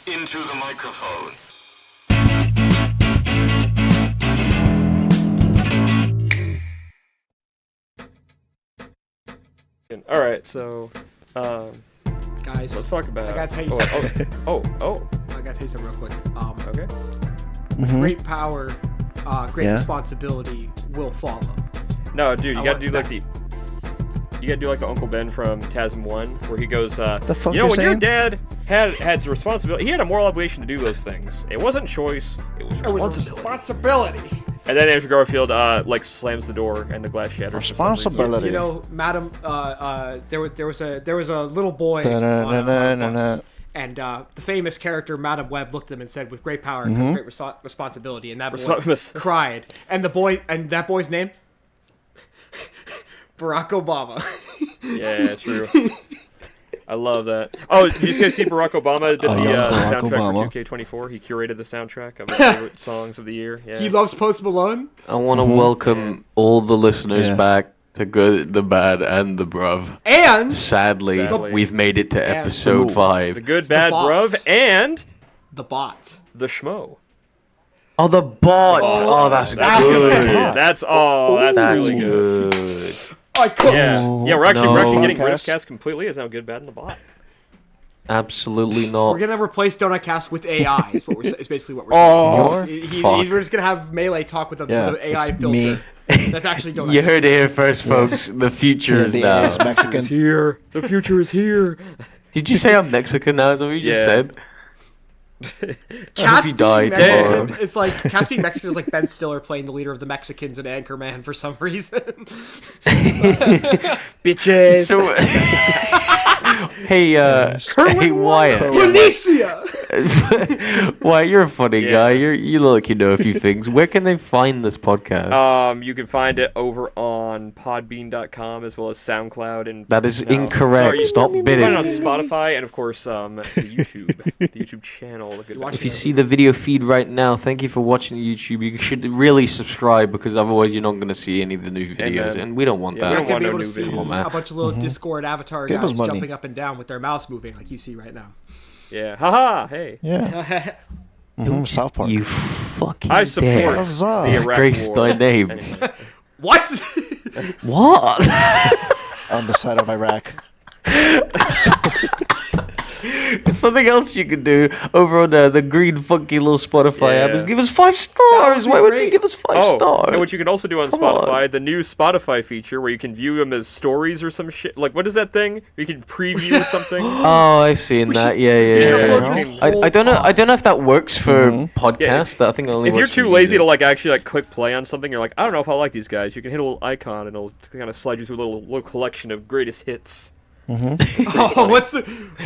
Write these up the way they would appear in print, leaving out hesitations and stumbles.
into the microphone. All right, so guys, let's talk about. I gotta tell you something. Oh. I gotta tell you something real quick. Okay. Great power, great responsibility will follow. No, dude, you gotta do like the Uncle Ben from TASM 1, where he goes, The fuck you know, you're when your saying? dad had responsibility, he had a moral obligation to do those things. It wasn't choice, it was responsibility. And then Andrew Garfield, like, slams the door and the glass shatters. Responsibility. You know, Madam, there was a little boy on a bus, and the famous character Madam Web looked at him and said, "With great power comes great responsibility." And that boy cried. And that boy's name, Barack Obama. Yeah, true. I love that. Oh, did you guys see Barack Obama did the soundtrack for 2K24? He curated the soundtrack of his favorite songs of the year. Yeah. He loves Post Malone. I want to welcome all the listeners back to Good, the Bad, and the Bruv. And Sadly, we've made it to episode 5. The Good, Bad, Bruv, and the Bot. the Schmo. Oh, the Bot! Oh, that's good. That's really good. Yeah, we're actually getting rid of Cast completely. Is now Good, Bad, and the Bot. Absolutely not. We're gonna replace Donut Cast with AI. Is basically what we're saying. We're just gonna have Melee talk with the AI filter. Me. That's actually Donut. You heard it here first, folks. The future is now. Mexican. Here, the future is here. Did you say I'm Mexican now? Is that what you just said? Cass he died being tomorrow. Mexican is like Cass being Mexican is like Ben Stiller playing the leader of the Mexicans in Anchorman for some reason. Bitches. So, hey, Wyatt. Policia! Wyatt, you're a funny guy. You look like you know a few things. Where can they find this podcast? You can find it over on Podbean.com as well as SoundCloud and. That is incorrect. Stop bidding. Find it on Spotify and of course the YouTube channel. If you see the video feed right now, thank you for watching YouTube. You should really subscribe because otherwise you're not going to see any of the new videos, and we don't want that. You're not going to be no able to new see video. a bunch of little Discord avatar Give us guys money. jumping up and down with their mouths moving like you see right now. Yeah, haha, hey. Yeah. South Park. You fucking I support Huzzah. the Iraq Disgrace War. thy name. Anyway. What? What? On the side of Iraq. It's something else you could do over on the green funky little Spotify app is give us 5 stars. Why wouldn't you give us 5 stars? And what you can also do on Spotify, the new Spotify feature where you can view them as stories or some shit. Like, what is that thing? You can preview something. Oh, I've seen that. Yeah. I don't know if that works for podcasts. I think it only If you're works for too lazy to music. actually click play on something, you're like, I don't know if I like these guys. You can hit a little icon and it'll kind of slide you through a little collection of greatest hits. Oh, what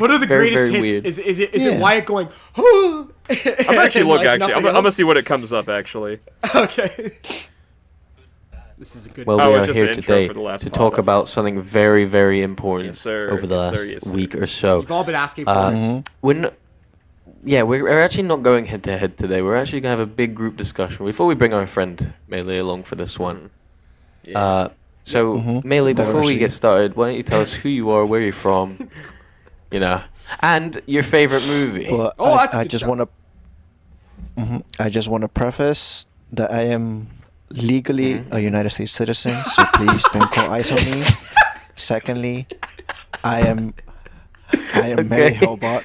are the Very, greatest very hits? weird. Is it Wyatt going? I'm I'm actually I'm gonna see what it comes up actually. Okay. This is a good. Well, Oh, we it's are just here an intro today for the last to pod, talk that's about something very, very important Yes, sir. over the Yes, sir. last Yes, sir. week or so. You've all been asking for it. We're actually not going head to head today. We're actually going to have a big group discussion before we bring our friend Melee along for this one. Yeah. Melee, before we Diversity. get started, why don't you tell us who you are, where you're from, and your favorite movie? But that's a I good just shout. want to. I just want to preface that I am legally a United States citizen, so please don't call ICE on me. Secondly, I am MeleeHellBot.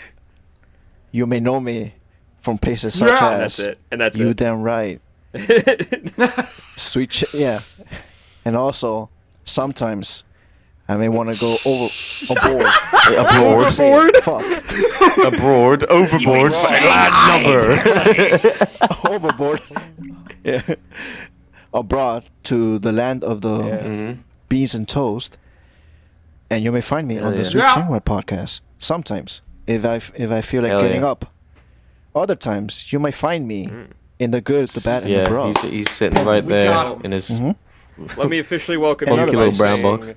You may know me from places such Yeah. And as that's it. And that's You it. Damn Right, Sweet and also sometimes I may want to go aboard. Abroad, Fuck. abroad, overboard, for a large number. Overboard. Yeah. Abroad to the land of the beans and toast. And you may find me on the Sweet Yeah. Chingway podcast. Sometimes, if I feel like Hell getting yeah. up. Other times, you might find me in the good, the bad, and the bro. he's sitting right We got there him. in his. Let me officially welcome you Funky by little brown saying, box.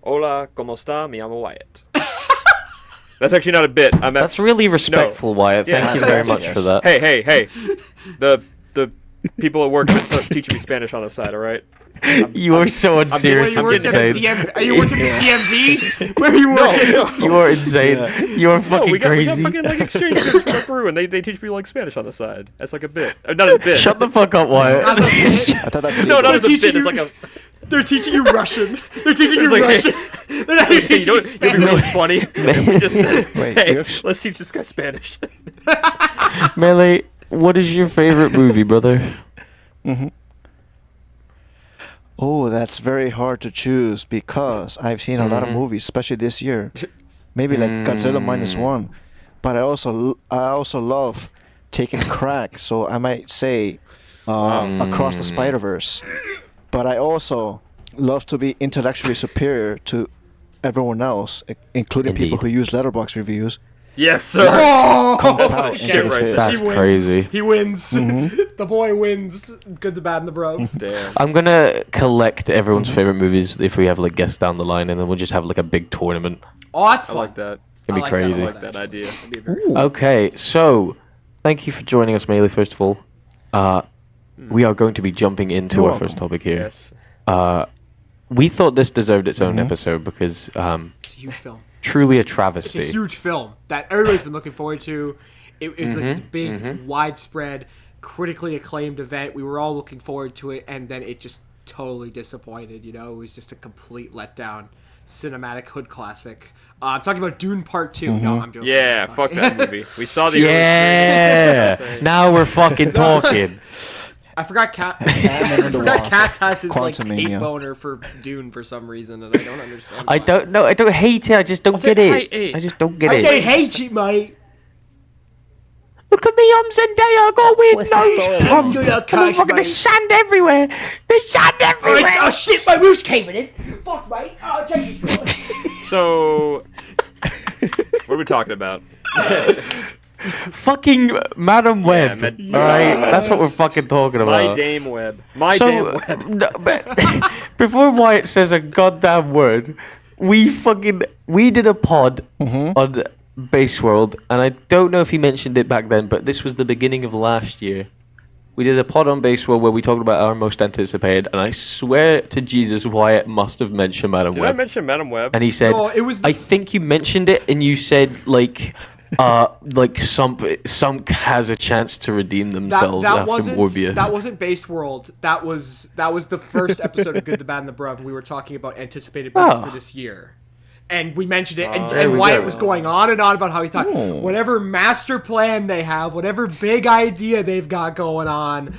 Hola, ¿cómo está? Me llamo Wyatt. That's actually not a bit. That's really respectful, Wyatt. Yeah. Thank you very much for that. Hey. The people at work teaching me Spanish on the side. All right. You are so unserious. It's insane. Are you working at DMV? Where are you working? No. You are insane. You are fucking crazy. We got fucking like exchange students from Peru, and they teach me like Spanish on the side. That's like a bit. Not a bit. Shut the fuck up, Wyatt. I thought that's No, not as a bit. It's like a. They're teaching you Russian. They're teaching you Russian. They're not even teaching you Spanish. It'd be really funny if we just said, Wait, hey, let's teach this guy Spanish. Melee, what is your favorite movie, brother? Oh, that's very hard to choose because I've seen a lot of movies, especially this year. Maybe like Godzilla -1, but I also love taking crack, so I might say Across the Spider-Verse. But I also love to be intellectually superior to everyone else, including people who use letterbox reviews. Yes, sir. Oh, that's the shit right there. That's crazy. He wins. The boy wins. Good, the bad, and the bro. Damn. I'm gonna collect everyone's favorite movies if we have like guests down the line, and then we'll just have like a big tournament. Oh, that's I fun. like that. It'd be crazy. I like that idea. It'd be very Okay, so thank you for joining us, Melee. First of all, we are going to be jumping into our first topic here. Yes. We thought this deserved its own episode because It's a huge film. truly a It's a travesty. huge film that everybody's been looking forward to. It's like this big, widespread, critically acclaimed event. We were all looking forward to it, and then it just totally disappointed. You know, it was just a complete letdown. Cinematic hood classic. I'm talking about Dune Part 2. No, I'm joking. Yeah, fuck that movie. We saw the. Yeah. Now we're fucking talking. I forgot Cass has his like hate boner for Dune for some reason, and I don't understand. I don't know. I don't hate it. I just don't get it. I just don't get it. I hate you, mate. Look at me, I'm Zendaya. I got a weird nose. I'm fucking there's sand everywhere. There's sand everywhere. Oh shit, my roof's caving in. Fuck, mate. Oh, Jesus. So, what are we talking about? Fucking Madam Web. Yeah, Alright, that's what we're fucking talking about. My Dame Web. My Dame Web. No, but before Wyatt says a goddamn word, we did a pod on Base World, and I don't know if he mentioned it back then, but this was the beginning of last year. We did a pod on Base World where we talked about our most anticipated, and I swear to Jesus, Wyatt must have mentioned Madam Web. Did I mention Madam Web? And he said, No, it was I think you mentioned it, and you said like Sump has a chance to redeem themselves after Morbius. That wasn't Base World. That was the first episode of Good, the Bad, and the Bruv. We were talking about anticipated movies for this year. And we mentioned it, and Wyatt was going on and on about how he thought whatever master plan they have, whatever big idea they've got going on,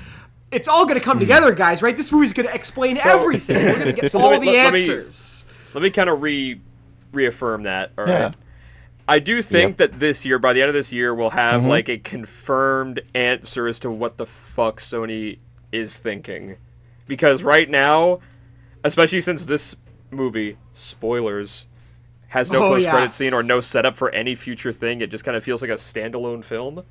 it's all going to come together, guys, right? This movie's going to explain everything. We're going to get all the answers. Let me kind of reaffirm that, all right? Yeah. I do think that this year, by the end of this year, we'll have like a confirmed answer as to what the fuck Sony is thinking. Because right now, especially since this movie, spoilers, has no post-credit scene or no setup for any future thing, it just kind of feels like a standalone film.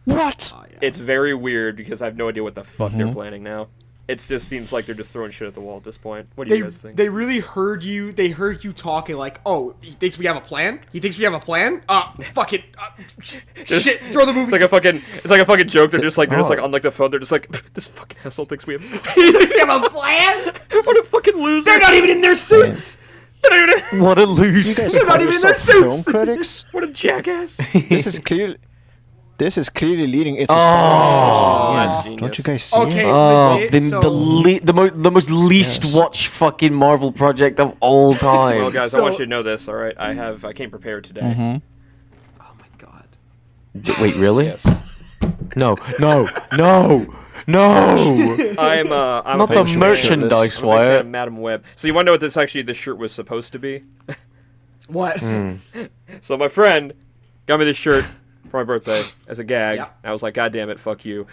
What? It's very weird because I have no idea what the fuck they're planning now. It just seems like they're just throwing shit at the wall at this point. What do you guys think? They really heard you. They heard you talking like, "Oh, he thinks we have a plan. He thinks we have a plan. Fuck it. Shit, throw the movie." It's like a fucking joke. They're just like on like the phone. They're just like, "This fucking asshole thinks we have." He thinks we have a plan. What a fucking loser! They're not even in their suits. What a loser! They're not even in their suits. Film critics? What a jackass! This is clearly leading into Don't you guys see it? The most least watched fucking Marvel project of all time. Well, guys, I want you to know this. All right, I came prepared today. Oh my god! Wait, really? Yes. No. I'm not the merchandise, Wyatt. Madam Web. So you want to know what this shirt was supposed to be? What? So my friend got me this shirt for my birthday as a gag. Yeah. I was like, God damn it, fuck you.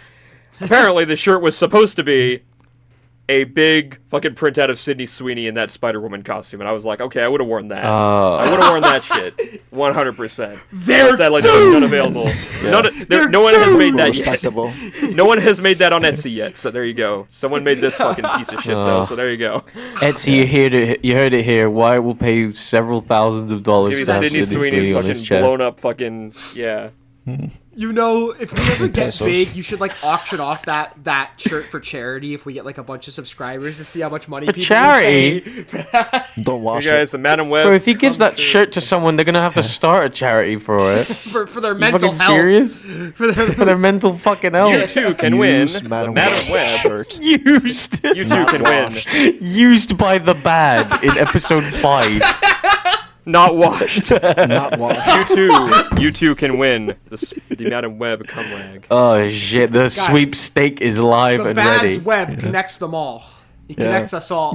Apparently, the shirt was supposed to be a big fucking printout of Sydney Sweeney in that Spider-Woman costume, and I was like, okay, I would have worn that. I would have worn that shit, 100%. Sadly, there was none available. Yeah. No one has made that yet. No one has made that on Etsy yet. So there you go. Someone made this fucking piece of shit though. So there you go. Etsy, you heard it here. Wyatt will pay you several thousands of dollars to have Sydney Sydney Sweeney on his fucking chest. blown up fucking You know, if we ever get Pesos. big, you should like auction off that shirt for charity. If we get like a bunch of subscribers to see how much money For people charity? pay. Don't wash You guys, it. the Madam Web. Bro, if he gives come that to- shirt to someone, they're gonna have to start a charity for it. for their You mental fucking health. serious? For their For their mental fucking You health. too can win Use the Madam Madam Web. shirt. Used. You too can win. Used by the bad in episode 5. Not washed. Not washed. You too can win the Madam Web cum rag. Oh shit, the sweepstake is live the and bad's ready. web connects them all. He connects us all.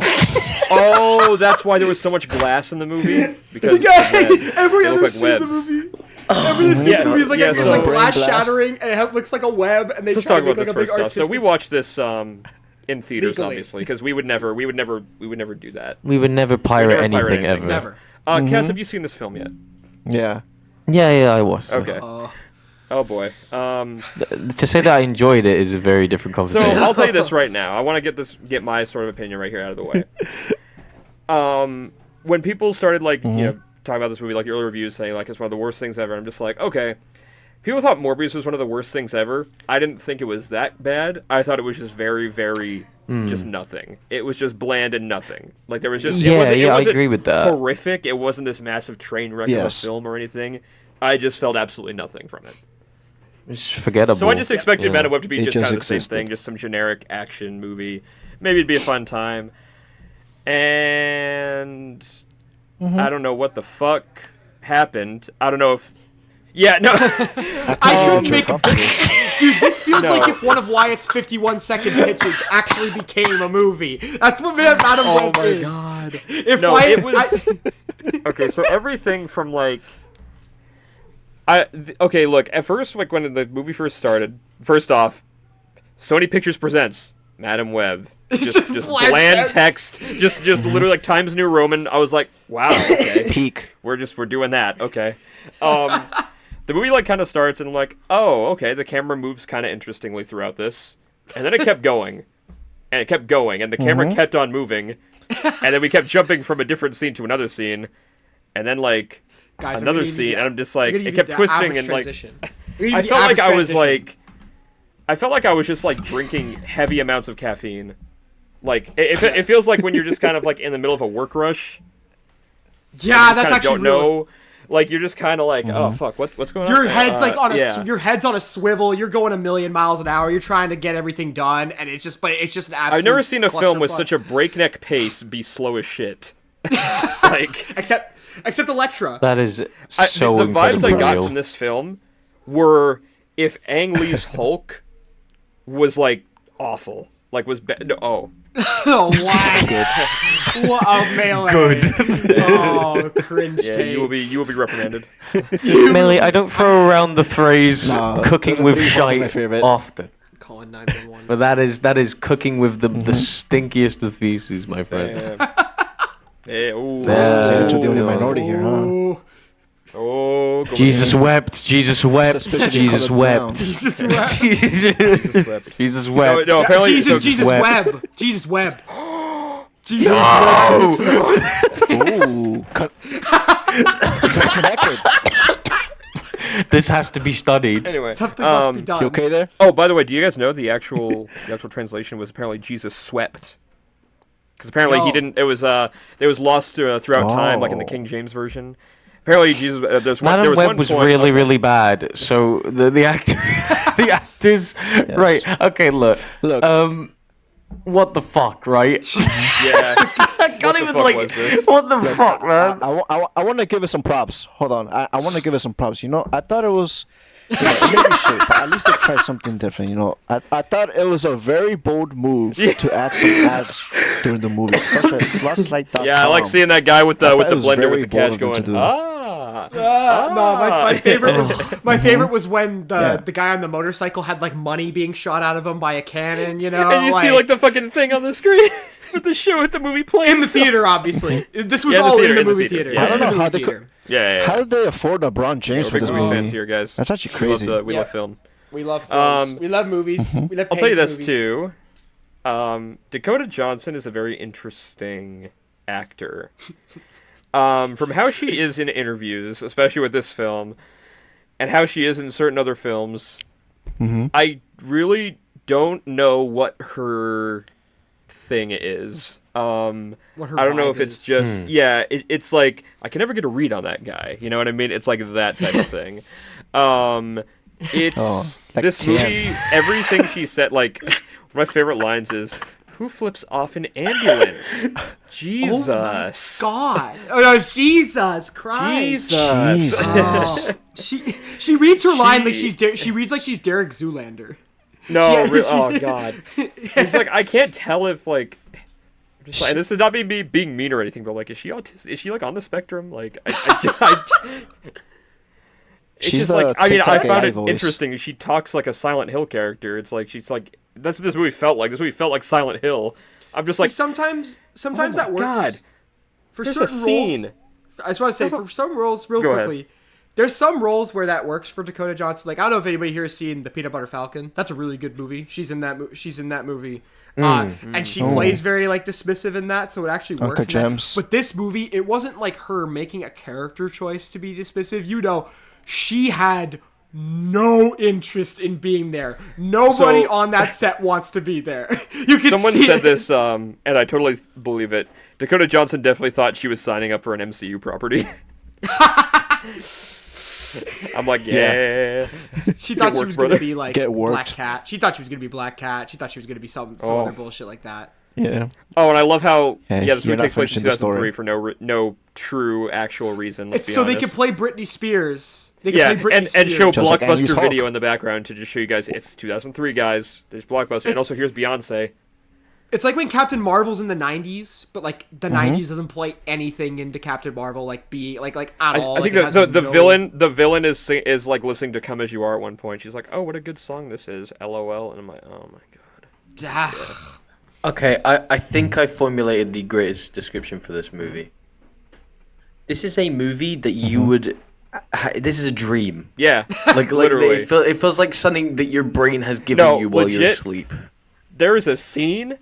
Oh, that's why there was so much glass in the movie because Every they other look like scene in the webs. movie. Every other scene in the movie is like, yeah, it's so- like Brain glass blast. shattering, and it looks like a web, and they Let's try talk to about make like this a big first stuff. So we artistic. watched this in theaters, Legally. obviously, because we would never do that. We would never pirate never pirate anything anything, ever. Never. Cass, have you seen this film yet? Yeah. Yeah, I watched it. Okay. Oh boy. To say that I enjoyed it is a very different So conversation. I'll tell you this right now. I want to get my sort of opinion right here out of the way. When people started talking about this movie, like the early reviews saying like it's one of the worst things ever, I'm just like, okay. People thought Morbius was one of the worst things ever. I didn't think it was that bad. I thought it was just very, very just nothing. It was just bland and nothing. Like there was just Yeah, it I wasn't agree with that. Horrific. It wasn't this massive train wreck of a Yes. film or anything. I just felt absolutely nothing from it. It's forgettable. So I just expected Yeah. Madam Web to be It just just kind of the same existed. thing, just some generic action movie. Maybe it'd be a fun time. And I don't know what the fuck happened. I don't know if... Yeah, no. I could make... Dude, this feels No. like if one of Wyatt's 51-second pitches actually became a movie. That's what Madam Oh Web my is. god. If No, Wyatt... it was... Okay, so everything from like... Okay, look, at first, like when the movie first started, first off, Sony Pictures presents Madam Web. Just bland bland text. Just literally like Times New Roman. I was like, wow, okay. Peak. We're doing that, okay. The movie like kind of starts and I'm like, oh, okay, the camera moves kind of interestingly throughout this. And then it kept going. And it kept going, and the camera kept on moving. And then we kept jumping from a different scene to another scene. And then like Guys, another scene, and I'm just like, it kept twisting and like I felt like I was just like drinking heavy amounts of caffeine. Like it feels like when you're just kind of like in the middle of a work rush. Yeah, that's Kinda actually don't real. know. Like you're just kind of like, oh fuck, what's going on? Your head's like on a yeah. your head's on a swivel. You're going a million miles an hour. You're trying to get everything done, and it's just an absolute. I've never seen a film with clusterfuck. such a breakneck pace be slow as shit. Like except Elektra. That is so the vibes I incredibly got real. from this film were if Ang Lee's Hulk was like awful, like was oh. Oh wow! What a melee. Good. Oh, cringe Yeah, take. you will be reprimanded. Melee, I don't throw around the phrase No, cooking with 2003 was my shite favorite. often. Calling 911. But that is cooking with the stinkiest of feces, my friend. Damn. Yeah, ooh. Yeah. To the only minority here, huh? Oh, Oh, go Jesus ahead. wept, Jesus wept, Suspicion Jesus colored wept. brown. Jesus Web. Jesus wept. Jesus wept. No, apparently Jesus Web. Web. Jesus Web. Jesus No! Ooh. Connected. This has to be studied. Anyway, Something must be done. You okay there? oh, by the way, do you guys know the actual translation was apparently Jesus swept? Because apparently he No. didn't. It was lost throughout time, like in the Oh. King James version. Apparently Jesus. There's one. Madam There was Web one was point, really, okay. really bad. So the actor, the actors, right? Okay, look. Look. What the fuck, right? Yeah. I can't What the even fuck like. was this? What the fuck, man? I want to give it some props. Hold on. I want to give it some props. You know, I thought it was. You know, it made me shit, but at least they tried something different. You know, I thought it was a very bold move to add some ads during the movie. Such a slut. Yeah, I like seeing that guy with the thought it was blender very with the bold cash of them to going. do. No, my favorite was was when Yeah. the guy on the motorcycle had like money being shot out of him by a cannon. You know, And you see like the fucking thing on the screen with the show with the movie playing in the still. theater. Obviously, this was Yeah, in the all theater, in the in the movie theater. theater. Yeah. This I is don't the know how movie they theater. Yeah. How did they afford LeBron James We're for big this movie movie? fans here, guys. That's actually crazy. We love film. We love films. We love movies. We love. I'll tell you paying this for movies. too. Dakota Johnson is a very interesting actor. From how she is in interviews, especially with this film, and how she is in certain other films, Mm-hmm. I really don't know what her thing is. What her I don't know vibe if it's is. just it's like I can never get a read on that guy. You know what I mean? It's like that type of thing. It's like this TM. movie. Everything she said, like one of my favorite lines is, "Who flips off an ambulance?" Jesus. God. Oh no, Jesus Christ. Jesus. Oh. She reads her line like she reads like she's Derek Zoolander. No, She- oh god. It's like I can't tell if like. Just like, this is not me being mean or anything, but like, is she autistic? Is she like on the spectrum? Like, it's She's just like I mean, I TikTok found AI it voice. interesting. She talks like a Silent Hill character. It's like she's like that's what this movie felt like. This movie felt like Silent Hill. I'm just See, like, sometimes oh my that works. God. For There's certain a scene. roles. I just want to say for some roles, real Go ahead. quickly. There's some roles where that works for Dakota Johnson. Like I don't know if anybody here has seen The Peanut Butter Falcon. That's a really good movie. She's in that movie. And she plays very like dismissive in that, so it actually works. Uncle in that. James. But this movie, it wasn't like her making a character choice to be dismissive. You know, she had no interest in being there. Nobody So- on that set wants to be there. You can Someone see said it. this, and I totally believe it. Dakota Johnson definitely thought she was signing up for an MCU property. I'm like, yeah. She thought she work, was going brother. to be like Get Black worked. Cat. She thought she was going to be Black Cat. She thought she was going to be some other bullshit like that. Yeah. Oh, and I love how Hey, this you're movie not takes place in finishing the story. 2003 for no true actual reason. Let's It's be so honest. they can play Britney Spears. They can Yeah, play Britney and Spears. show Just like Andy's Blockbuster Hulk. video in the background to just show you guys it's 2003, guys. There's Blockbuster, and also here's Beyonce. It's like when Captain Marvel's in the 90s, but like the Mm-hmm. 90s doesn't play anything into Captain Marvel like at all. I think Like, it the has no- villain is like listening to "Come as You Are" at one point. She's like, "Oh, what a good song this is." LOL, and I'm like, "Oh my god." Ah, Okay, I think I formulated the greatest description for this movie. This is a movie that you would. This is a dream. Yeah, Like literally. it feels like something that your brain has given No, you while you're legit. asleep. There is a scene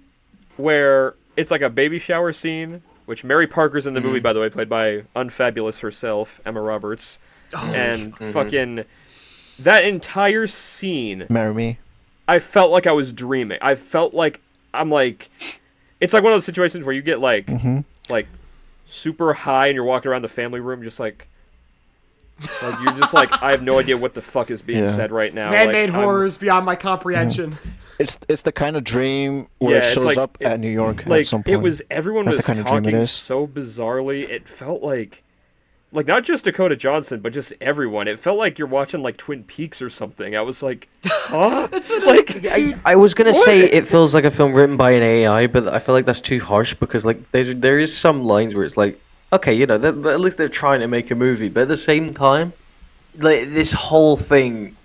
where it's like a baby shower scene, which Mary Parker's in the movie, by the way, played by Unfabulous herself, Emma Roberts, and fucking that entire scene. Marry me. I felt like I was dreaming. I felt like it's like one of those situations where you get like super high and you're walking around the family room just like you're just like I have no idea what the fuck is being Yeah. said right now. man-made Like, I'm- horrors beyond my comprehension. It's the kind of dream where Yeah, it it's shows like- up at New York Like at some point. it was everyone That's was the kind of dream it talking is. so bizarrely. It felt like not just Dakota Johnson, but just everyone. It felt like you're watching like Twin Peaks or something. I was like, huh? I was gonna say it feels like a film written by an AI, but I feel like that's too harsh because like there is some lines where it's like, okay, you know, at least they're trying to make a movie, but at the same time, like this whole thing,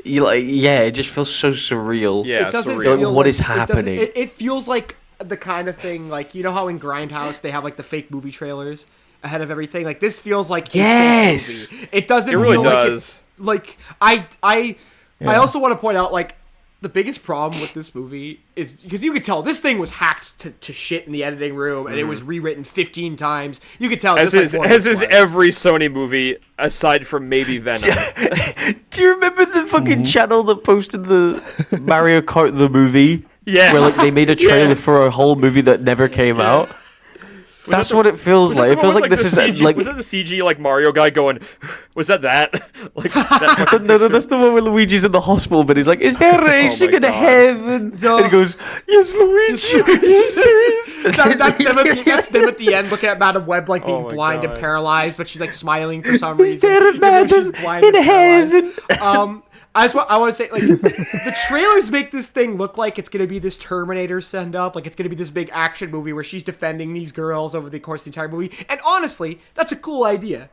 it just feels so surreal. Yeah, It doesn't surreal. feel What like, is it doesn't- happening? It feels like the kind of thing like you know how in Grindhouse they have like the fake movie trailers ahead of everything. Like this feels like a fake Yes! movie. It doesn't It really feel like does. it's like I also want to point out like the biggest problem with this movie is because you could tell this thing was hacked to shit in the editing room and it was rewritten 15 times. You could tell As just is like as is Morbius was. every Sony movie aside from maybe Venom. Do you remember the fucking channel that posted the Mario Kart the movie? Yeah. Where like they made a trailer Yeah. for a whole movie that never came out. That's what it feels Was like. that It the feels one like with, this is the CG, like was that the CG like Mario guy going? Was that? Like that fucking no, that's the one where Luigi's in the hospital, but he's like, "Is there racing my in God. heaven?" No. And he goes, "Yes, Luigi, are you serious?" That's them at the end looking at Madam Web like being Oh my blind and God. paralyzed, but she's like smiling for some Is reason. there a even though she's madam blind in and paralyzed. heaven? I want to say, like, the trailers make this thing look like it's going to be this Terminator send-up, like it's going to be this big action movie where she's defending these girls over the course of the entire movie. And honestly, that's a cool idea.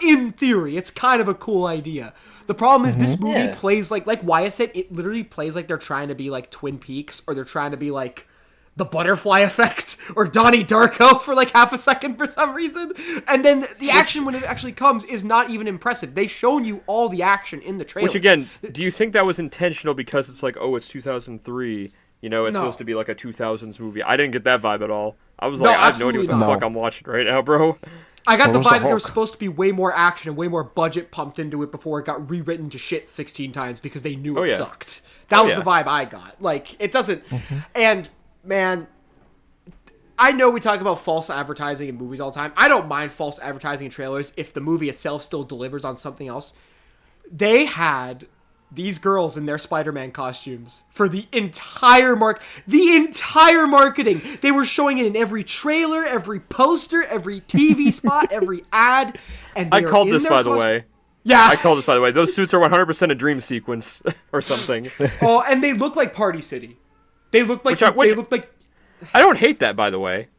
In theory, it's kind of a cool idea. The problem is this movie Yeah. plays like Wyatt said, it literally plays like they're trying to be like Twin Peaks, or they're trying to be like The Butterfly Effect, or Donnie Darko for like half a second for some reason. And then the action when it actually comes is not even impressive. They've shown you all the action in the trailer. Which again, do you think that was intentional because it's like, oh, it's 2003? You know, it's No. supposed to be like a 2000s movie. I didn't get that vibe at all. I was No, like, I have no idea what absolutely the not. fuck I'm watching right now, bro. I got the was the vibe that there was Hulk? supposed to be way more action and way more budget pumped into it before it got rewritten to shit 16 times because they knew it sucked. That was the vibe I got. Like, it doesn't... And, man, I know we talk about false advertising in movies all the time. I don't mind false advertising in trailers if the movie itself still delivers on something else. They had these girls in their Spider-Man costumes for the entire marketing. They were showing it in every trailer, every poster, every TV spot, every ad. And I called this, by the way. Yeah. I called this, by the way. Those suits are 100% a dream sequence or something. Oh, and they look like Party City. They look like... they look like... I don't hate that, by the way.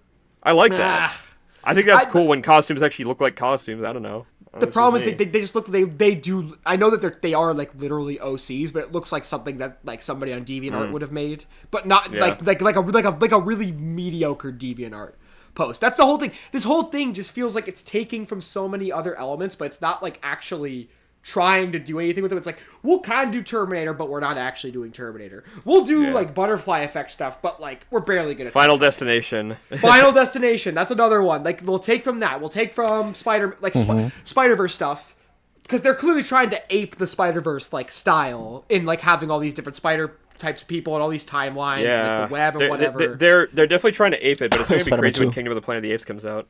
I like that. I think that's cool when costumes actually look like costumes. I don't know. The problem is they just look they do. I know that they are like literally OCs, but it looks like something that like somebody on DeviantArt would have made, but not like a really mediocre DeviantArt post. That's the whole thing. This whole thing just feels like it's taking from so many other elements, but it's not like actually trying to do anything with them. It's like, we'll kind of do Terminator, but we're not actually doing Terminator. We'll do like butterfly effect stuff, but like we're barely gonna Final Destination. Final Destination, that's another one. Like, we'll take from that. We'll take from Spider-Verse stuff, because they're clearly trying to ape the Spider-Verse like style in like having all these different spider types of people and all these timelines, like the web and whatever. They're definitely trying to ape it, but it's gonna be crazy when Kingdom of the Planet of the Apes comes out.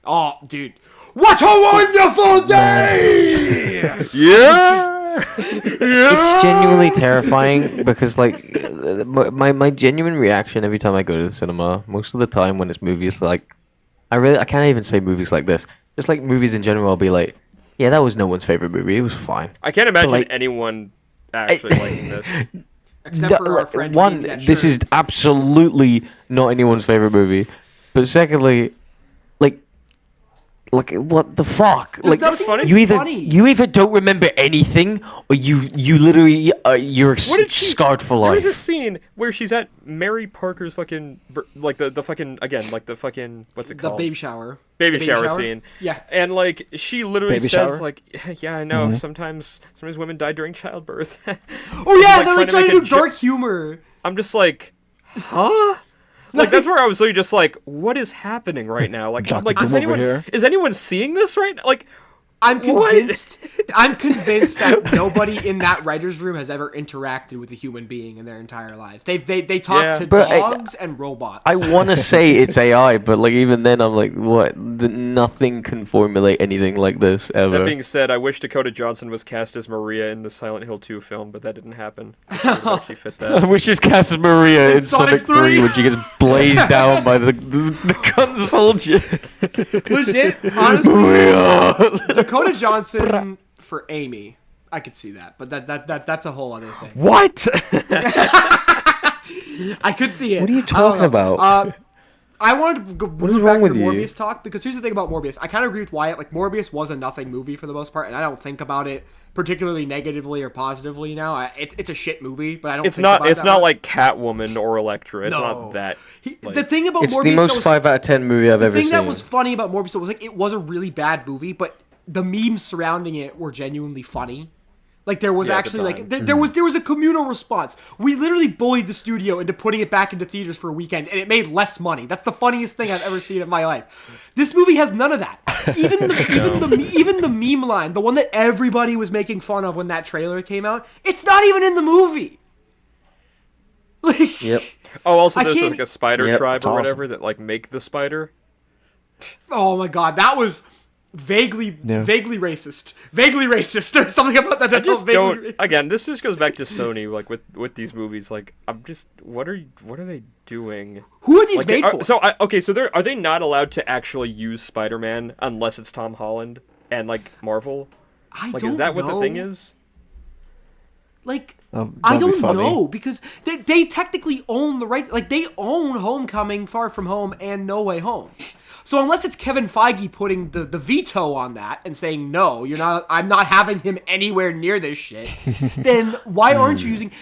Oh, dude. What a wonderful day! Yeah! It's genuinely terrifying because, like, my genuine reaction every time I go to the cinema, most of the time when it's movies like, I can't even say movies like this. Just like movies in general, I'll be like, yeah, that was no one's favorite movie. It was fine. I can't imagine anyone actually liking this. Except for our friend. One, this is absolutely not anyone's favorite movie. But secondly, like what the fuck? There's like funny. You either don't remember anything, or you literally you're scarred for life. There's a scene where she's at Mary Parker's fucking like the fucking again like the fucking what's it called? The baby shower. Baby shower scene. Yeah. And like she literally Baby says shower? like, yeah, I know. Sometimes women die during childbirth. Oh yeah, they're like trying to do dark humor. I'm just like, huh? Like, that's where I was literally just like, what is happening right now? Like, is anyone seeing this right now? Like, I'm convinced that nobody in that writer's room has ever interacted with a human being in their entire lives. They talk to dogs and robots. I want to say it's AI, but like even then, I'm like, what? Nothing can formulate anything like this ever. That being said, I wish Dakota Johnson was cast as Maria in the Silent Hill 2 film, but that didn't happen. She fit that. I wish she's cast as Maria in Sonic 3 when she gets blazed down by the gun soldiers. Legit, honestly, Dakota Johnson for Amy, I could see that, but that's a whole other thing. What? I could see it. What are you talking about? I wanted to go is back wrong to with the you? Morbius talk, because here's the thing about Morbius. I kind of agree with Wyatt. Like, Morbius was a nothing movie for the most part, and I don't think about it particularly negatively or positively now. It's a shit movie, but I don't. It's not like Catwoman or Elektra. It's not that. The thing about it's Morbius, the most 5 out of 10 movie I've ever seen. The thing that was funny about Morbius was like it was a really bad movie, but the memes surrounding it were genuinely funny. Like, there was actually like there was a communal response. We literally bullied the studio into putting it back into theaters for a weekend, and it made less money. That's the funniest thing I've ever seen in my life. This movie has none of that. Even the meme line, the one that everybody was making fun of when that trailer came out, it's not even in the movie. Like, yep. Oh, also there's like a spider tribe or whatever that like make the spider. Oh my god, that was vaguely racist or something about that. I just don't. Again, this just goes back to Sony, like with these movies. Like, I'm just, what are they doing? Who are these made for? So are they not allowed to actually use Spider-Man unless it's Tom Holland and like Marvel? Is that what the thing is? Like, I don't know, because they technically own the rights. Like, they own Homecoming, Far From Home, and No Way Home. So unless it's Kevin Feige putting the veto on that and saying, no, I'm not having him anywhere near this shit, then why aren't you using...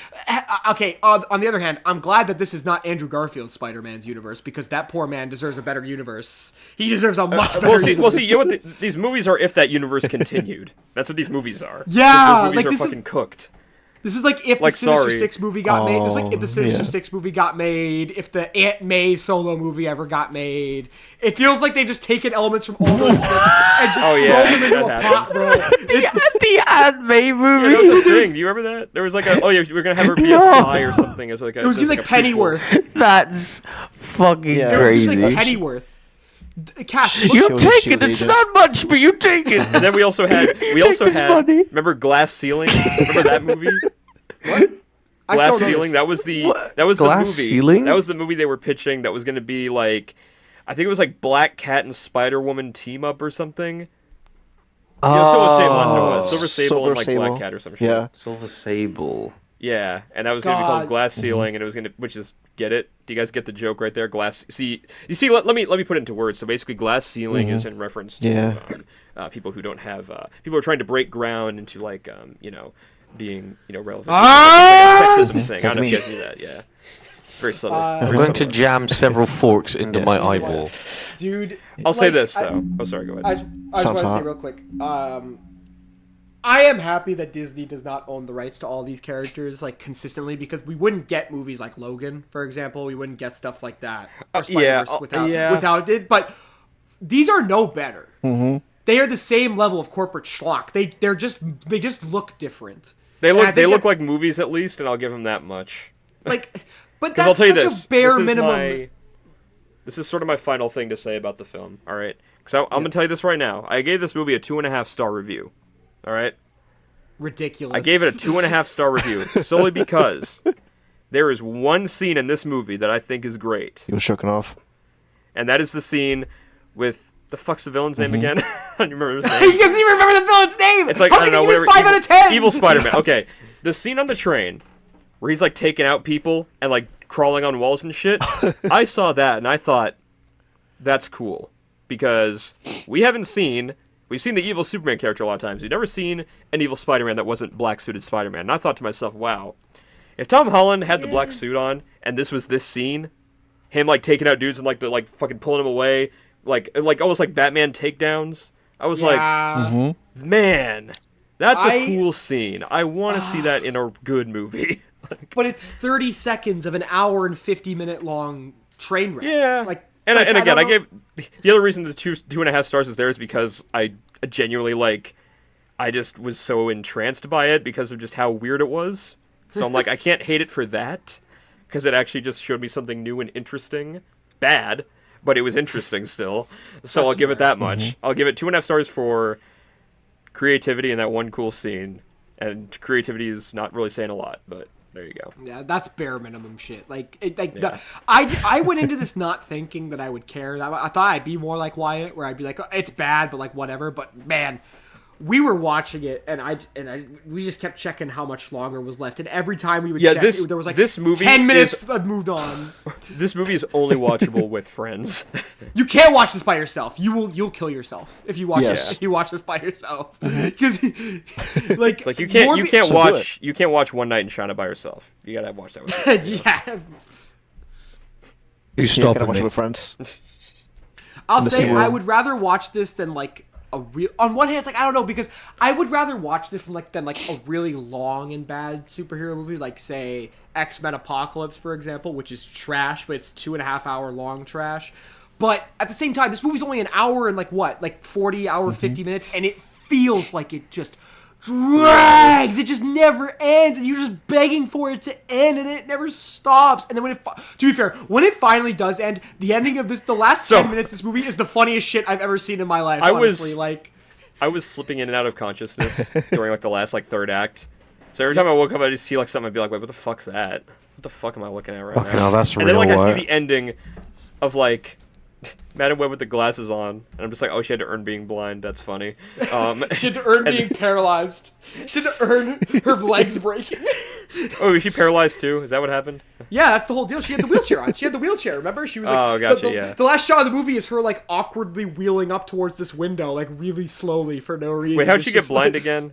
Okay, on the other hand, I'm glad that this is not Andrew Garfield's Spider-Man's universe, because that poor man deserves a better universe. He deserves a much better universe. Well, see, you know what these movies are if that universe continued. That's what these movies are. Yeah! Those movies are fucking cooked. This is like if the Sinister Six movie got made. This is like if the Sinister Six movie got made. If the Aunt May solo movie ever got made. It feels like they've just taken elements from all those and just thrown them into a pot, bro. The Aunt May movie. Yeah, that was the thing. Do you remember that? There was like a we're gonna have her be a spy or something. As like a, it was like Pennyworth. That's fucking crazy. It was like Pennyworth. Cass, you take it. It's not much, but you take it. And then we also had money. Remember Glass Ceiling? Remember that movie? What? Glass Ceiling. That was the Glass movie. Ceiling? That was the movie they were pitching. That was going to be like, I think it was like Black Cat and Spider Woman team up or something. Silver Sable. That's what it was. Silver Sable and like Black Cat or some shit. Yeah. Silver Sable. Yeah, and that was going to be called Glass Ceiling, and it was going to, which is, get it? Do you guys get the joke right there? Glass. See, let me put it into words. So basically, Glass Ceiling is in reference to people who don't have people who are trying to break ground into like being relevant. Sexism thing. I don't know if you guys knew that. Yeah, very subtle. I'm going to jam several forks into my eyeball. Dude, I'll say this though. Oh, sorry. Go ahead. I just want to say real quick. I am happy that Disney does not own the rights to all these characters like consistently, because we wouldn't get movies like Logan, for example. We wouldn't get stuff like that. Or Spider-Verse without it. But these are no better. Mm-hmm. They are the same level of corporate schlock. They just look different. They look like movies at least, and I'll give them that much. Like, but that's such a bare minimum. This is sort of my final thing to say about the film. All right, because I'm gonna tell you this right now. I gave this movie a 2.5-star review. All right. Ridiculous. I gave it a 2.5-star review solely because there is one scene in this movie that I think is great. You were shooken off. And that is the scene with the fuck's the villain's name again? I don't remember his name. He doesn't even remember the villain's name. It's like I don't know, whatever. 5 out of 10. Evil Spider-Man. Okay, the scene on the train where he's like taking out people and like crawling on walls and shit. I saw that and I thought that's cool because we've seen the evil Superman character a lot of times. We've never seen an evil Spider-Man that wasn't black-suited Spider-Man. And I thought to myself, wow, if Tom Holland had the black suit on and this was this scene, him like taking out dudes and like fucking pulling them away, like almost like Batman takedowns, I was like, man, that's a cool scene. I want to see that in a good movie. But it's 30 seconds of an hour and 50-minute long train wreck. Yeah. And again, I gave the other reason the 2.5 stars is there is because I genuinely I just was so entranced by it because of just how weird it was. So I'm like, I can't hate it for that because it actually just showed me something new and interesting. Bad, but it was interesting still. So I'll give it that much. I'll give it 2.5 stars for creativity and that one cool scene. And creativity is not really saying a lot, but there you go. Yeah, that's bare minimum shit. I went into this not thinking that I would care. I thought I'd be more like Wyatt, where I'd be like, oh, it's bad, but like whatever. But man, we were watching it, and we just kept checking how much longer was left, and every time we would check, there was like this movie 10 minutes that moved on. This movie is only watchable with friends. You can't watch this by yourself. You'll kill yourself if you watch this. If you watch this by yourself, because like you can't watch One Night in China by yourself. You gotta watch that with friends. Yeah. You stop watch with friends. I'll say I would rather watch this than like a real. On one hand, it's like I don't know, because I would rather watch this than a really long and bad superhero movie, like say X-Men Apocalypse, for example, which is trash, but it's 2.5 hour long trash. But at the same time, this movie's only an hour and 40 hour 50 minutes, and it feels like it just drags. It just never ends, and you're just begging for it to end, and it never stops. And then to be fair, when it finally does end, the ending of the last 10 minutes of this movie is the funniest shit I've ever seen in my life. I was slipping in and out of consciousness during the last third act. So every time I woke up, I just see something. I'd be like, wait, what the fuck's that? What the fuck am I looking at right now? Hell, that's and real. And then I see the ending of Madam Web with the glasses on, and I'm just like, oh, she had to earn being blind. That's funny. She had to earn being paralyzed. She had to earn her legs breaking. Oh, was she paralyzed too? Is that what happened? Yeah, that's the whole deal. She had the wheelchair on. She had the wheelchair. Remember? She was like, oh, gotcha. Yeah. The last shot of the movie is her awkwardly wheeling up towards this window, really slowly for no reason. Wait, how'd she get blind again?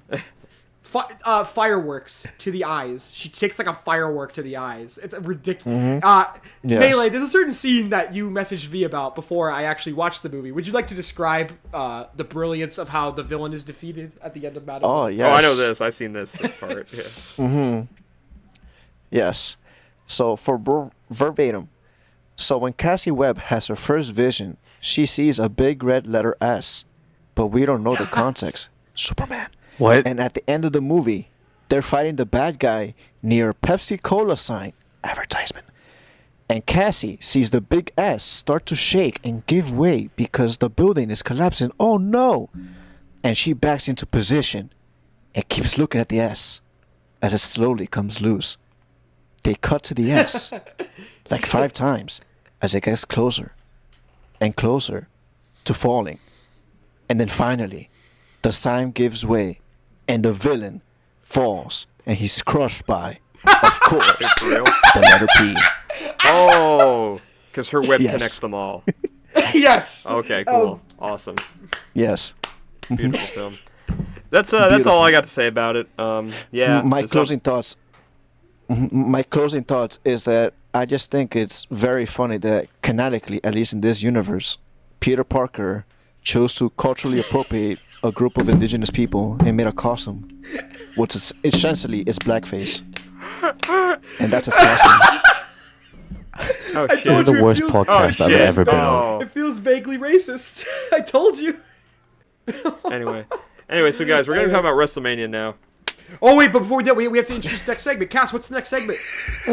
fireworks to the eyes. She takes like a firework to the eyes. It's ridiculous. Yes. Melee, there's a certain scene that you messaged me about before I actually watched the movie. Would you like to describe the brilliance of how the villain is defeated at the end of Madam? Oh, yes. Oh, I know this. I've seen this part. Yeah. Yes. So for verbatim, so when Cassie Webb has her first vision, she sees a big red letter S, but we don't know the context. Superman. What? And at the end of the movie, they're fighting the bad guy near a Pepsi Cola sign advertisement. And Cassie sees the big S start to shake and give way because the building is collapsing. Oh no! And she backs into position and keeps looking at the S as it slowly comes loose. They cut to the S like 5 times as it gets closer and closer to falling. And then finally, the sign gives way and the villain falls and he's crushed by, of course, the letter P. Oh, because her web Yes. connects them all. Yes. Okay, cool, awesome, Yes. beautiful film. That's all I got to say about it. Yeah. My just closing thoughts. My closing thoughts is that I just think it's very funny that canonically, at least in this universe, Peter Parker chose to culturally appropriate a group of indigenous people and made a costume, which is essentially is blackface, and that's his costume. Oh I shit. told The you it worst feels- podcast Oh, I've shit. ever been on. Oh. It feels vaguely racist. I told you. Anyway, so guys, we're gonna talk about WrestleMania now. Oh wait, but before we do, we have to introduce the next segment. Cass, what's the next segment? Wait.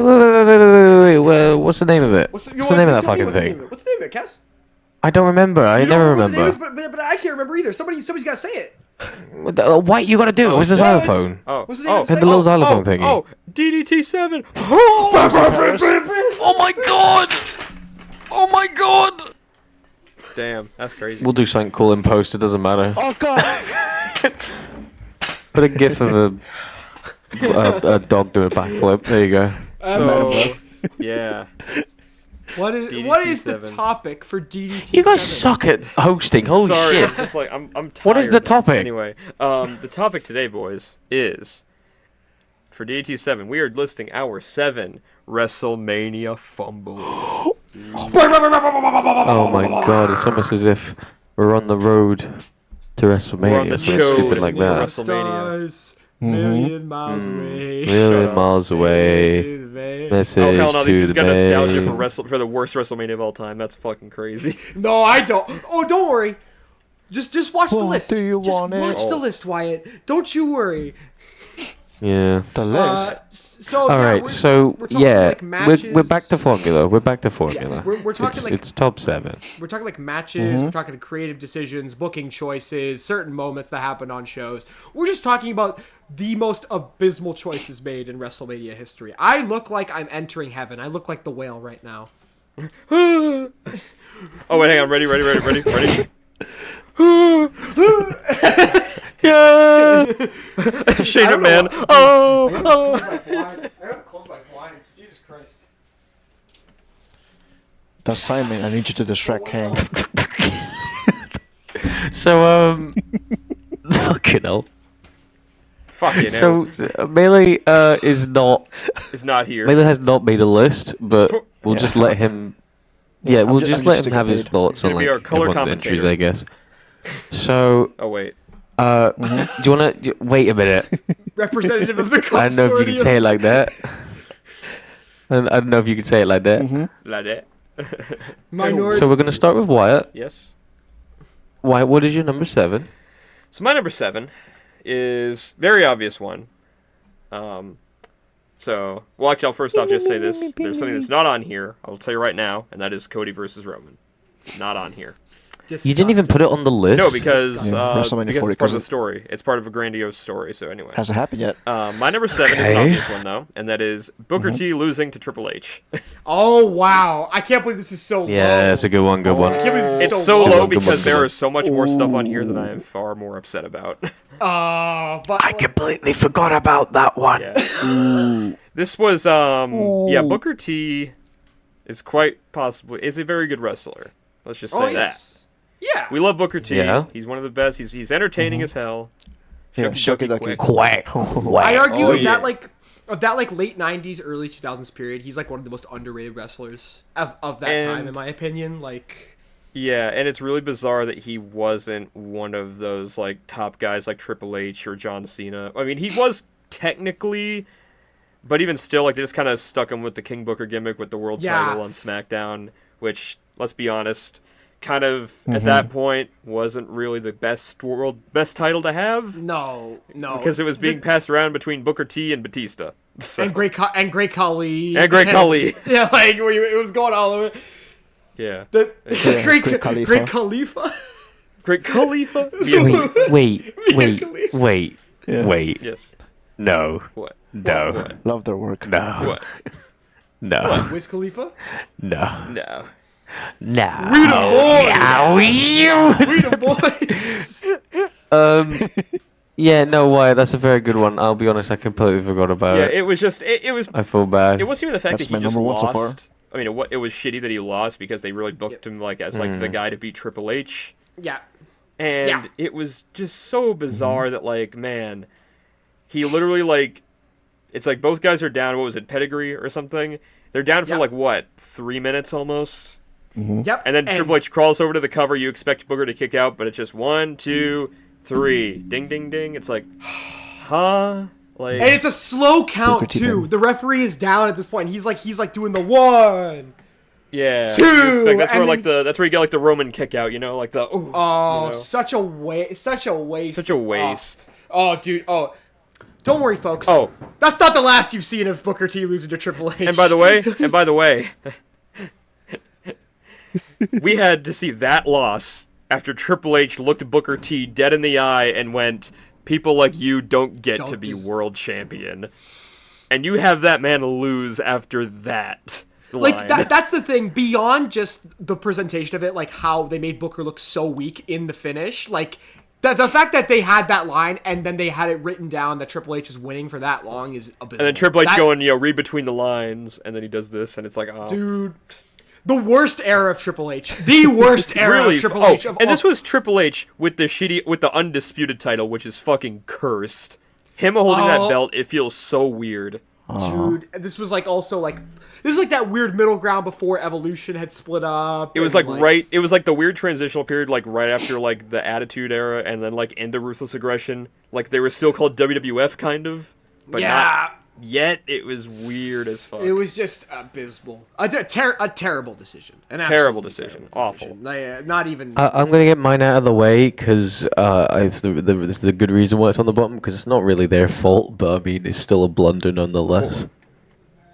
What's the name of it? What's the What's the name of that tell me fucking what's the name thing? of it? What's the name of it, Cass? I don't remember. I You never don't what the name remember. is, but I can't remember either. Somebody's got to say it. What you gotta do? What's the no, it's- xylophone? Oh, What's the name of And the little xylophone oh, thingy. Oh, DDT7. Oh my god! Oh my god! Damn, that's crazy. We'll do something cool in post. It doesn't matter. Oh God! Put a gif of a dog doing a backflip. There you go. So, yeah. What is the DDT7. topic for DDT? You guys suck at hosting. Holy Sorry, shit! I'm just like I'm tired. What is the topic? Anyway, the topic today, boys, is for DDT7. We are listing our 7 WrestleMania fumbles. Oh my god! It's almost as if we're on the road to WrestleMania. We're on the Something show stupid like to that. WrestleMania. Stars, million miles away. Million miles away. To the bay. Message Oh hell no! These to dudes the got nostalgia main. for the worst WrestleMania of all time. That's fucking crazy. No, I don't. Oh, don't worry. Just watch the What list. do you Just want it? watch the Oh. list, Wyatt. Don't you worry. The list. So All yeah, right, we're- so we're talking yeah, like matches. we're back to formula. We're back to formula. we're talking it's, like- it's top 7. We're talking like matches, we're talking creative decisions, booking choices, certain moments that happen on shows. We're just talking about the most abysmal choices made in WrestleMania history. I look like I'm entering heaven. I look like the whale right now. Oh wait, hang on. Ready. Yeah. Shane I don't McMahon. know Oh. I gotta close my blinds. Jesus Christ. That's Simon. I need you to distract Kang. So fucking hell. Fuck you. So Melee is not. It's not here. Melee has not made a list, but we'll Yeah. just let him. Yeah, we'll I'm just just let him sticking have his paid. thoughts on gonna be like our color everyone's commentator. entries, I guess. So, Oh wait. do you wanna wait a minute? Representative of the I don't know if you can say it like that. I don't know if you can say it like that. Like that. Minority. So we're gonna start with Wyatt. Yes. Wyatt, what is your number 7? So my number 7 is very obvious one. So, well, actually, I'll first off just say this. There's something that's not on here. I will tell you right now, and that is Cody versus Roman. Not on here. You didn't even put it on the list. No, because WrestleMania because 40, it's part of 'cause the story. It's part of a grandiose story. So anyway, Hasn't happened yet. my number 7 is an Okay. obvious one though, and that is Booker T losing to Triple H. Oh wow! I can't believe this is so low. Yeah, that's a good one. Good one. I can't believe this is It's so so low. low Good one, because good there one. is so much more stuff on here that I am far more upset about. But I completely forgot about that one. Yeah. This was Booker T is quite possibly is a very good wrestler. Let's just say oh that. yes. Yeah. We love Booker T. Yeah. He's one of the best. He's entertaining as hell. Shucky Ducky. Quack. I argue Oh, yeah. of that late 90s, early 2000s period, he's like one of the most underrated wrestlers of that time, in my opinion. Like, yeah, and it's really bizarre that he wasn't one of those like top guys like Triple H or John Cena. I mean, he was technically, but even still, like they just kind of stuck him with the King Booker gimmick with the world title on SmackDown, which, let's be honest, kind of at that point wasn't really the best title to have. no, Because it was being passed around between Booker T and Batista. So. and Great Khali. And Great Khali. Yeah, like it was going all over. Yeah. Great Khalifa. Great Khalifa. Great Khalifa? Wait. Yes. No. What? No. What? Love their work. No. What? No. Wiz Khalifa? No. No. No. We the boys! We We the boys! Yeah, no, why? That's a very good one. I'll be honest, I completely forgot about Yeah, it. it was just... It was... I feel bad. It wasn't even the fact That's that my he just number one so lost. far. I mean, it was shitty that he lost because they really booked him like as like the guy to beat Triple H. Yeah. And it was just so bizarre that, like, man, he literally, like, it's like both guys are down, what was it, pedigree or something? They're down for, like, what, 3 minutes almost? Yep. And then Triple H crawls over to the cover, you expect Booker to kick out, but it's just 1, 2, 3. Ding, ding, ding. It's like, huh? Like, And it's a slow count, too. The referee is down at this point. He's like doing the 1. yeah. 2, That's where, and like, that's where you get, like, the Roman kick out, you know? Like, the, ooh, Oh, you know? such a waste. Such a waste. Such a waste. Oh, dude. Oh. Don't worry, folks. Oh. That's not the last you've seen of Booker T losing to Triple H. And by the way, we had to see that loss after Triple H looked Booker T dead in the eye and went, "People like you don't get to be world champion." And you have that man lose after that line. Like, that's the thing. Beyond just the presentation of it, like how they made Booker look so weak in the finish, like... The fact that they had that line and then they had it written down that Triple H was winning for that long is abysmal. And then Triple H going, read between the lines, and then he does this, and it's like, oh. Dude, the worst era of Triple H. The worst era of Triple H. And this was Triple H with the undisputed title, which is fucking cursed. Him holding that belt, it feels so weird. Dude, this was like also like... This is like that weird middle ground before Evolution had split up. It was like right. It was like the weird transitional period, like right after like the Attitude Era, and then like into Ruthless Aggression. Like they were still called WWF, kind of, but not yet. It was weird as fuck. It was just abysmal. A terrible decision. Terrible decision. Awful. Not even. I'm gonna get mine out of the way because it's the good reason why it's on the bottom because it's not really their fault, but I mean it's still a blunder nonetheless.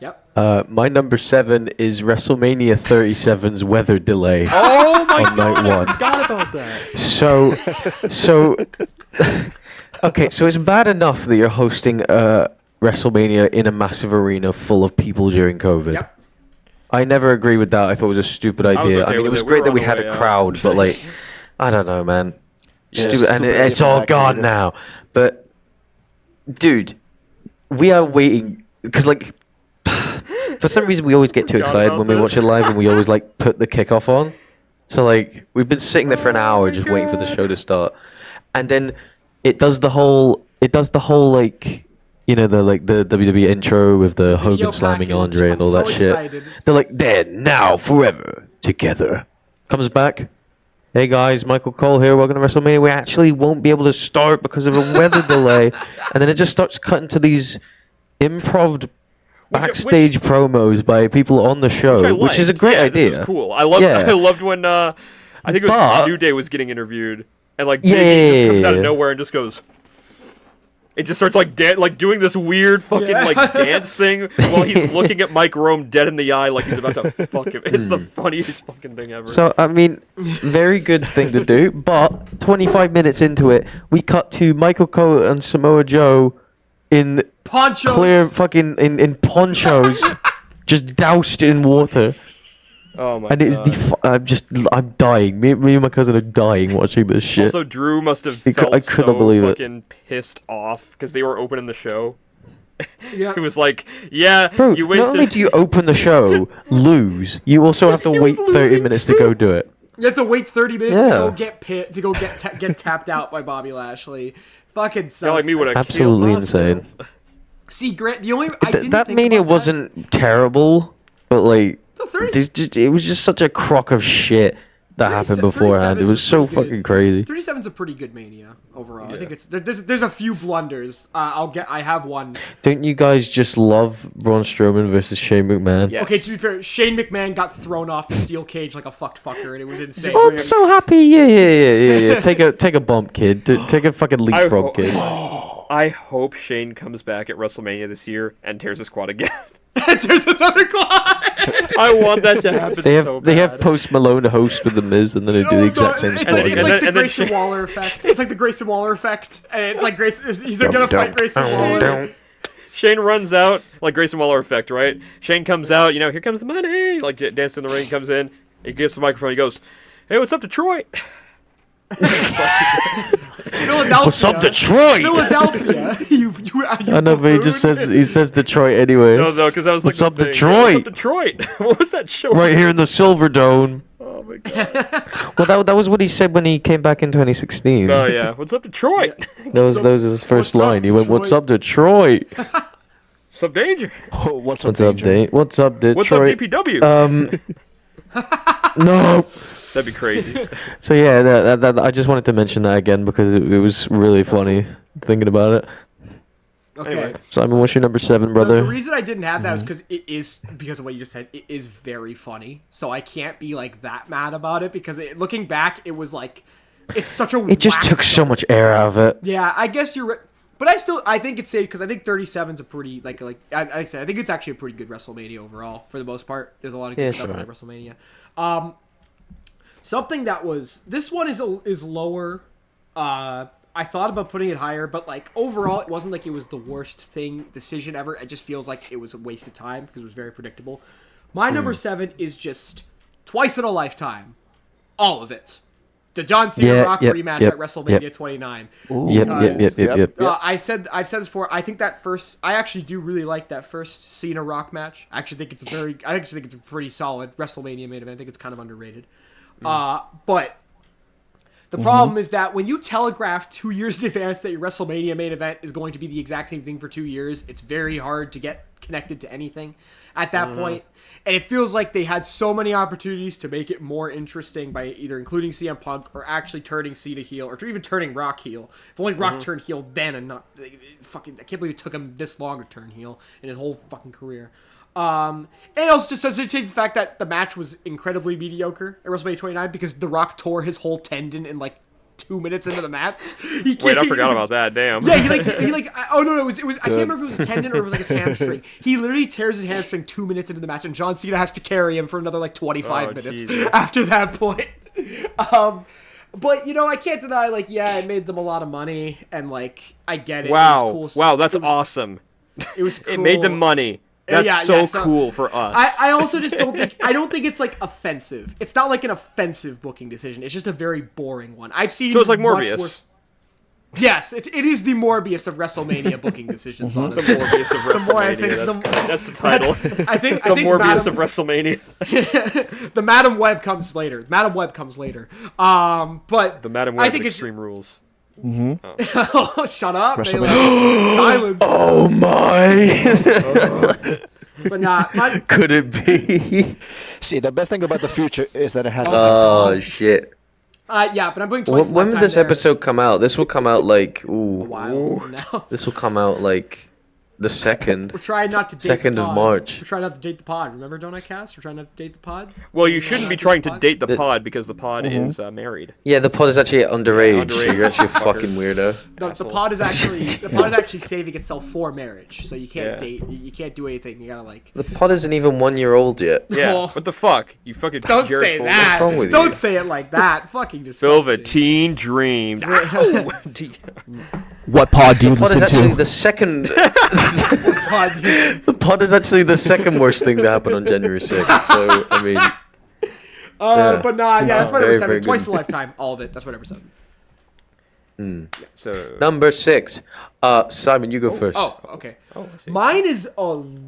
Yep. My number 7 is WrestleMania 37's weather delay. Oh my on god! night 1. I forgot about that. So, okay, so it's bad enough that you're hosting WrestleMania in a massive arena full of people during COVID. Yep. I never agree with that. I thought it was a stupid idea. okay I mean, it with was it. We great were that on we the had way a out. crowd, but like, I don't know, man. Yeah, Stupid, and stupid it's idea all from gone that now. But, dude, we are waiting because like. For some reason, we always get too Forgot excited about when we watch this. it live, and we always like put the kickoff on. So like we've been sitting there for an hour just waiting for the show to start, and then it does the whole like you know the WWE intro with the Hogan video slamming package. Andre and all I'm that so shit. excited. They're like they're now forever together. Comes back. Hey guys, Michael Cole here. Welcome to WrestleMania. We actually won't be able to start because of a weather delay, and then it just starts cutting to these improv backstage promos by people on the show, which is a great idea. This was cool. I loved when I think it was New Day was getting interviewed, and like Biggie just comes out of nowhere and just goes. It just starts like doing this weird fucking like dance thing while he's looking at Mike Rome dead in the eye like he's about to fuck him. It's the funniest fucking thing ever. So I mean, very good thing to do, but 25 minutes into it, we cut to Michael Cole and Samoa Joe in Ponchos. clear fucking in ponchos, just doused in water. Oh my and it's god. I'm dying. Me and my cousin are dying watching this shit. Also, Drew must have I felt couldn't so believe it. fucking pissed off because they were opening the show. Yeah. He was like, "Yeah, Bro, you wasted." not only do you open the show, lose, you also have to He wait was 30 losing minutes too. to go do it. You have to wait 30 minutes to go get tapped out by Bobby Lashley. Fucking sucks. Like me would have absolutely insane. See, Grant, the only that Mania wasn't terrible, but like it was just such a crock of shit that happened beforehand. It was so fucking crazy. 37's a pretty good Mania overall. Yeah. I think it's there's a few blunders. I have one. Don't you guys just love Braun Strowman versus Shane McMahon? Yes. Okay, to be fair, Shane McMahon got thrown off the steel cage like a fucked fucker, and it was insane. Oh, I'm so happy. Yeah. Take a bump, kid. Take a fucking leapfrog, kid. I hope Shane comes back at WrestleMania this year and tears his quad again. Tears his other quad. I want that to happen so bad. They have Post Malone host with the Miz, and then they do the exact same spot. It's like the Grayson Waller effect. It's like the Grayson Waller effect, and it's like he's gonna fight Grayson Waller. Shane runs out like Grayson Waller effect, right? Shane comes out, here comes the money. Like dancing in the ring, comes in, he gives the microphone, he goes, "Hey, what's up, Detroit?" Philadelphia. What's up, Detroit? Philadelphia. You I know, but he says Detroit anyway. No, because that was like What's up, Detroit? What's up, Detroit? What was that show? Right here in the Silver Dome. Oh my god. Well, that was what he said when he came back in 2016. Oh yeah. What's up, Detroit? That was his first line. He went, "What's up, Detroit?" What's up, Danger? Oh, what's up, What's Detroit? up, Detroit? What's up, DPW? No. That'd be crazy. So yeah, that I just wanted to mention that again because it was really funny thinking about it. Okay. Anyway. Simon, what's your number 7, brother? The reason I didn't have that is because of what you just said. It is very funny, so I can't be like that mad about it because looking back, it was like it's such a. It just took so much air out of it. Yeah, I guess you're right. But I think it's safe because I think 37's a pretty like I said, I think it's actually a pretty good WrestleMania overall for the most part. There's a lot of good stuff in WrestleMania. Something that was this one is lower. I thought about putting it higher, but like overall, it wasn't like it was the worst decision ever. It just feels like it was a waste of time because it was very predictable. My number 7 is just twice in a lifetime, all of it. The John Cena Rock rematch at WrestleMania 29. Yep. I've said this before. I think I actually do really like that first Cena Rock match. I actually think it's a pretty solid WrestleMania main event. I think it's kind of underrated. But the problem is that when you telegraph 2 years in advance that your WrestleMania main event is going to be the exact same thing for 2 years, it's very hard to get connected to anything at that point. And it feels like they had so many opportunities to make it more interesting by either including CM Punk or actually turning Cena heel or even turning Rock heel. If only Rock turned heel then and not fucking. I can't believe it took him this long to turn heel in his whole fucking career. And also just doesn't change the fact that the match was incredibly mediocre at WrestleMania 29 because The Rock tore his whole tendon in like 2 minutes into the match. Wait, I forgot about that. Damn. Yeah, it was. I can't remember if it was a tendon or if it was like his hamstring. He literally tears his hamstring 2 minutes into the match, and John Cena has to carry him for another like 25 minutes after that point. But I can't deny it made them a lot of money, and like I get it. Wow, it was cool. That's awesome. It was. Cool. It made them money. That's cool for us. I also just don't think it's like offensive. It's not like an offensive booking decision. It's just a very boring one. I've seen. So it's like Morbius. Yes, it is the Morbius of WrestleMania booking decisions. The Honestly, Morbius of WrestleMania. That's the title. I think the Morbius of WrestleMania. The Madam Web comes later. But the Madam Web Extreme Rules. Oh, shut up! Silence. Oh my! But not. Could it be? See, the best thing about the future is that it has. Oh shit! Yeah, but I'm putting twice. When will this episode come out? This will come out like a while from now. This will come out like the second. We're trying not to date 2nd of March. We're trying not to date the pod. Remember, don't I, Cass? We're trying not to date the pod. Well, you shouldn't be trying to date the pod because the pod is married. Yeah, the pod is actually underage. So you're actually a fucking weirdo. The pod is actually saving itself for marriage. So you can't date. You can't do anything. You gotta like. The pod isn't even 1 year old yet. Yeah. What the fuck? You fucking. Don't say that. What's wrong with don't you? say it like that. Fucking disgusting. Velveteen Dream. What pod do you The pod is listen actually to? the second. The pod is actually the second worst thing to happen on January 6th. So I mean. But that's my number 7. very Twice good. a lifetime. All of it. That's my number 7. So Number 6. Simon, you go first. Oh, okay. I see. Mine is.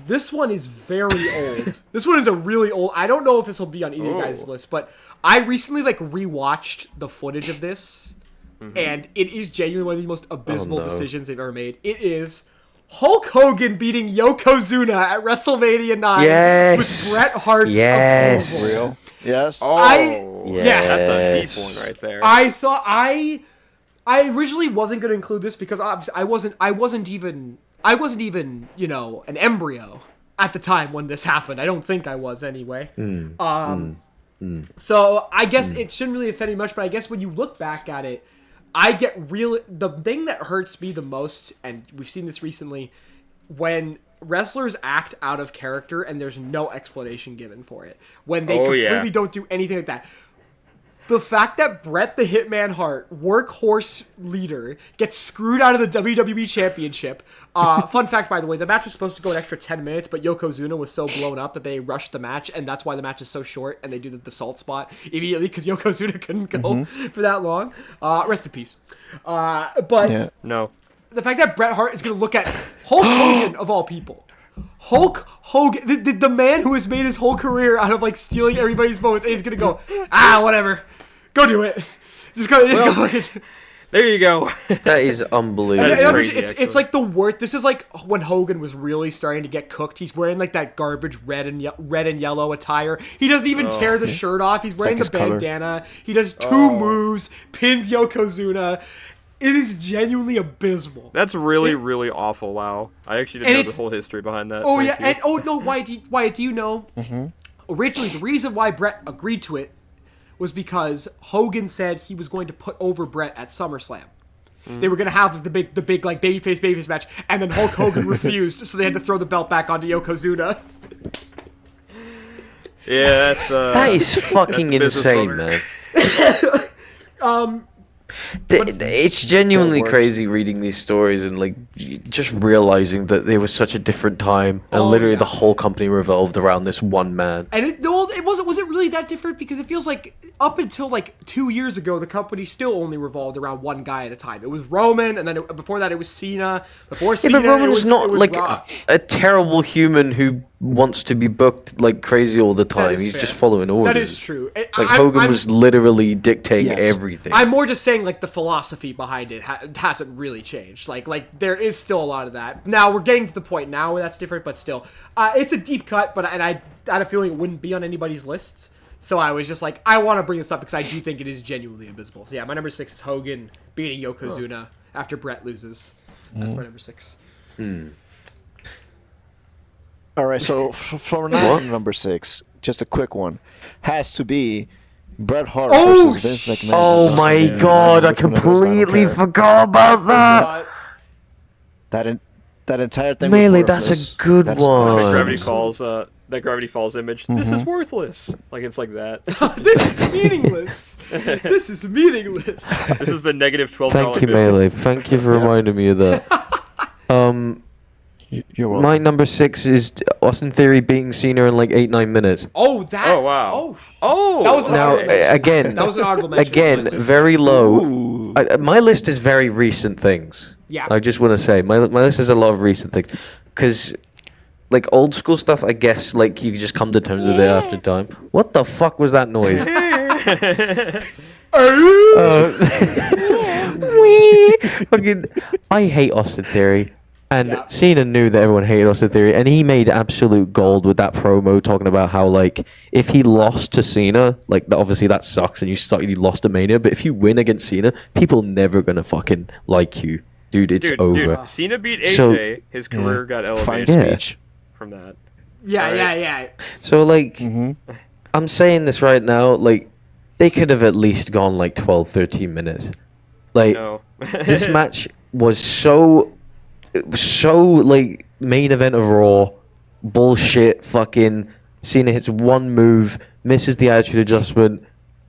This one is very old. This one is a really old. I don't know if this will be on either of you guys' list, but I recently rewatched the footage of this, and it is genuinely one of the most abysmal decisions they've ever made. It is Hulk Hogan beating Yokozuna at WrestleMania 9 with Bret Hart's approval. Real? Yes. That's a deep one right there. I thought I originally wasn't going to include this because obviously I wasn't even an embryo at the time when this happened. I don't think I was anyway. So I guess it shouldn't really offend me much, but I guess when you look back at it, the thing that hurts me the most, and we've seen this recently, when wrestlers act out of character and there's no explanation given for it. When they completely don't do anything like that. The fact that Bret the Hitman Hart, workhorse leader, gets screwed out of the WWE Championship. Fun fact, by the way, the match was supposed to go an extra 10 minutes, but Yokozuna was so blown up that they rushed the match, and that's why the match is so short, and they do the salt spot immediately because Yokozuna couldn't go for that long. Rest in peace. No. The fact that Bret Hart is going to look at Hulk Hogan, of all people. Hulk Hogan, the man who has made his whole career out of stealing everybody's votes, and he's going to go, whatever. Go do it. Just go look at. There you go. That is unbelievable. It's like the worst. This is like when Hogan was really starting to get cooked. He's wearing that garbage red and yellow attire. He doesn't even tear the shirt off. He's wearing the bandana. He does two moves, pins Yokozuna. It is genuinely abysmal. That's really, really awful. Wow. I actually didn't know the whole history behind that. Oh, Thank you. And no, Wyatt, do you know? Originally, the reason why Bret agreed to it was because Hogan said he was going to put over Bret at SummerSlam. They were going to have the big babyface match, and then Hulk Hogan refused, so they had to throw the belt back onto Yokozuna. Yeah, that is fucking insane, man. It's genuinely crazy reading these stories and just realizing that there was such a different time and literally the whole company revolved around this one man. And it wasn't really that different because it feels like up until 2 years ago the company still only revolved around one guy at a time. It was Roman, and then before that it was Cena. Before Cena, but Roman was not Rock. a terrible human who wants to be booked like crazy all the time. He's just following orders. That is true. Hogan was literally dictating everything. I'm more just saying the philosophy behind it hasn't really changed. There is still a lot of that. Now we're getting to the point now where that's different, but still, it's a deep cut. But I had a feeling it wouldn't be on anybody's lists. So I was just I want to bring this up because I do think it is genuinely abysmal. So yeah, my number 6 is Hogan beating Yokozuna after Bret loses. That's my number 6. All right, so for number 6, just a quick one, has to be Bret Hart versus Vince McMahon. Oh my God, I completely forgot about that. That entire thing. Melee, that's a good one. That Gravity Falls image. This is worthless. It's like that. This is meaningless. This is meaningless. This is the negative $12. Thank you, Melee. Thank you for reminding me of that. You're welcome. My number 6 is Austin Theory beating Cena in 8-9 minutes. Oh, that. Oh, wow. That was an honorable mention. Again. That was an honorable mention. Again, very low. My list is very recent things. Yeah. I just want to say my list is a lot of recent things because. Old school stuff, I guess, you just come to terms with it after time. What the fuck was that noise? I hate Austin Theory. And Cena knew that everyone hated Austin Theory, and he made absolute gold with that promo talking about how, if he lost to Cena, obviously that sucks and you lost to Mania, but if you win against Cena, people never gonna fucking like you. Dude, it's over. Dude, Cena beat AJ, his career got elevated. From that. Yeah. So I'm saying this right now, they could have at least gone 12, 13 minutes. No. This match was so main event of Raw, bullshit, fucking Cena hits one move, misses the attitude adjustment.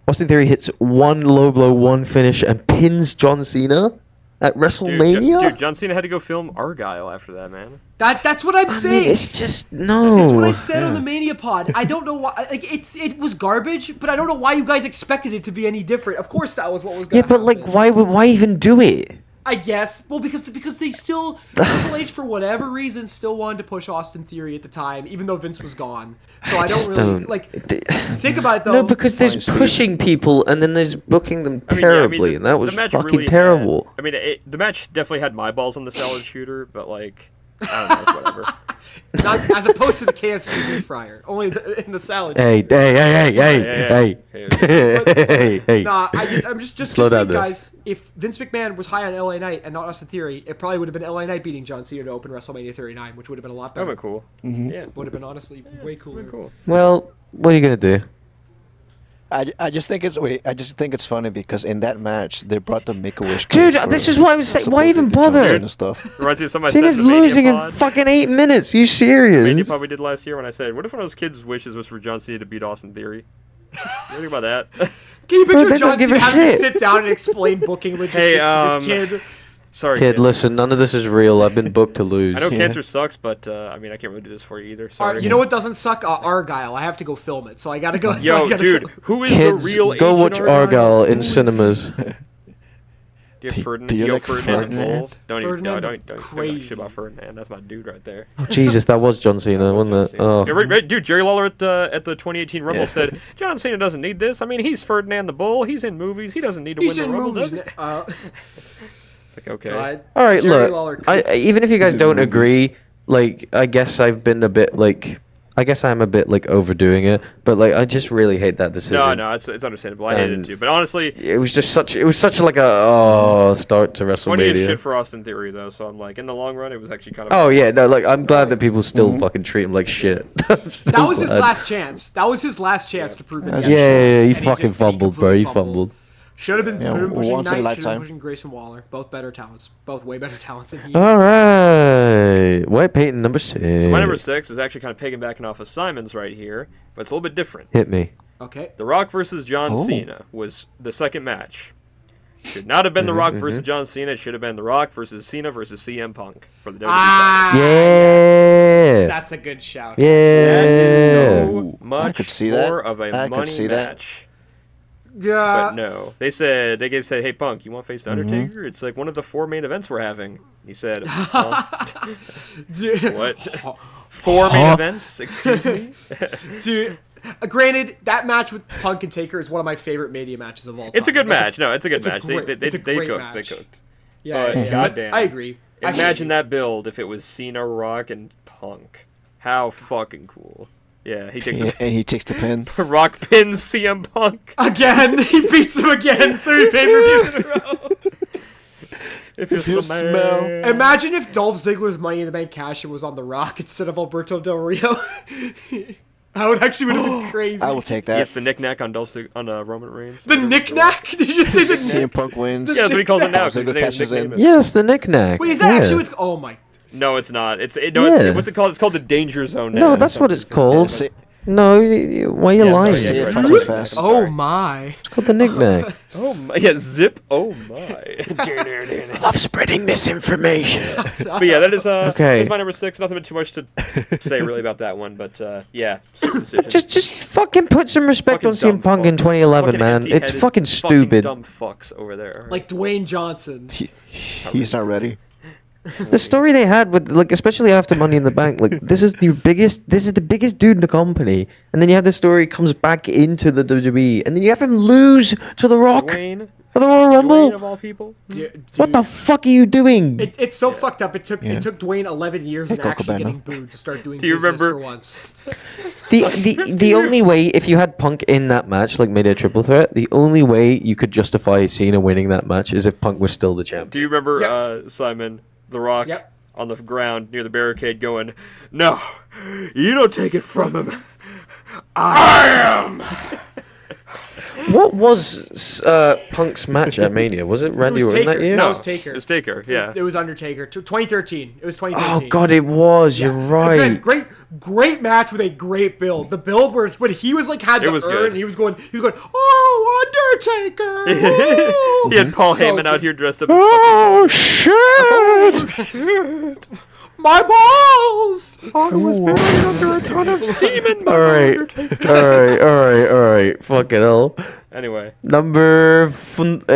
Austin Theory hits one low blow, one finish, and pins John Cena at WrestleMania? Dude, John Cena had to go film Argyle after that, man. That's what I'm saying. It's just no. It's what I said on the Mania pod. I don't know why. It was garbage, but I don't know why you guys expected it to be any different. Of course, that was what was going to happen. Yeah, but why even do it? I guess. Well, because they still Triple H for whatever reason still wanted to push Austin Theory at the time, even though Vince was gone. So I don't really like. Think about it though. No, because there's pushing people and then there's booking them terribly, and that was fucking really terrible. The match definitely had my balls on the salad shooter, but like, I don't know, it's whatever. Not, as opposed to the KFC deep fryer, only in the salad. Hey. Nah, I'm just think, guys. If Vince McMahon was high on LA Knight and not Austin Theory, it probably would have been LA Knight beating John Cena to open WrestleMania 39, which would have been a lot better. That would have been cool. Yeah, would have been honestly way cooler. Cool. Well, what are you gonna do? I just think it's funny because in that match they brought the Make-A-Wish. Dude, this is what I was saying. Why even bother? Cena's losing in fucking 8 minutes. You serious? Mania Pod we did last year when I said, "What if one of those kids' wishes was for John Cena to beat Austin Theory?" What do you think about that? Can you picture John Cena having to sit down and explain booking logistics to his kid? Sorry, kid. Listen, none of this is real. I've been booked to lose. I know cancer sucks, but I can't really do this for you either. Sorry. You know what doesn't suck? Argyle. I have to go film it, so I gotta go. Dude, who is Kids, the real go watch Argyle in cinemas. Do you have Ferdinand? Don't even shit about Ferdinand. That's my dude right there. Oh, Jesus, that was John Cena, wasn't it? Oh. Yeah, dude, Jerry Lawler at the 2018 Rumble said John Cena doesn't need this. I mean, he's Ferdinand the Bull. He's in movies. He doesn't need to win the Rumble. Does he? It's like, okay. All right, look. Even if you guys don't agree, like, I guess I'm a bit like overdoing it, but like I just really hate that decision. No, it's understandable. I hated it too, but honestly, it was such like a start to WrestleMania. Funny as shit for Austin Theory though, so I'm like, in the long run, it was actually kind of. Oh yeah, no, like I'm glad that people still fucking treat him like shit. That was his last chance. That was his last chance to prove that. Yeah, he fucking fumbled, bro. He fumbled. Should have been pushing Knight, should have been pushing Grayson Waller. Both better talents. Both way better talents than he is. All right. White Peyton, number 6. So my number 6 is actually kind of piggybacking off of Simon's right here, but it's a little bit different. Hit me. Okay. The Rock versus John Cena was the second match. Should not have been The Rock versus John Cena. It should have been The Rock versus Cena versus CM Punk for the WWE title. Yeah. That's a good shout. Yeah. That is so much more of a money match. Yeah. But no, they said, "Hey Punk, you want to face the Undertaker? It's like one of the 4 main events we're having." He said, "What? 4 main events? Excuse me." Dude, granted, that match with Punk and Taker is one of my favorite Mania matches of all time. It's a good match. It's a good match. It's a great match. They cooked. Yeah, goddamn. I agree. Imagine that build if it was Cena, Rock, and Punk. How fucking cool. Yeah, he takes the pin. Rock pins CM Punk. Again, he beats him again 3 pay-per-views in a row. If you smell. Imagine if Dolph Ziggler's Money in the Bank cash-in was on The Rock instead of Alberto Del Rio. That would have been crazy. I will take that. It's the knick-knack on Roman Reigns. The knick-knack? Did you say the CM Punk wins? Yeah, that's what he calls it now. Yes, the knick-knack. Wait, is that actually what's... Oh my... No, it's not. What's it called? It's called the Danger Zone now. No, that's what it's called. No, why are you lying? Oh my. It's called the knick-knack. Oh my. Yeah, zip. Oh my. Love spreading misinformation. But yeah, that is okay. That's my number 6. Nothing but too much to say really about that one, but yeah. Just fucking put some respect on CM Punk in 2011, man. It's fucking stupid. Dumb fucks over there. Like Dwayne Johnson. He's not ready. The story they had with, like, especially after Money in the Bank, like, this is the biggest dude in the company, and then you have the story comes back into the WWE, and then you have him lose to The Rock Dwayne, for the Royal Rumble. Dwayne of all people. Dude, what the fuck are you doing? It's so fucked up. It took Dwayne 11 years and actually getting booed to start doing business for once. The only way, if you had Punk in that match, like made it a triple threat, the only way you could justify Cena winning that match is if Punk was still the champ. Do you remember Simon? The Rock on the ground near the barricade going, "No, you don't take it from him. I am." What was Punk's match at Mania? Was it Randy Orton that year? No, it was Taker. It was Taker, yeah. It was Undertaker. 2013. It was 2013. Oh, God, it was. Yeah. You're right. Great match with a great build. The build where when he was like had the urn and he was going, "Oh, Undertaker!" He had Paul Heyman out here dressed up. Oh shit! Oh, shit! My balls! I was buried under a ton of semen. All right. Fucking hell. Anyway. Number 5.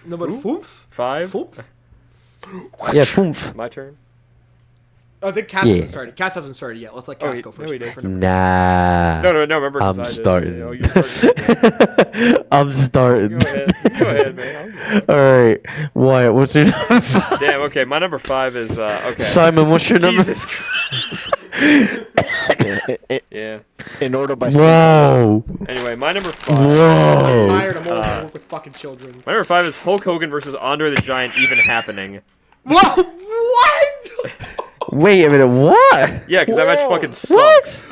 Number 5? 5. Yeah, Foomph. My turn. Oh, I think Cass hasn't started. Cass hasn't started yet. Let's let Cass go first. Nah. No. Remember, 'cause I'm I did. starting. You know, you started. I'm starting. Go ahead, man. All right, Wyatt, what's your number 5? Damn. Okay, my number 5 is okay. Simon, what's your number? Jesus Christ. Yeah. In order by Whoa. Anyway, my number 5. I'm Whoa. tired. I'm old. I work with fucking children. My number 5 is Hulk Hogan versus Andre the Giant even happening. Whoa! What? Wait a minute, what? Yeah, because that match fucking sucks.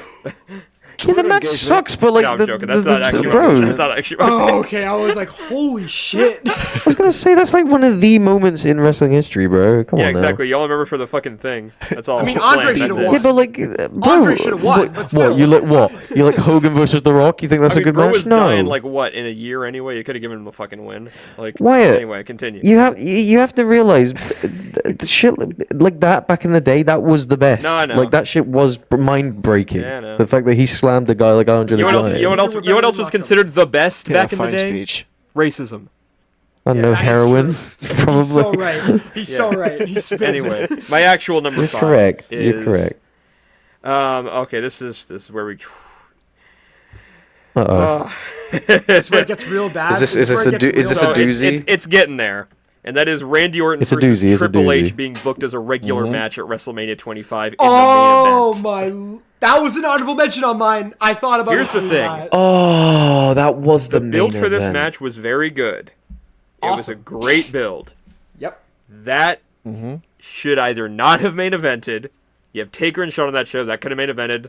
Yeah, the match sucks, but like No, I'm joking. That's not actually. bro. That's not actually. Oh, okay. I was like, holy shit. I was gonna say that's like one of the moments in wrestling history, bro. Come Yeah, on. exactly. Y'all remember for the fucking thing. That's all. I mean, Slam, Andre that's should've it. won. Yeah, but like, bro, Andre should've won, but still. What? You like Hogan versus The Rock? You think that's I mean, a good bro match? was No. dying like what in a year anyway. You could have given him a fucking win. Like Wyatt, anyway, continue. You have to realize the shit like that back in the day. That was the best. No, I know. Like that shit was mind breaking. Yeah, I know. The fact that he slammed a guy like Andre the Giant. You know what else was considered the best back in the day? Speech. Racism. I don't know, that is heroin. true. Probably. He's so right. He's so right. He's spinning. Anyway, my actual number You're 5 correct. is. You're correct. Okay, this is where we. Uh-oh. That's where it gets real bad. Is this where a it gets is real this a bad. doozy? It's getting there. And that is Randy Orton It's a versus doozy, it's a Triple H doozy. being booked as a regular match at WrestleMania 25 in Oh the main event. my! That was an honorable mention on mine. I thought about. Here's the doing thing. that. Oh, that was the Build main for this event. match was very good. It was a Awesome. great build. Yep. That should either not have main evented. You have Taker and Shawn on that show. That could have main evented.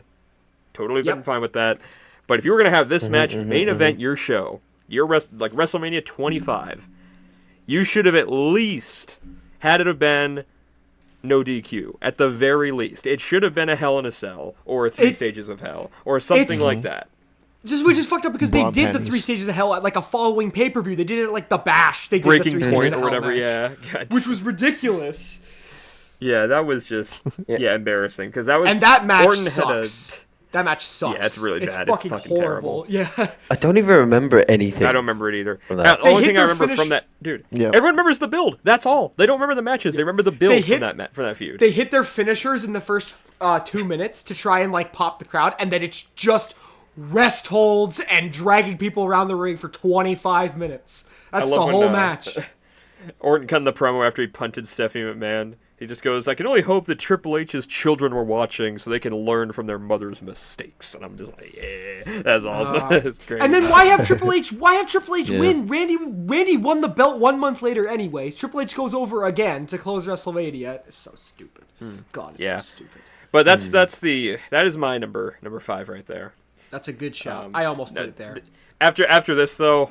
Totally been Yep. fine with that. But if you were going to have this match main event your show, your like WrestleMania 25, you should have at least had it have been no DQ. At the very least. It should have been a Hell in a Cell or Three Stages of Hell or something like that. Which is fucked up because they Bra did the panties. 3 stages of hell at like a following pay-per-view. They did it at like the Bash. They did Breaking the 3 Point stages or of hell whatever, match, yeah. God. which was ridiculous. Yeah, that was just embarrassing because that was And that match Orton sucks. That match sucks. Yeah, it's really bad. It's Fucking fucking horrible. terrible. Yeah. I don't even remember anything. I don't remember it either. From that. The only They thing hit I their remember finish- from that, dude. Yeah. Everyone remembers the build. That's all. They don't remember the matches. They remember the build They hit- from that feud. They hit their finishers in the first 2 minutes to try and like pop the crowd, and then it's just rest holds and dragging people around the ring for 25 minutes. That's the love when, whole match. Orton cut in the promo after he punted Stephanie McMahon. He just goes, "I can only hope that Triple H's children were watching so they can learn from their mother's mistakes." And I'm just like, yeah, that's awesome. It's great. And then why have Triple H? Why have Triple H Yeah. win? Randy won the belt 1 month later, anyways. Triple H goes over again to close WrestleMania. It's so stupid. God, it's Yeah. so stupid. But that is my number 5 right there. That's a good shout. I almost put it there. After this though,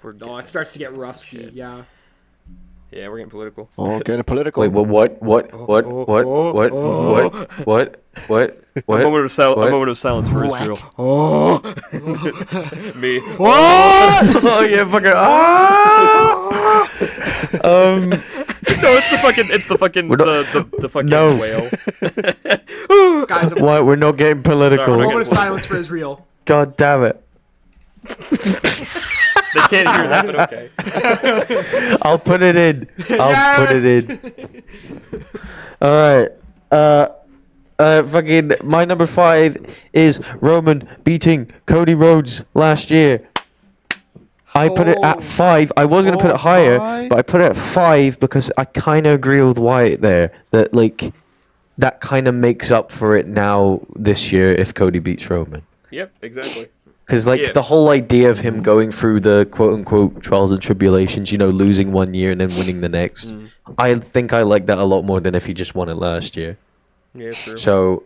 Oh, it starts to get rough, ski. Yeah. yeah, we're getting political. Oh, getting political. Wait, what? A moment of silence for What? Israel. Oh, me. Oh yeah, fucking. No, it's the fucking We're not- the fucking No. whale. Guys, a What? We're not getting political. No, moment of silence for Israel. God damn it! They can't hear that, but okay. I'll put it in. I'll put it in. All right. Fucking my number 5 is Roman beating Cody Rhodes last year. I put it at 5. I was gonna put it higher, why? but I put it at 5 because I kind of agree with Wyatt there. That like that kind of makes up for it now this year if Cody beats Roman. Yep, exactly. Because like Yeah. the whole idea of him going through the quote unquote trials and tribulations, you know, losing 1 year and then winning the next, I think I like that a lot more than if he just won it last year. Yeah, true. So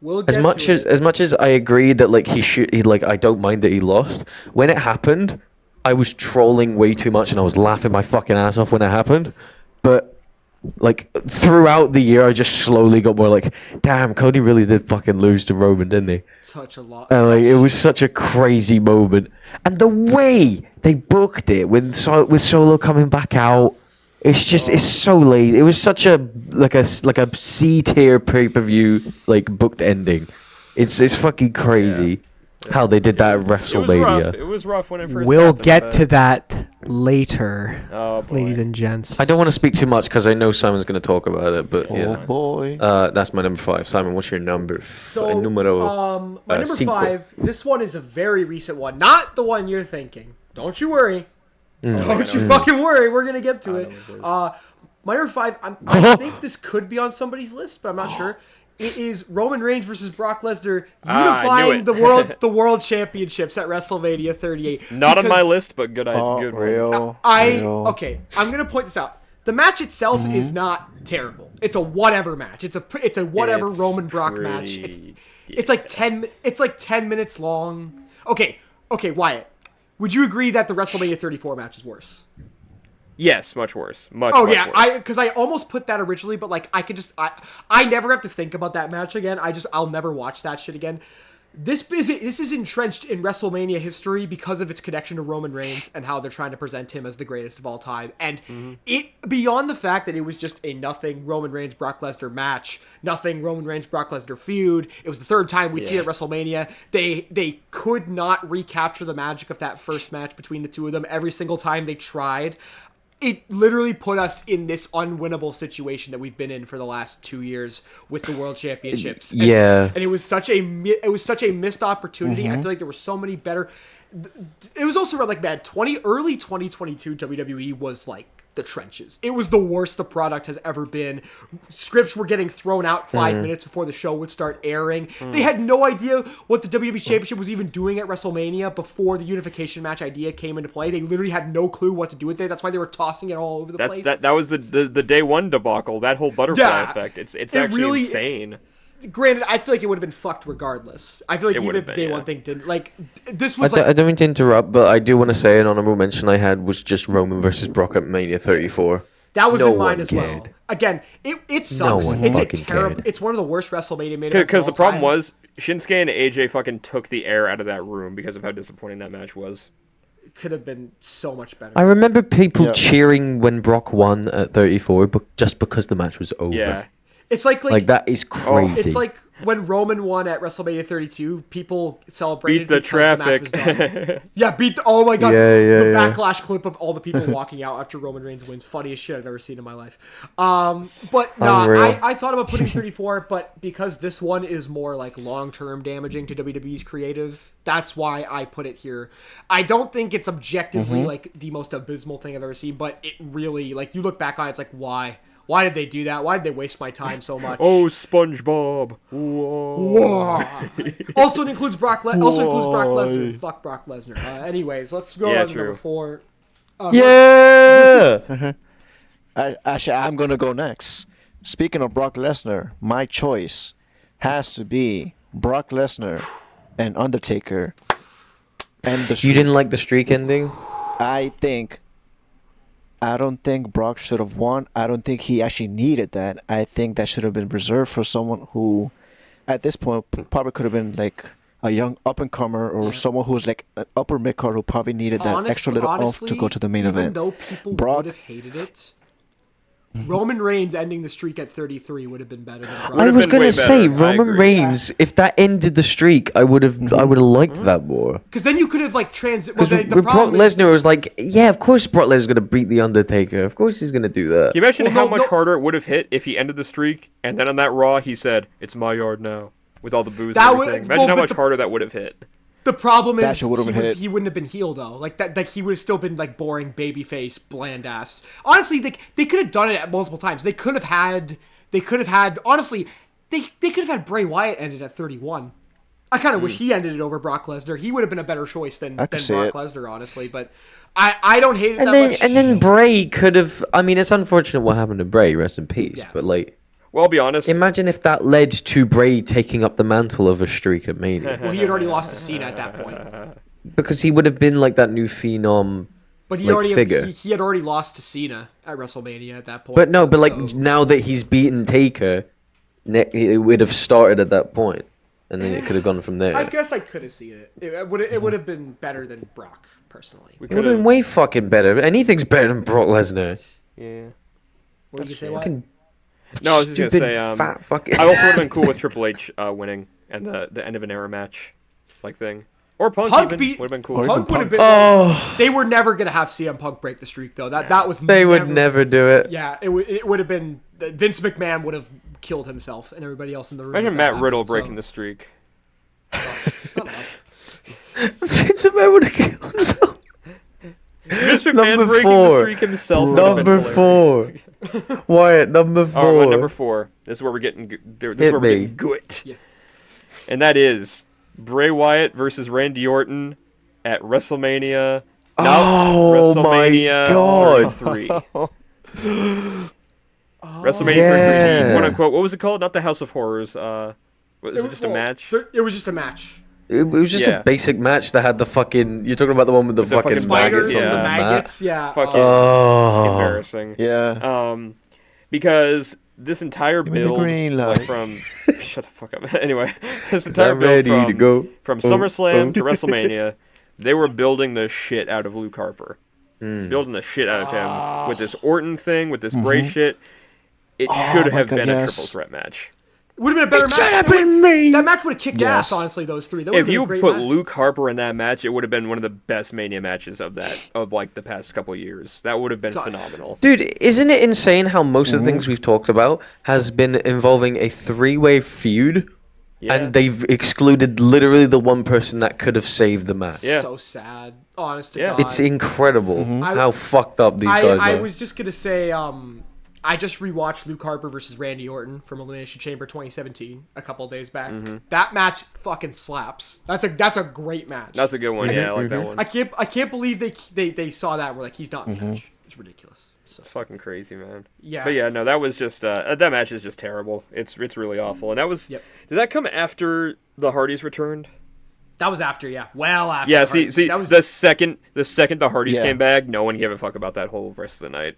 We'll as get much to as it. as much as I agree that like he like I don't mind that he lost, when it happened, I was trolling way too much and I was laughing my fucking ass off when it happened. But like throughout the year, I just slowly got more like, damn, Cody really did fucking lose to Roman, didn't he? Such a lot. And like it was such a crazy moment, and the way they booked it with Solo coming back out, it's just it's so lazy. It was such a like a C tier pay-per-view like booked ending. It's fucking crazy. How they did that at It was WrestleMania. rough. It was rough when it first We'll happened, get but- to that later, Oh, boy. ladies and gents. I don't want to speak too much because I know Simon's going to talk about it, but Oh yeah. boy. That's my number 5. Simon, what's your number? So, Numero my number cinco. 5. This one is a very recent one, not the one you're thinking. Don't you worry. Don't you fucking worry. We're gonna get to it. My number 5. I think this could be on somebody's list, but I'm not sure. It is Roman Reigns versus Brock Lesnar unifying the world championships at WrestleMania 38. Not on my list, but good. Good one. Real. Okay, I'm gonna point this out. The match itself is not terrible. It's a whatever match. It's a whatever It's Roman Brock match. pretty- It's like 10 minutes long. Okay, Wyatt. Would you agree that the WrestleMania 34 match is worse? Yes, much worse. Much. Oh much yeah, worse. because I almost put that originally, but like I never have to think about that match again. I'll never watch that shit again. This is entrenched in WrestleMania history because of its connection to Roman Reigns and how they're trying to present him as the greatest of all time. And it beyond the fact that it was just a nothing Roman Reigns Brock Lesnar match, nothing Roman Reigns Brock Lesnar feud. It was the third time we'd see it at WrestleMania. They could not recapture the magic of that first match between the two of them. Every single time they tried. It literally put us in this unwinnable situation that we've been in for the last 2 years with the World Championships. And, Yeah. and it was such a missed opportunity. I feel like there were so many better. It was also like man, early 2022 WWE was like the trenches. It was the worst the product has ever been. Scripts were getting thrown out 5 minutes before the show would start airing. They had no idea what the WWE Championship was even doing at WrestleMania before the unification match idea came into play. They literally had no clue what to do with it. That's why they were tossing it all over the place. That was the day one debacle. That whole butterfly Yeah. effect. It's actually really- insane. Granted, I feel like it would have been fucked regardless. I feel like It even would if have the been, day yeah. one thing didn't, like, this was I like, don't mean to interrupt, but I do want to say an honorable mention I had was just Roman versus Brock at Mania 34. that was no in mine one as well. cared. Again, it sucks. one It's a fucking terrible. cared. It's one of the worst WrestleMania main events. Because of the all problem time. was Shinsuke and AJ fucking took the air out of that room because of how disappointing that match was. It could have been so much better. I remember people Yeah. cheering when Brock won at 34, but just because the match was over. Yeah. It's like Like, that is crazy. It's like when Roman won at WrestleMania 32, people celebrated Beat the because the match was done. traffic. Yeah, oh my god, Yeah, the yeah. backlash clip of all the people walking out after Roman Reigns wins, funniest shit I've ever seen in my life. But no, Unreal. I thought about putting 34, but because this one is more like long-term damaging to WWE's creative, that's why I put it here. I don't think it's objectively like the most abysmal thing I've ever seen, but it really, like, you look back on it, it's like, why? Why did they do that? Why did they waste my time so much? Oh, SpongeBob. Whoa. Whoa. Also includes Brock Lesnar. Fuck Brock Lesnar. Anyways, let's go Yeah, on to number true. 4. yeah! Actually, I'm gonna go next. Speaking of Brock Lesnar, my choice has to be Brock Lesnar and Undertaker. And the You didn't like the streak ending? I don't think Brock should have won. I don't think he actually needed that. I think that should have been reserved for someone who, at this point, probably could have been like a young up-and-comer or someone who was like an upper mid-card who probably needed that extra little oomph to go to the main even event. Though people Brock- would have hated it, Roman Reigns ending the streak at 33 would have been better than Brock. I have was been gonna way say better. I Roman agree. Reigns. If that ended the streak, I would have liked that more. Because then you could have like transit. Because with Brock Lesnar, was like, yeah, of course Brock Lesnar's gonna beat the Undertaker. Of course he's gonna do that. Can you imagine Well, how no, much no. harder it would have hit if he ended the streak and then on that Raw he said, "It's my yard now," with all the booze That and would- everything. well, Imagine how but much the- harder that would have hit. The problem That is shit would've been hit. he wouldn't have been heel though. Like that, like he would have still been like boring babyface, bland ass. Honestly, they could have done it at multiple times. They could have had. Honestly, they could have had Bray Wyatt ended at 31. I kind of wish he ended it over Brock Lesnar. He would have been a better choice than I could see Brock it. Lesnar, honestly. But I don't hate it And that then much. and then Bray could have. I mean, it's unfortunate what happened to Bray. Rest in peace. Yeah. But like, Well, I'll be honest. imagine if that led to Bray taking up the mantle of a streak at Mania, well, he had already lost to Cena at that point. because he would have been like that new phenom. But he Like, already figure. he had already lost to Cena at WrestleMania at that point. But no, so- but like so- now that he's beaten Taker, it would have started at that point, and then it could have gone from there. I guess I could have seen it. It would have been better than Brock personally. We It would could have been have. way fucking better. Anything's better than Brock Lesnar. Yeah. What did you say? What? Fucking No, I was just gonna stupid say. fat fucking. I also would have been cool with Triple H winning and the end of an era match, like thing. Or Punk Punk even beat would have been cool. Punk would have been. Oh. They were never gonna have CM Punk break the streak though. That was. They would never do it. Yeah, it would have been. Vince McMahon would have killed himself and everybody else in the room. Imagine Matt Riddle breaking the streak. Vince McMahon would have killed himself. Vince McMahon breaking the streak himself. Number 4. Wyatt, number 4. All right, number 4. This is where we're getting. This is where we're getting good. Yeah. And that is Bray Wyatt versus Randy Orton at WrestleMania. Oh WrestleMania my God. 33. WrestleMania 33, quote unquote. What was it called? Not the House of Horrors. Was it just a match? It was just a match. It was just a basic match that had the fucking. You're talking about the one with the fucking spiders maggots. and the maggots. Yeah. Fucking embarrassing. Yeah. Because this entire build from shut the fuck up. Anyway, this entire build from SummerSlam to WrestleMania, they were building the shit out of Luke Harper. Building the shit out of him with this Orton thing, with this Bray shit. It should have been a triple threat match. Would have been a better match. Should have been me. That match would have kicked ass, honestly, those three. If you put Luke Harper in that match, it would have been one of the best Mania matches of like the past couple years. That would have been phenomenal. Dude, isn't it insane how most of the things we've talked about has been involving a 3-way feud? Yeah. And they've excluded literally the one person that could have saved the match. Yeah. So sad. Honest to God. It's incredible how fucked up these guys are. I was just going to say, I just rewatched Luke Harper versus Randy Orton from Elimination Chamber 2017 a couple days back. That match fucking slaps. That's a great match. That's a good one. Yeah, I like that one. I can't believe they saw that and were like, he's not in the match. It's ridiculous. So. It's fucking crazy, man. Yeah. But yeah, no, that was just that match is just terrible. It's really awful. And that was did that come after the Hardys returned? That was after, yeah. Well after. Yeah, see that was the second the Hardys came back, no one gave a fuck about that whole rest of the night.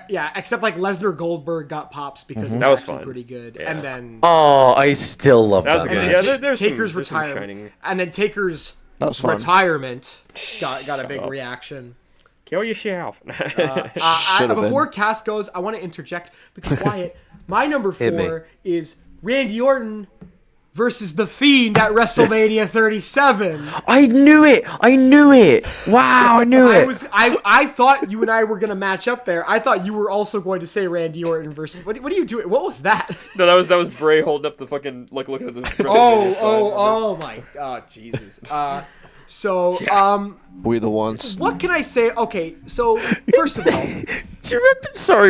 Yeah, except like Lesnar Goldberg got pops because it was actually pretty good. Yeah. And then I still love that. There's Taker's retirement. And then Taker's retirement got a big reaction. Kill yourself. Before Cass goes, I want to interject because Wyatt, my number 4 is Randy Orton versus The Fiend at WrestleMania 37. I knew it. Wow, I knew it. I thought you and I were going to match up there. I thought you were also going to say Randy Orton versus... What are you doing? What was that? No, that was Bray holding up the fucking... Like, looking at the... Oh, Jesus. We're the ones. What can I say? Okay, so first of all, do you remember? Sorry,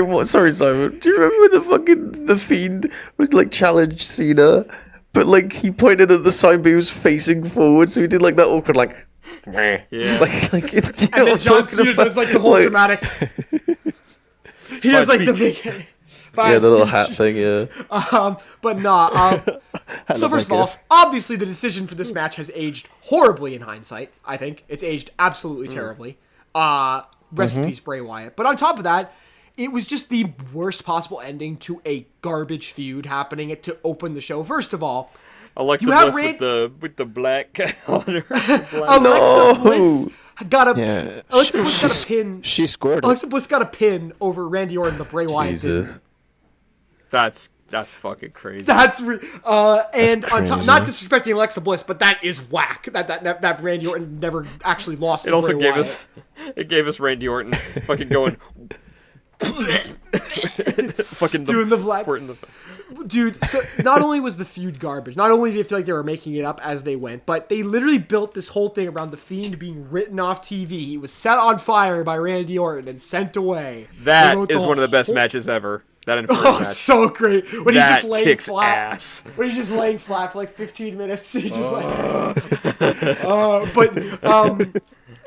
Simon. Do you remember when the Fiend was like challenged Cena, but like he pointed at the sign, but he was facing forward, so he did like that awkward like. Yeah. Like and then John Cena does like the whole dramatic. He does like the big. The little hat thing, yeah. But nah. So first of all, obviously the decision for this match has aged horribly in hindsight. I think it's aged absolutely terribly. Rest in peace, Bray Wyatt. But on top of that, it was just the worst possible ending to a garbage feud happening to open the show. First of all, Alexa Bliss with the black on her. Alexa Bliss got a pin. She scored. Alexa Bliss got a pin over Randy Orton, but Bray Wyatt didn't. That's fucking crazy. That's and on top, not disrespecting Alexa Bliss, but that is whack. That Randy Orton never actually lost. It also gave us Randy Orton fucking going, fucking doing the black. Dude, so not only was the feud garbage, not only did it feel like they were making it up as they went, but they literally built this whole thing around the Fiend being written off TV. He was set on fire by Randy Orton and sent away. That is one of the best matches ever. That match. So great. When he's just laying flat. Ass. When he's just laying flat for like 15 minutes. He's just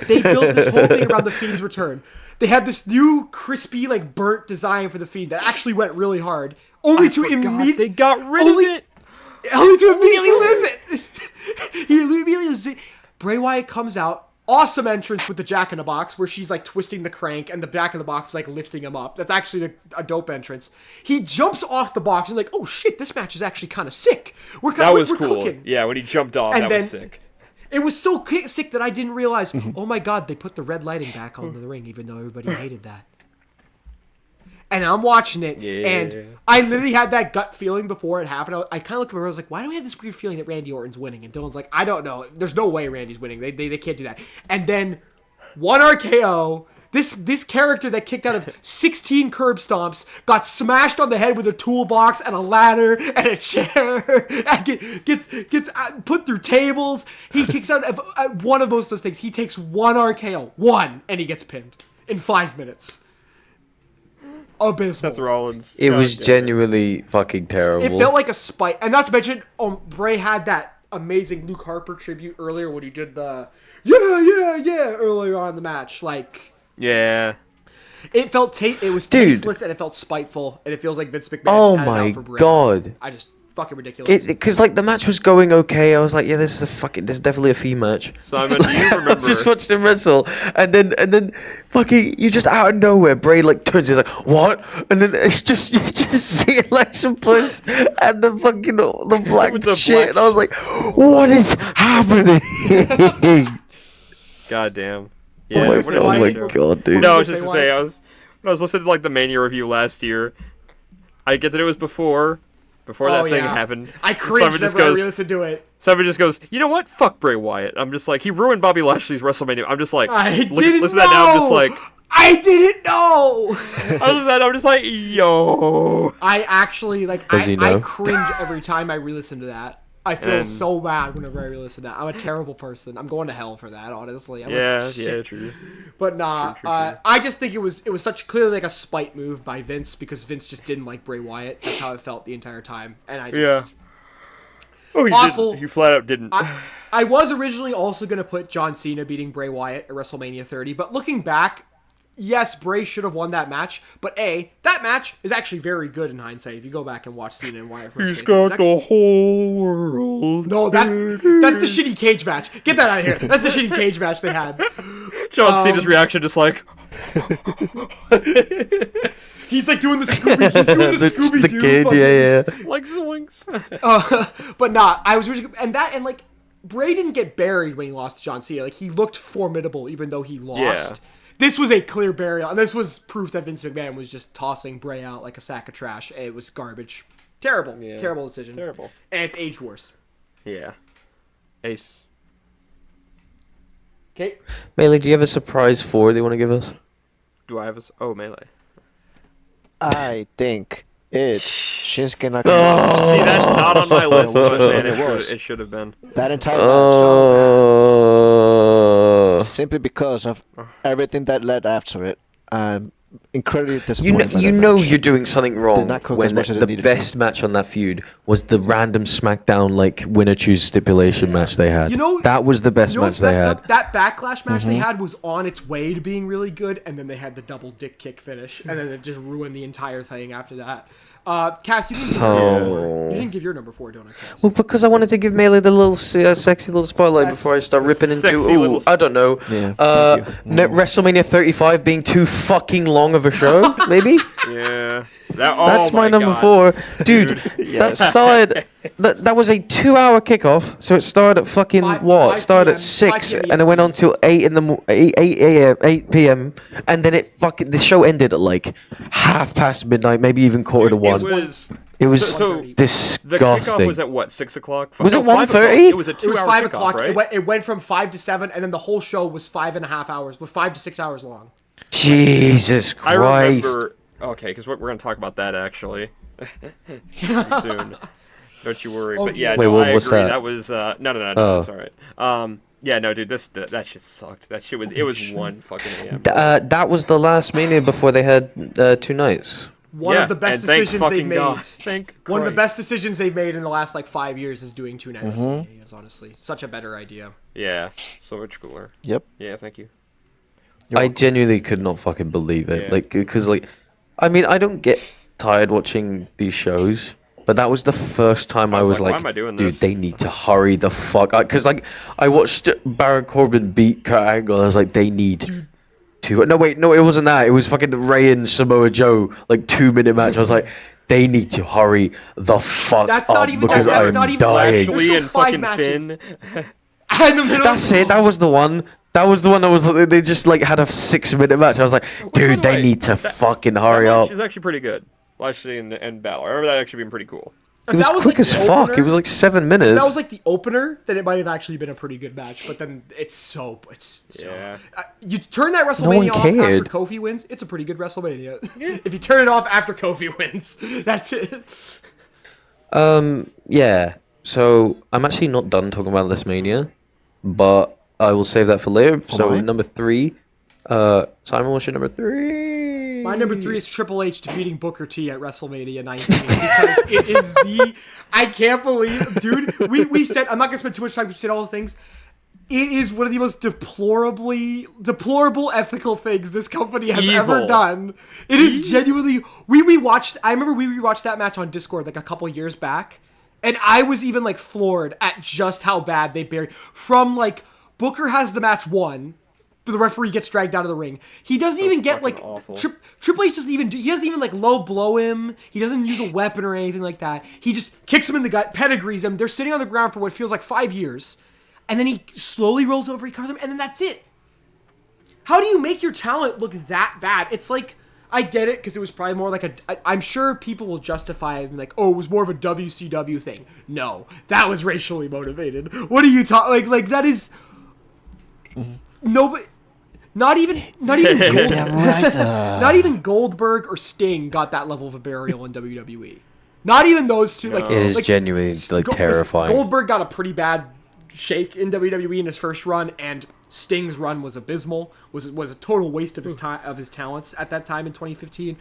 they built this whole thing around the Fiend's return. They had this new crispy, like burnt design for the Fiend that actually went really hard. Only to immediately they got rid of it. Only to immediately lose it. He immediately loses it. Bray Wyatt comes out. Awesome entrance with the Jack in the Box where she's like twisting the crank and the Jack in the Box is like lifting him up. That's actually a dope entrance. He jumps off the box and like, oh shit, this match is actually kind of sick. We're cool. Cooking. Yeah, when he jumped off, that was sick. It was so sick that I didn't realize, oh my god, they put the red lighting back on the ring even though everybody hated that. And I'm watching it, and I literally had that gut feeling before it happened. I kind of looked at my brother, I was like, why do I have this weird feeling that Randy Orton's winning? And Dylan's like, I don't know. There's no way Randy's winning. They can't do that. And then one RKO, this character that kicked out of 16 curb stomps got smashed on the head with a toolbox and a ladder and a chair, and gets put through tables. He kicks out of one of those things. He takes one RKO, and he gets pinned in 5 minutes. Abysmal. Seth Rollins. It was genuinely fucking terrible. It felt like a spite. And not to mention, Bray had that amazing Luke Harper tribute earlier when he did the earlier on in the match. Like, yeah. It felt it was tasteless and it felt spiteful, and it feels like Vince McMahon had it out for Bray. God. I just fucking ridiculous. Because like the match was going okay. I was like, yeah, this is definitely a fee match. Simon, do you remember? I just watched him wrestle, and then fucking you just out of nowhere, Bray like turns, he's like, what? And then it's just you just see Alexa Bliss and the fucking the black shit, and I was like, what is happening? God damn. Yeah. Oh my god, dude. No, I was just to say, when I was listening to like the Mania review last year, I get that it was before that thing happened. I cringed whenever I re-listened to it. Somebody just goes, you know what? Fuck Bray Wyatt. I'm just like, he ruined Bobby Lashley's WrestleMania. I'm just like, listen to that now. I'm just like, I didn't know. I'm just like, yo. I actually Does he know? I cringe every time I re-listen to that. I feel so bad whenever I re-listen to that. I'm a terrible person. I'm going to hell for that, honestly. True. But nah, True. I just think it was such clearly like a spite move by Vince, because Vince just didn't like Bray Wyatt. That's how it felt the entire time, and I just Oh, he awful. Didn't. He flat out didn't. I was originally also gonna put John Cena beating Bray Wyatt at WrestleMania 30, but looking back, yes, Bray should have won that match, but that match is actually very good in hindsight. If you go back and watch Cena and Wyatt versus He's got the whole world. No, that's the shitty cage match. Get that out of here. That's the shitty cage match they had. John Cena's reaction just like... He's like doing the Scooby. He's doing the Scooby Doo. Yeah. Like zoinks. But nah, I was originally... And like, Bray didn't get buried when he lost to John Cena. Like, he looked formidable even though he lost. Yeah. This was a clear burial, and this was proof that Vince McMahon was just tossing Bray out like a sack of trash. It was garbage. Terrible. Yeah. Terrible decision. Terrible. And it's aged worse. Yeah. Ace. Okay. Melee, do you have a surprise 4 they want to give us? Do I have a... Oh, Melee. I think it's Shinsuke Nakamura. Oh! See, that's not on my list. I'm just saying it should have been. That entire match, simply because of everything that led after it. I'm incredibly disappointed. You know you're doing something wrong when the best to. match on that feud was the random SmackDown like winner choose stipulation match they had. That was the best match they had. That backlash match they had was on its way to being really good, and then they had the double dick kick finish, and then it just ruined the entire thing after that. Cass, you didn't give your number 4, don't I, Cass? Well, because I wanted to give Melee the little sexy little spotlight before I start ripping into, I don't know, WrestleMania 35 being too fucking long of a show, maybe? Yeah. That's my number 4. Dude, that started... That was a 2-hour kickoff, so it started at fucking what? It started at 6, and it went on till 8 p.m, and then the show ended at like midnight, maybe even quarter to 1. It was disgusting. The kickoff was at what, 6 o'clock? Was it 1:30? It was a 2-hour 5 kickoff, o'clock. Right? It went from 5 to 7, and then the whole show was 5.5 hours, 5 to 6 hours long. Jesus Christ! I remember. Okay, because we're going to talk about that actually soon. Don't you worry. But yeah, wait, no, I what's agree. that? That was no, that's all right. Yeah, no, dude, that shit sucked. That shit was 1 fucking a.m. That was the last Mania before they had 2 nights. One of the best decisions they've made. One of the best decisions they've made in the last like 5 years is doing 2 night WrestleManias. Honestly, such a better idea. Yeah, so much cooler. Yep. Yeah, thank you. I genuinely could not fucking believe it. Because I mean, I don't get tired watching these shows, but that was the first time I was like, why am I doing dude, this? they need to hurry the fuck up. Because I watched Baron Corbin beat Kurt Angle. I was like, they need to. No, wait, no, it wasn't that. It was fucking Ray and Samoa Joe, 2-minute match. I was like, they need to hurry the fuck up because I'm dying. Lashley and fucking Finn. In the middle. That's it. That was the one. That was the one that was they just like had a 6-minute match. I was like, dude, they need to fucking hurry up. She's actually pretty good. Lashley and Battle. I remember that actually being pretty cool. It was quick as fuck. It was like 7 minutes. If that was like the opener, then it might have actually been a pretty good match. But then it's so you turn that WrestleMania off after Kofi wins, it's a pretty good WrestleMania. If you turn it off after Kofi wins, that's it. Yeah. So I'm actually not done talking about this Mania, but I will save that for later. So number 3, Simon, what's your number 3? My number 3 is Triple H defeating Booker T at WrestleMania 19 because it is I can't believe, dude. We said I'm not gonna spend too much time to say all the things. It is one of the most deplorable ethical things this company has ever done. It is genuinely. I remember we rewatched that match on Discord like a couple years back, and I was even like floored at just how bad they buried. From like Booker has the match won. The referee gets dragged out of the ring. He doesn't even get like Triple H doesn't even like low blow him. He doesn't use a weapon or anything like that. He just kicks him in the gut, pedigrees him. They're sitting on the ground for what feels like 5 years, and then he slowly rolls over, he covers him, and then that's it. How do you make your talent look that bad? It's like, I get it because it was probably more like I'm sure people will justify it and like, oh, it was more of a WCW thing. No, that was racially motivated. What are you talking like that is nobody. Not even not even Goldberg or Sting got that level of a burial in WWE. Not even those two. Like, it is genuinely like terrifying. Goldberg got a pretty bad shake in WWE in his first run, and Sting's run was abysmal. Was a total waste of his time, of his talents at that time in 2015.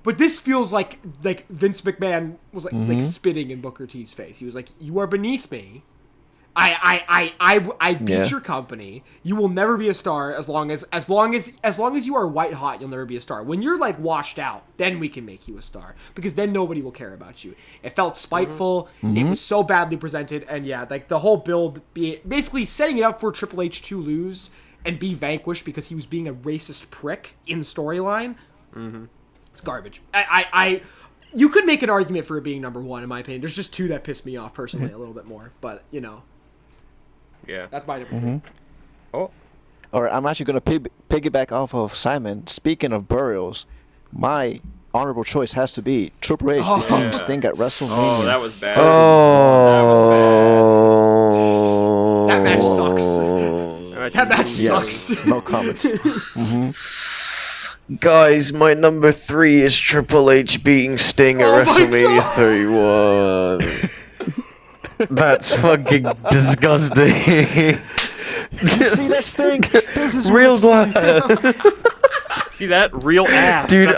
But this feels like Vince McMahon was like spitting in Booker T's face. He was like, "You are beneath me. I beat your company. You will never be a star as long as you are white hot. You'll never be a star. When you're like washed out, then we can make you a star because then nobody will care about you." It felt spiteful. It was so badly presented, and like the whole build, basically setting it up for Triple H to lose and be vanquished because he was being a racist prick in storyline. It's garbage. You could make an argument for it being number 1 in my opinion. There's just 2 that piss me off personally a little bit more, but you know. Yeah. That's my number 3. Oh. All right, I'm actually going to piggyback off of Simon. Speaking of burials, my honorable choice has to be Triple H defeating Sting at WrestleMania. Oh, that was bad. That match sucks. That match sucks. No comment. Guys, my number 3 is Triple H beating Sting at WrestleMania 31. That's fucking disgusting. You see that Sting? Real glass. See that? Real ass. Dude,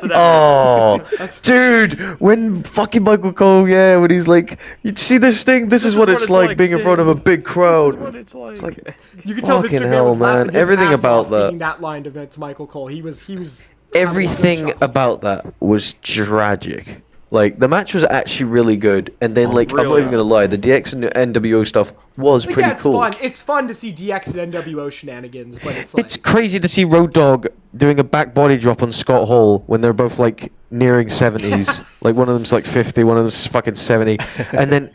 dude, when fucking Michael Cole, when he's like, you see this thing? This is what it's like being in front of a big crowd. This is what it's like. It's like, you can tell fucking hell, man. Everything about that line to Michael Cole. He was everything about that was tragic. Like, the match was actually really good, and then, like, I'm not even gonna lie, the DX and NWO stuff was pretty cool. It's fun to see DX and NWO shenanigans, but it's like... It's crazy to see Road Dogg doing a back body drop on Scott Hall when they're both, like, nearing 70s. Like, one of them's, like, 50, one of them's fucking 70. And then,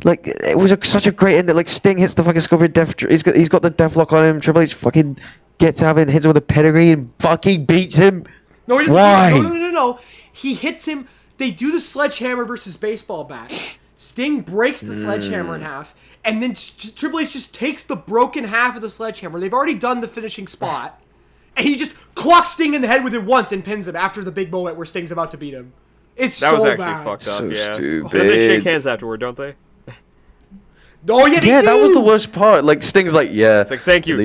like, it was such a great end that, like, Sting hits the fucking Scorpion Death... He's got the death lock on him, Triple H fucking gets out of it and hits him with a pedigree and fucking beats him. No, he doesn't. Why? No. He hits him... They do the sledgehammer versus baseball bat. Sting breaks the sledgehammer in half, and then Triple H just takes the broken half of the sledgehammer. They've already done the finishing spot, and he just clocks Sting in the head with it once and pins him after the big moment where Sting's about to beat him. It's that so was actually bad. fucked up. So stupid. Then they shake hands afterward, don't they? Oh yeah, they do. That was the worst part. Like Sting's like, it's like thank you so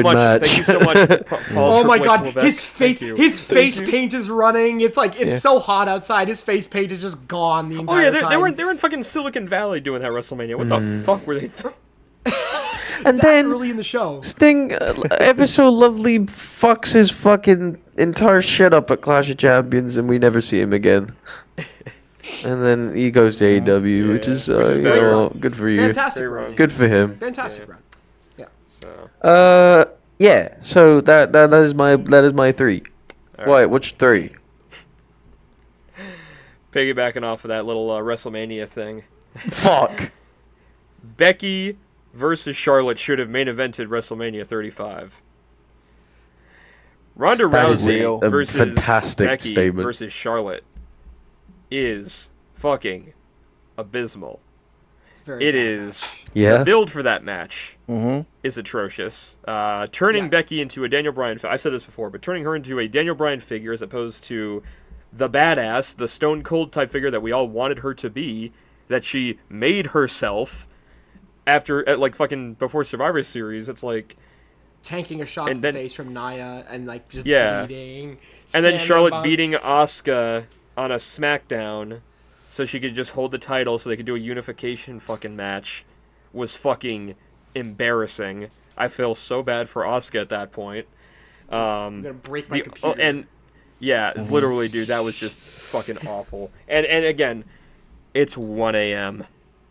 much, thank you so much. Oh my god, his face paint is running. It's like it's so hot outside. His face paint is just gone the entire time. They were in fucking Silicon Valley doing that WrestleMania. What the fuck were they? And then early in the show, Sting, ever so lovely, fucks his fucking entire shit up at Clash of Champions, and we never see him again. And then he goes to AEW, which is good for you. Fantastic run. Good for him. Fantastic run. Yeah. So that is my 3. Right. Why? What's your 3? Piggybacking off of that little WrestleMania thing. Fuck. Becky versus Charlotte should have main evented WrestleMania 35. Ronda Rousey a versus fantastic Becky statement. versus Charlotte is fucking abysmal. It is. Yeah. The build for that match Mm-hmm. is atrocious. Turning Becky into a Daniel Bryan... I've said this before, but turning her into a Daniel Bryan figure as opposed to the badass, the Stone Cold type figure that we all wanted her to be, that she made herself after, fucking before Survivor Series. It's like... tanking a shot to the face from Nia and like just Yeah. bleeding. And then Charlotte Stand-up beating Asuka on a SmackDown so she could just hold the title so they could do a unification fucking match was fucking embarrassing. I feel so bad for Asuka at that point. I'm gonna break my computer. And yeah, literally, dude, that was just fucking awful. And again, it's 1 a.m.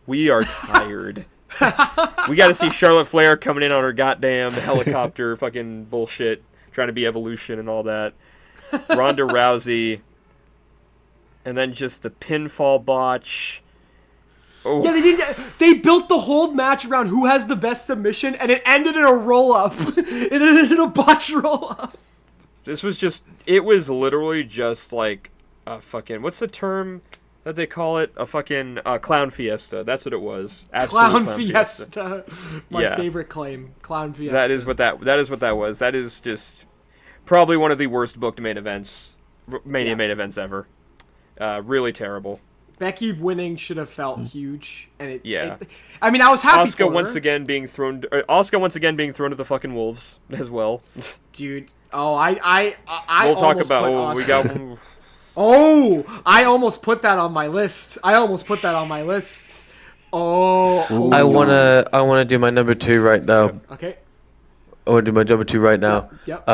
We are tired. We got to see Charlotte Flair coming in on her goddamn helicopter fucking bullshit, trying to be Evolution and all that. Ronda Rousey. And then just the pinfall botch. Oh. Yeah, they built the whole match around who has the best submission, and it ended in a roll-up. It ended in a botch roll-up. This was just... It was literally just like a fucking... What's the term that they call it? A fucking clown fiesta. That's what it was. Absolute Clown fiesta. My favorite claim. Clown fiesta. That is what that was. That is just probably one of the worst booked main events, main events ever. Really terrible. Becky winning should have felt huge, and I mean, I was happy Asuka for once her. again being thrown. Asuka once again being thrown to the fucking wolves as well. Dude, I we'll talk almost about. put Oh, we Asuka- got. Oh, I almost put that on my list. Oh, I wanna do my number 2 right now. Okay. I wanna do my number 2 right now. Yep.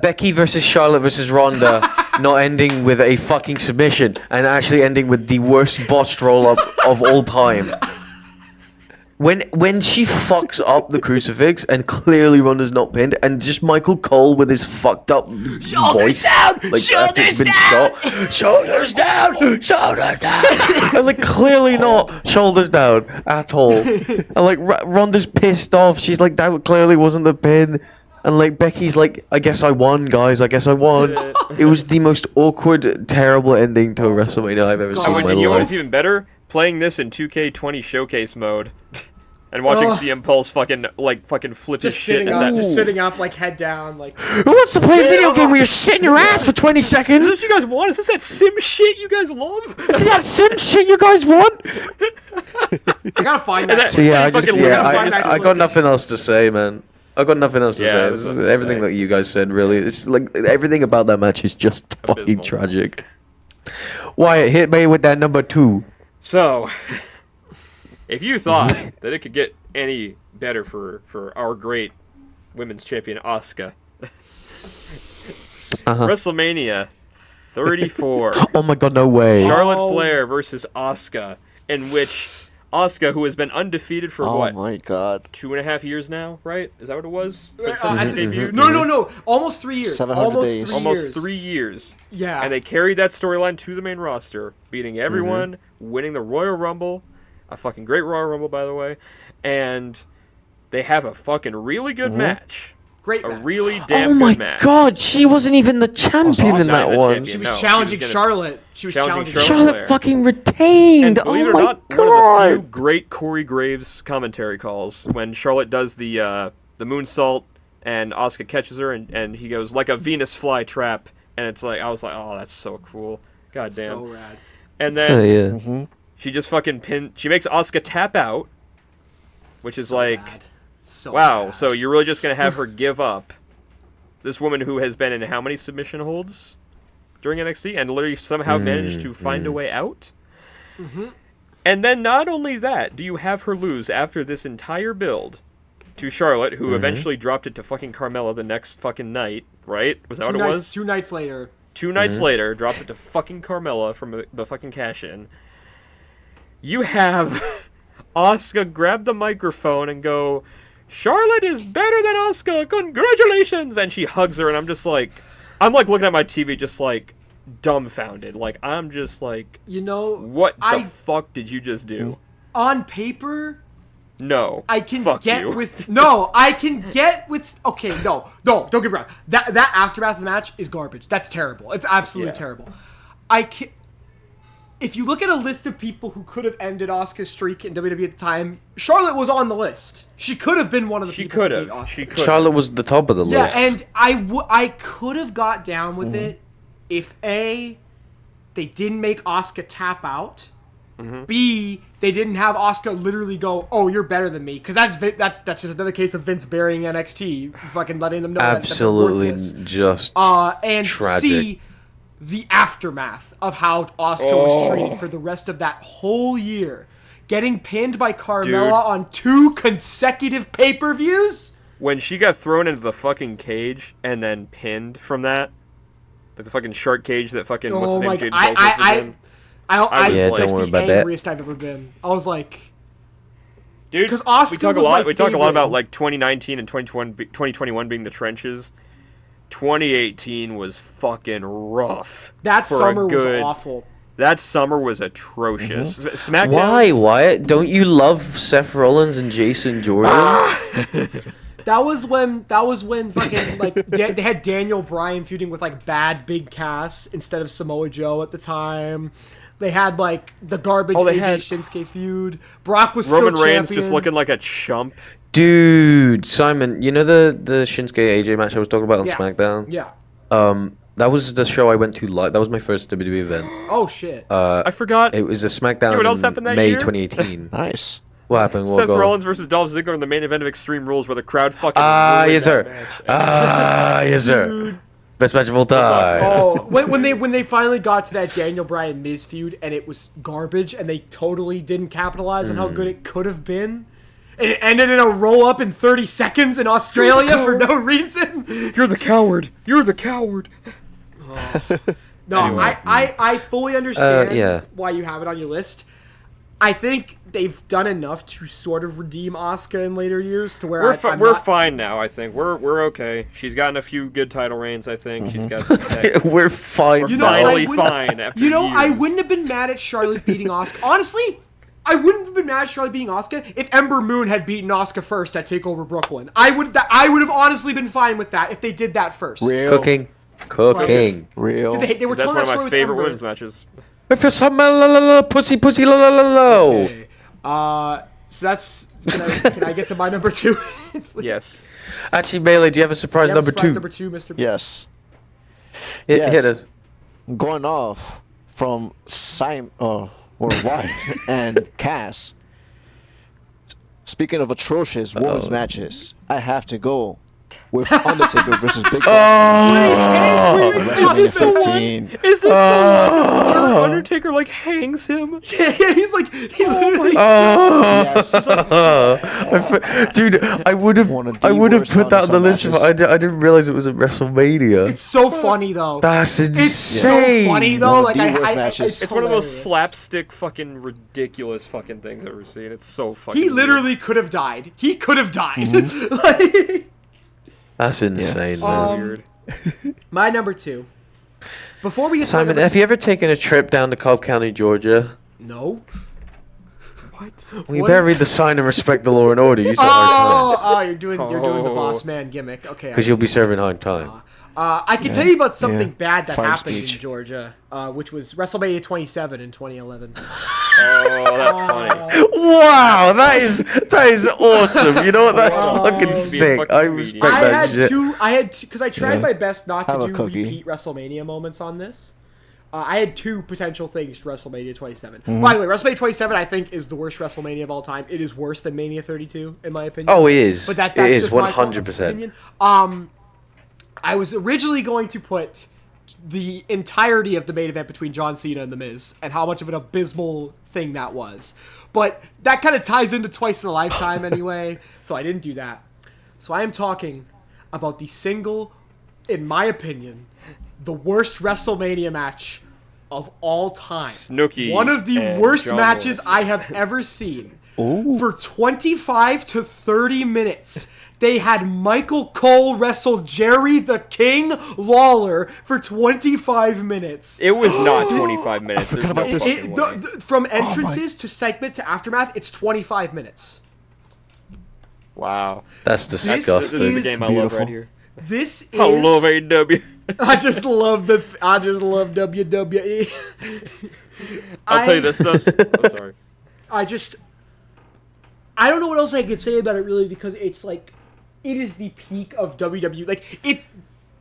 Becky versus Charlotte versus Ronda, not ending with a fucking submission and actually ending with the worst botched roll up of all time. When she fucks up the crucifix and clearly Ronda's not pinned, and just Michael Cole with his fucked up voice, down! like after it's been shot, shoulders down, and like clearly not shoulders down at all, and like Ronda's pissed off. She's like, that clearly wasn't the pin. And like Becky's like, I guess I won, guys. I guess I won. It was the most awkward, terrible ending to a WrestleMania I've ever seen in my You know what's life. even better? Playing this in 2K20 showcase mode, and watching CM Pulse fucking flip his Just shit. sitting up, like head down, like. Who wants to play a video game where you're sitting your ass for 20 seconds? Is this what you guys want? Is this that sim shit you guys love? Is that sim shit you guys want? I gotta find that. So yeah, I I got nothing else to say, man. I got nothing else to say. This is everything that you guys said, really. It's like everything about that match is just fucking tragic. Wyatt, hit me with that number 2. So, if you thought that it could get any better for our great women's champion Asuka, WrestleMania 34. Oh my god, no way. Charlotte Flair versus Asuka, in which Asuka, who has been undefeated for Oh my god. 2.5 years now, right? Is that what it was? No. Almost 3 years. 700 days. Almost 3 years. Yeah. And they carried that storyline to the main roster, beating everyone, winning the Royal Rumble, a fucking great Royal Rumble, by the way, and they have a fucking really good match. Great a match. really damn Oh my good match. god, she wasn't even the champion in that one. She was challenging Charlotte. She was challenging Charlotte fucking retained. And believe it or not, one of the few great Corey Graves commentary calls when Charlotte does the moonsault and Asuka catches her and he goes like a Venus fly trap, and it's like I was like, oh, that's so cool. God damn. So rad. And then yeah. she just fucking she makes Asuka tap out, which is like Rad. So wow, rad. so you're really just going to have her give up this woman who has been in how many submission holds during NXT and literally somehow managed to find a way out? And then not only that, do you have her lose after this entire build to Charlotte, who eventually dropped it to fucking Carmella the next fucking night, right? Was that what it was? 2 nights later. 2 nights later, drops it to fucking Carmella from the fucking cash-in. You have Asuka grab the microphone and go, Charlotte is better than Asuka, congratulations! And she hugs her, and I'm looking at my TV just like dumbfounded. Like, I'm just like, You know, what the fuck did you just do? on paper, No. I can Fuck get you. with no. I can get with okay. No. Don't get me wrong. That aftermath of the match is garbage. That's terrible. It's absolutely terrible. I can. If you look at a list of people who could have ended Asuka's streak in WWE at the time, Charlotte was on the list. She could have been one of the people. She could have. Charlotte was the top of the list. Yeah, and I could have got down with it if A, they didn't make Asuka tap out. B, they didn't have Asuka literally go, "Oh, you're better than me," because that's just another case of Vince burying NXT, fucking letting them know absolutely that they're just and tragic. C, the aftermath of how Asuka was treated for the rest of that whole year, getting pinned by Carmella on 2 consecutive pay-per-views. When she got thrown into the fucking cage and then pinned from that, like the fucking shark cage that fucking what's his name, Jade Cargill was in. don't worry about that. The angriest I've ever been. I was like, dude, because Asuka we talk a was lot. my We talk a lot favorite. about like 2019 and 2021 being the trenches. 2018 was fucking rough. That for summer a good, was awful. That summer was atrocious. SmackDown. Why, Wyatt? Don't you love Seth Rollins and Jason Jordan? That was when fucking like they had Daniel Bryan feuding with like bad Big Cass instead of Samoa Joe at the time. They had like the garbage they AJ had- Shinsuke feud. Brock was Roman still Reigns champion. just looking like a chump. Dude, Simon, you know the Shinsuke AJ match I was talking about on Yeah. SmackDown? Yeah. That was the show I went to live. That was my first WWE event. Oh shit. I forgot. It was a SmackDown You know what else in happened that May year? 2018. Nice. What happened? What Seth go on? Rollins versus Dolph Ziggler in the main event of Extreme Rules, where the crowd fucking. ruined Yes, that sir. match. Yes, sir. Dude. Best match of all time. Oh, when they finally got to that Daniel Bryan Miz feud and it was garbage and they totally didn't capitalize on how good it could have been. And it ended in a roll up in 30 seconds in Australia for no reason. You're the coward. You're the coward. No, Anyway. I fully understand yeah. why you have it on your list. I think they've done enough to sort of redeem Asuka in later years to where We're fine now. I think we're okay. She's gotten a few good title reigns. I think she's got. We're fine. We're You know, I finally wouldn't- fine after You know, years. I wouldn't have been mad at Charlotte beating Asuka. Honestly, I wouldn't have been mad at Charlotte beating Asuka if Ember Moon had beaten Asuka first at TakeOver Brooklyn. I would have honestly been fine with that if they did that first. Real. Cooking. Real. 'Cause they were That's telling one that of story my with favorite Ember. women's matches. If you're some pussy la la la la. Okay. So that's. Can I get to my number 2? Yes. Actually, Melee, do you have a surprise You have a number surprise two? Number 2, Mr. Yes. Hit Yes. us. Going off from Simon or Wyatt and Cass. Speaking of atrocious women's matches, I have to go with Undertaker versus Big Oh! Boss. WrestleMania 15. Is this the one where Undertaker like hangs him? He's like, he literally. Yes. Dude, I would have One of the worst put that on the list, matches. but I didn't realize it was at WrestleMania. It's so funny though. That's It's insane. so funny though. One of Like the worst matches. It's one of those hilarious. slapstick fucking ridiculous fucking things I've ever seen. It's so fucking. He weird. literally could have died. He could have died. Mm-hmm. Like, That's insane, so man. weird. my number 2. Before we get to my Simon, number have you ever taken a trip down to Cobb County, Georgia? No. What? Well, you What? better read the sign and respect the law and order. You said hard time. Oh, you're doing the Oh. boss man gimmick. Okay. Because you'll be serving hard time. I can tell you about something Yeah. bad that Fine happened speech. in Georgia, which was WrestleMania 27 in 2011. Oh, that's funny. Wow, that is awesome. You know what? That's Wow. fucking Be a sick. fucking I comedian. respect I that had shit. because I tried my best not to Have a do cookie. repeat WrestleMania moments on this. I had 2 potential things for WrestleMania 27. Mm-hmm. By the way, WrestleMania 27 I think is the worst WrestleMania of all time. It is worse than Mania 32 in my opinion. Oh, it is. But that's it is just my 100%. opinion. I was originally going to put the entirety of the main event between John Cena and The Miz and how much of an abysmal thing that was. But that kind of ties into Twice in a Lifetime anyway, so I didn't do that. So I am talking about the single, in my opinion, the worst WrestleMania match of all time. Snooki One of the and worst John matches Morrison. I have ever seen. For 25 to 30 minutes, they had Michael Cole wrestle Jerry the King Lawler for 25 minutes. It was not 25 minutes. There's forgot no about this. fucking way. From entrances to segment to aftermath, it's 25 minutes. Wow. That's disgusting. This is the game I love right here. This is. I love AEW. I just love WWE. I'll tell you this stuff. I'm sorry. I don't know what else I could say about it really, because it's like, it is the peak of WWE. Like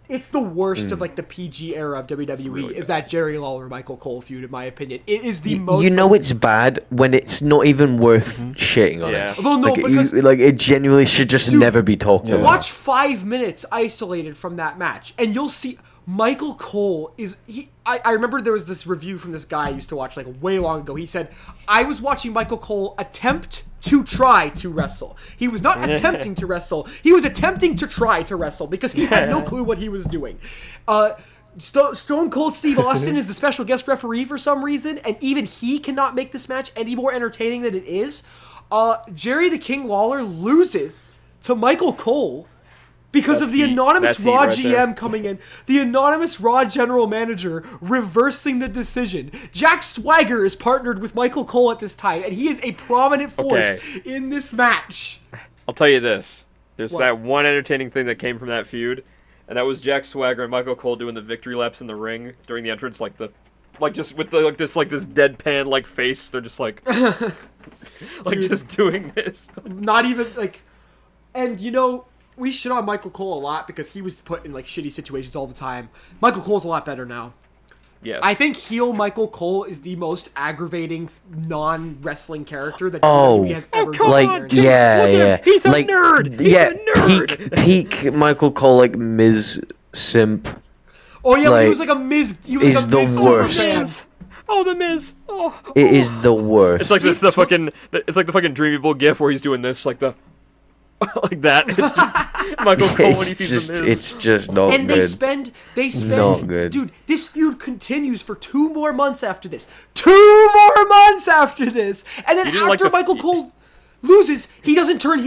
it's the worst of like the PG era of WWE. Really is that Jerry Lawler Michael Cole feud, in my opinion. It is the most. You know it's bad when it's not even worth shitting on it. Well, no, because it genuinely should just never be talked about. Watch 5 minutes isolated from that match, and you'll see Michael Cole is I remember there was this review from this guy I used to watch like way long ago. He said, I was watching Michael Cole attempt to try to wrestle. He was not attempting to wrestle. He was attempting to try to wrestle because he had no clue what he was doing. Stone Cold Steve Austin is the special guest referee for some reason, and even he cannot make this match any more entertaining than it is. Jerry the King Lawler loses to Michael Cole because of the anonymous Raw GM coming in, the anonymous Raw general manager reversing the decision. Jack Swagger is partnered with Michael Cole at this time, and he is a prominent force in this match. I'll tell you this. There's that one entertaining thing that came from that feud, and that was Jack Swagger and Michael Cole doing the victory laps in the ring during the entrance, just with this deadpan like face. They're just like just doing this. Not even like, and you know, we shit on Michael Cole a lot because he was put in like shitty situations all the time. Michael Cole's a lot better now. Yes. I think heel Michael Cole is the most aggravating non-wrestling character that WWE has ever done. Like, yeah. He's a nerd. He's a nerd. Peak Michael Cole, like Miz simp. Oh yeah, he was like a Miz. He was is like a Miz the worst. Fan. Oh, the Miz. Oh. It is the worst. It's like the fucking Dreamy Bull gif where he's doing this, like the. Like that. It's just Michael Cole when he sees the Miz. It's just not good. And they spend not good. Dude, this feud continues for 2 more months after this. 2 more months after this. And then after Michael Cole loses, he doesn't turn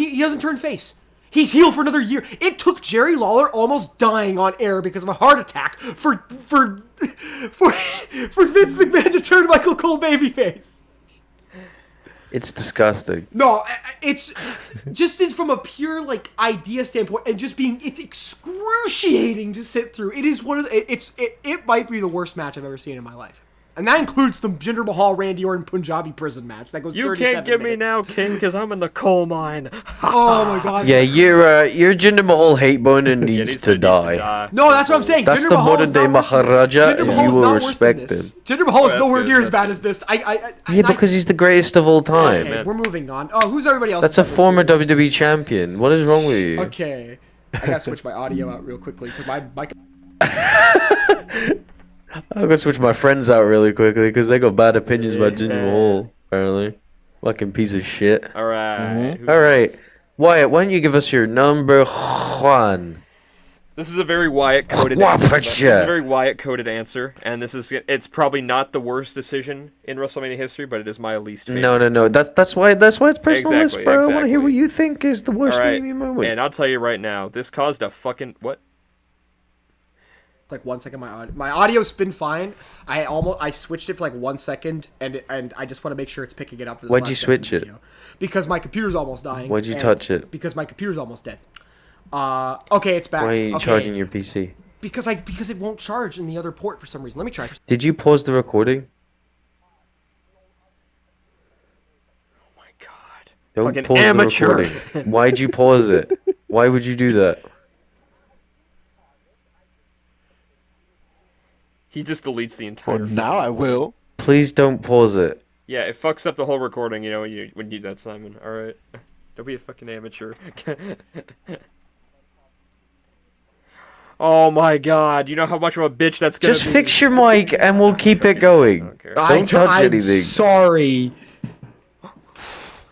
face. He's heel for another year. It took Jerry Lawler almost dying on air because of a heart attack for Vince McMahon to turn Michael Cole babyface. It's disgusting. No, it's just from a pure like idea standpoint, and just it's excruciating to sit through. It is one of it might be the worst match I've ever seen in my life. And that includes the Jinder Mahal Randy Orton Punjabi prison match that goes 37 minutes. You can't get me now, King, because I'm in the coal mine. Oh my god. Yeah, your Jinder Mahal hate boner needs to die. No, that's what I'm saying. That's Jinder the Mahal modern day Maharaja, and you will respect him. Jinder Mahal is nowhere near as bad as this. Because he's the greatest of all time. Okay, we're moving on. Oh, who's everybody else? That's a former WWE champion. What is wrong with you? Okay. I gotta switch my audio out real quickly, because my I'm gonna switch my friends out really quickly because they got bad opinions about Jinder Mahal, apparently. Fucking piece of shit. Alright. Alright. Wyatt, why don't you give us your number one? This is a very Wyatt coded answer. This is a very Wyatt coded answer, and it's probably not the worst decision in WrestleMania history, but it is my least favorite. No. That's why it's personal list, bro. I want to hear what you think is the worst Mania moment. And I'll tell you right now, this caused a fucking what? Like 1 second, my audio's been fine. I switched it for like 1 second, and I just want to make sure it's picking it up. For this Why'd you switch it? Because my computer's almost dying. Why'd you touch it? Because my computer's almost dead. Okay, it's back. Why are you charging your PC? Because it won't charge in the other port for some reason. Let me try. Did you pause the recording? Oh my god! Don't fucking pause amateur. the recording. Why'd you pause it? Why would you do that? He just deletes the entire. Well, now I will. Please don't pause it. Yeah, it fucks up the whole recording. You know when you do that, Simon. All right, don't be a fucking amateur. Oh my god! You know how much of a bitch that's gonna be. Just fix your mic and we'll keep it going. Don't touch anything. Sorry.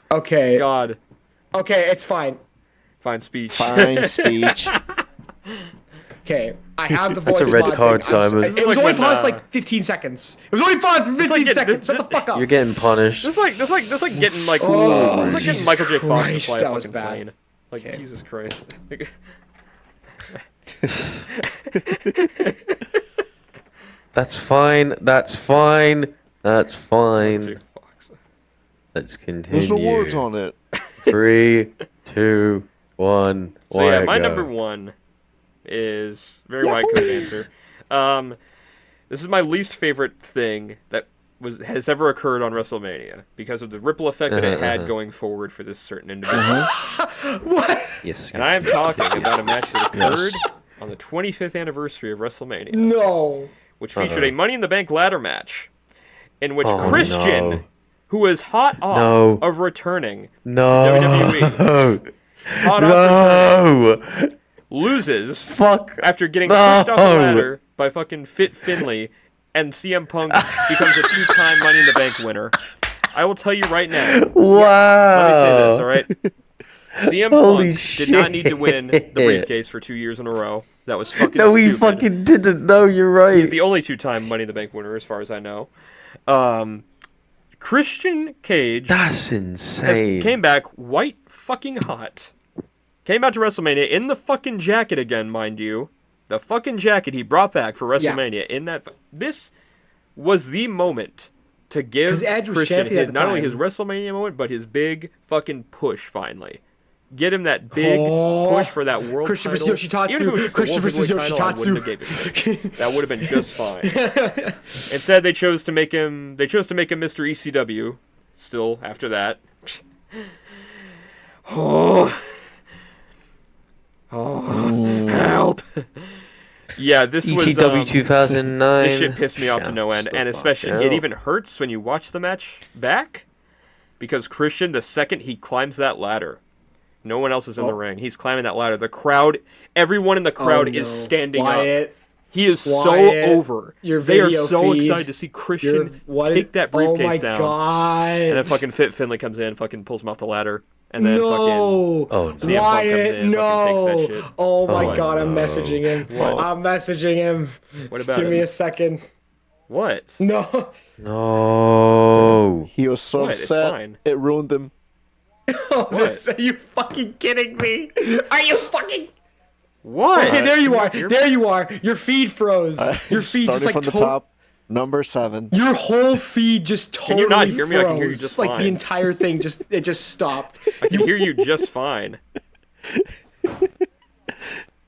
Okay. God. Okay, it's fine. Fine speech. Fine speech. Okay, I have the voice. That's a red card, Simon. It was only paused like 15 seconds. It was only paused for 15 seconds. Shut the fuck up. You're getting punished. It's like getting like it's like getting Michael J. Fox to fly a fucking plane. Like Jesus Christ. That's fine. That's fine. That's fine. Let's continue. There's awards on it. 3, 2, 1. So yeah, my number 1 is very white coat answer. This is my least favorite thing that has ever occurred on WrestleMania because of the ripple effect that it had going forward for this certain individual. What? Yes. And I am talking about a match that occurred on the 25th anniversary of WrestleMania. No. Which featured a Money in the Bank ladder match in which Christian, who was hot off of returning to WWE, hot off returning, loses after getting pushed off the ladder by fucking Fit Finlay, and CM Punk becomes a 2-time Money in the Bank winner. I will tell you right now. Wow. Let me say this, all right? CM Punk did not need to win the briefcase for 2 years in a row. That was fucking stupid. he fucking didn't. No, you're right. He's the only 2-time Money in the Bank winner, as far as I know. Christian Cage. That's insane. Came back white fucking hot. Came out to WrestleMania in the fucking jacket again, mind you. The fucking jacket he brought back for WrestleMania in that. This was the moment to give Christian not only his WrestleMania moment, but his big fucking push finally. Get him that big push for that world Christian title. versus Yoshitatsu. Christian versus Yoshitatsu. That would have been just fine. Instead, they chose to make him. They chose to make him Mr. ECW. Still, after that. Help! Yeah, this was ECW 2009. This shit pissed me off to no end, and especially it even hurts when you watch the match back, because Christian, the second he climbs that ladder, no one else is in the ring. He's climbing that ladder. The crowd, everyone in the crowd is standing up. He is so over. They are so excited to see Christian take that briefcase down. God. And then fucking Fit Finlay comes in, fucking pulls him off the ladder. And then fucking CM Punk comes in, fucking takes that shit. Oh my god, I'm messaging him. What? I'm messaging him. What about Give me a second. What? No. No. He was so upset. It ruined him. Are you fucking kidding me? Are you fucking... What? Okay, there you are. There you are. Your feed froze. Your feed just like from the top. Number 7. Your whole feed just totally Can you not hear me? froze. I can hear you just like fine. the entire thing just stopped. I can hear you just fine.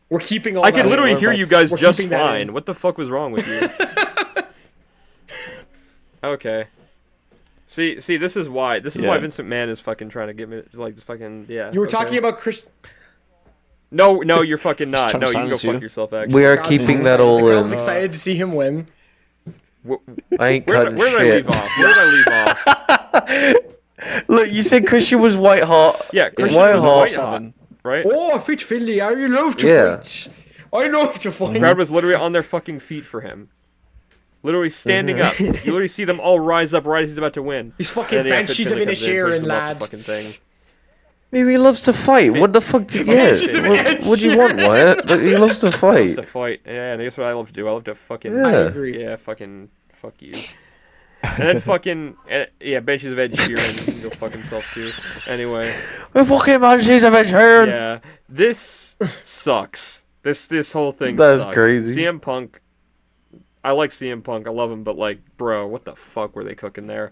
We're keeping all I can literally hear you guys just keeping that fine. in. What the fuck was wrong with you? Okay. See, this is why why Vince McMahon is fucking trying to get me like fucking You were talking about Chris. No, you're fucking not. No, you can go fuck yourself. Actually, we are keeping that all I in. was excited to see him win. I ain't cutting where did I leave off? Where did I leave off? Look, you said Christian was white hot. Yeah, Christian white was hot. white hot, right? Oh, Fit Finlay, I love to fight. I know to fight. The crowd was literally on their fucking feet for him. Literally standing up. You literally see them all rise up right as he's about to win. He's fucking benched him in a chair and lad. Maybe he loves to fight. What the fuck do you get? What do you want, Wyatt? He loves to fight. He loves to fight. Yeah, and that's what I love to do. I love to fucking... Yeah. I agree. Yeah, fucking... Fuck you. And then fucking... yeah, benches of Ed Sheeran. He can go fuck himself too. Anyway. The fucking benches of Ed Sheeran. Yeah. This sucks. This whole thing That's sucks. crazy. CM Punk... I like CM Punk. I love him, but like, bro, what the fuck were they cooking there?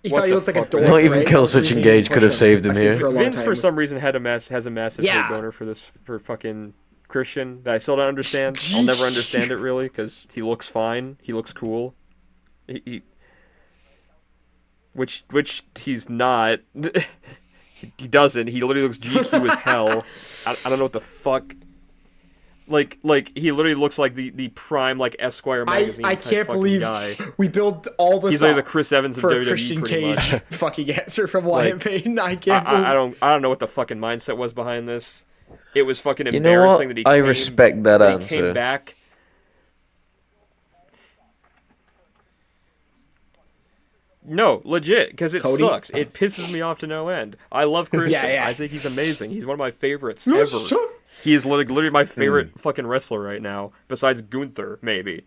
He thought he looked like a dork, Not even right? Killswitch Engage could have saved him here. Vince, for some reason, has a massive hate boner for fucking Christian that I still don't understand. I'll never understand it really because he looks fine. He looks cool. Which he's not. He doesn't. He literally looks GQ as hell. I don't know what the fuck. Like he literally looks like the prime like Esquire magazine. I type can't believe guy. We built all this. He's like the Chris Evans of for WWE, Christian pretty Cage much. fucking answer from Wyatt Payne. I can't. I don't know what the fucking mindset was behind this. It was fucking You know what? embarrassing that he. I respect that he answer. Came back. No, legit, because it sucks. It pisses me off to no end. I love Christian. Yeah. I think he's amazing. He's one of my favorites ever. He is literally my favorite fucking wrestler right now, besides Gunther, maybe.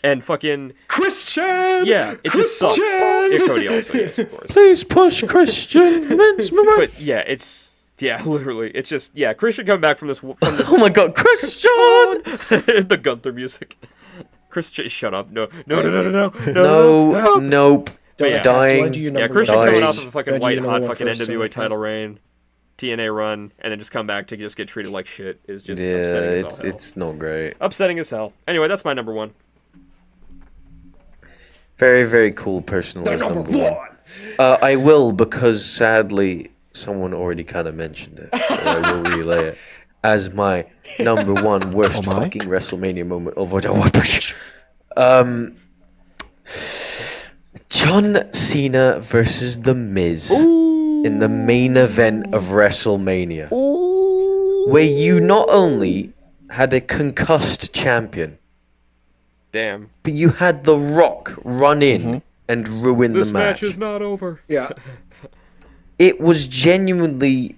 And fucking... Christian! Yeah, it just sucks. Yeah, Cody also, yes, of course. Please push Christian. Vince McMahon. But yeah, it's... Yeah, literally. It's just... Yeah, Christian coming back from this... Oh my god, Christian! The Gunther music. Christian, shut up. No. Nope. Yeah. Dying. Yeah, Christian coming off of a fucking white-hot fucking NWA title reign. TNA run and then just come back to just get treated like shit is just upsetting as hell. It's not great. Upsetting as hell. Anyway, that's my number 1. Very, very cool personalized number 1. I will, because sadly someone already kind of mentioned it, so I will relay it as my number 1 worst fucking WrestleMania moment of all time. John Cena versus The Miz in the main event of WrestleMania, where you not only had a concussed champion, damn, but you had The Rock run in and ruin the match. This match is not over. Yeah. It was genuinely,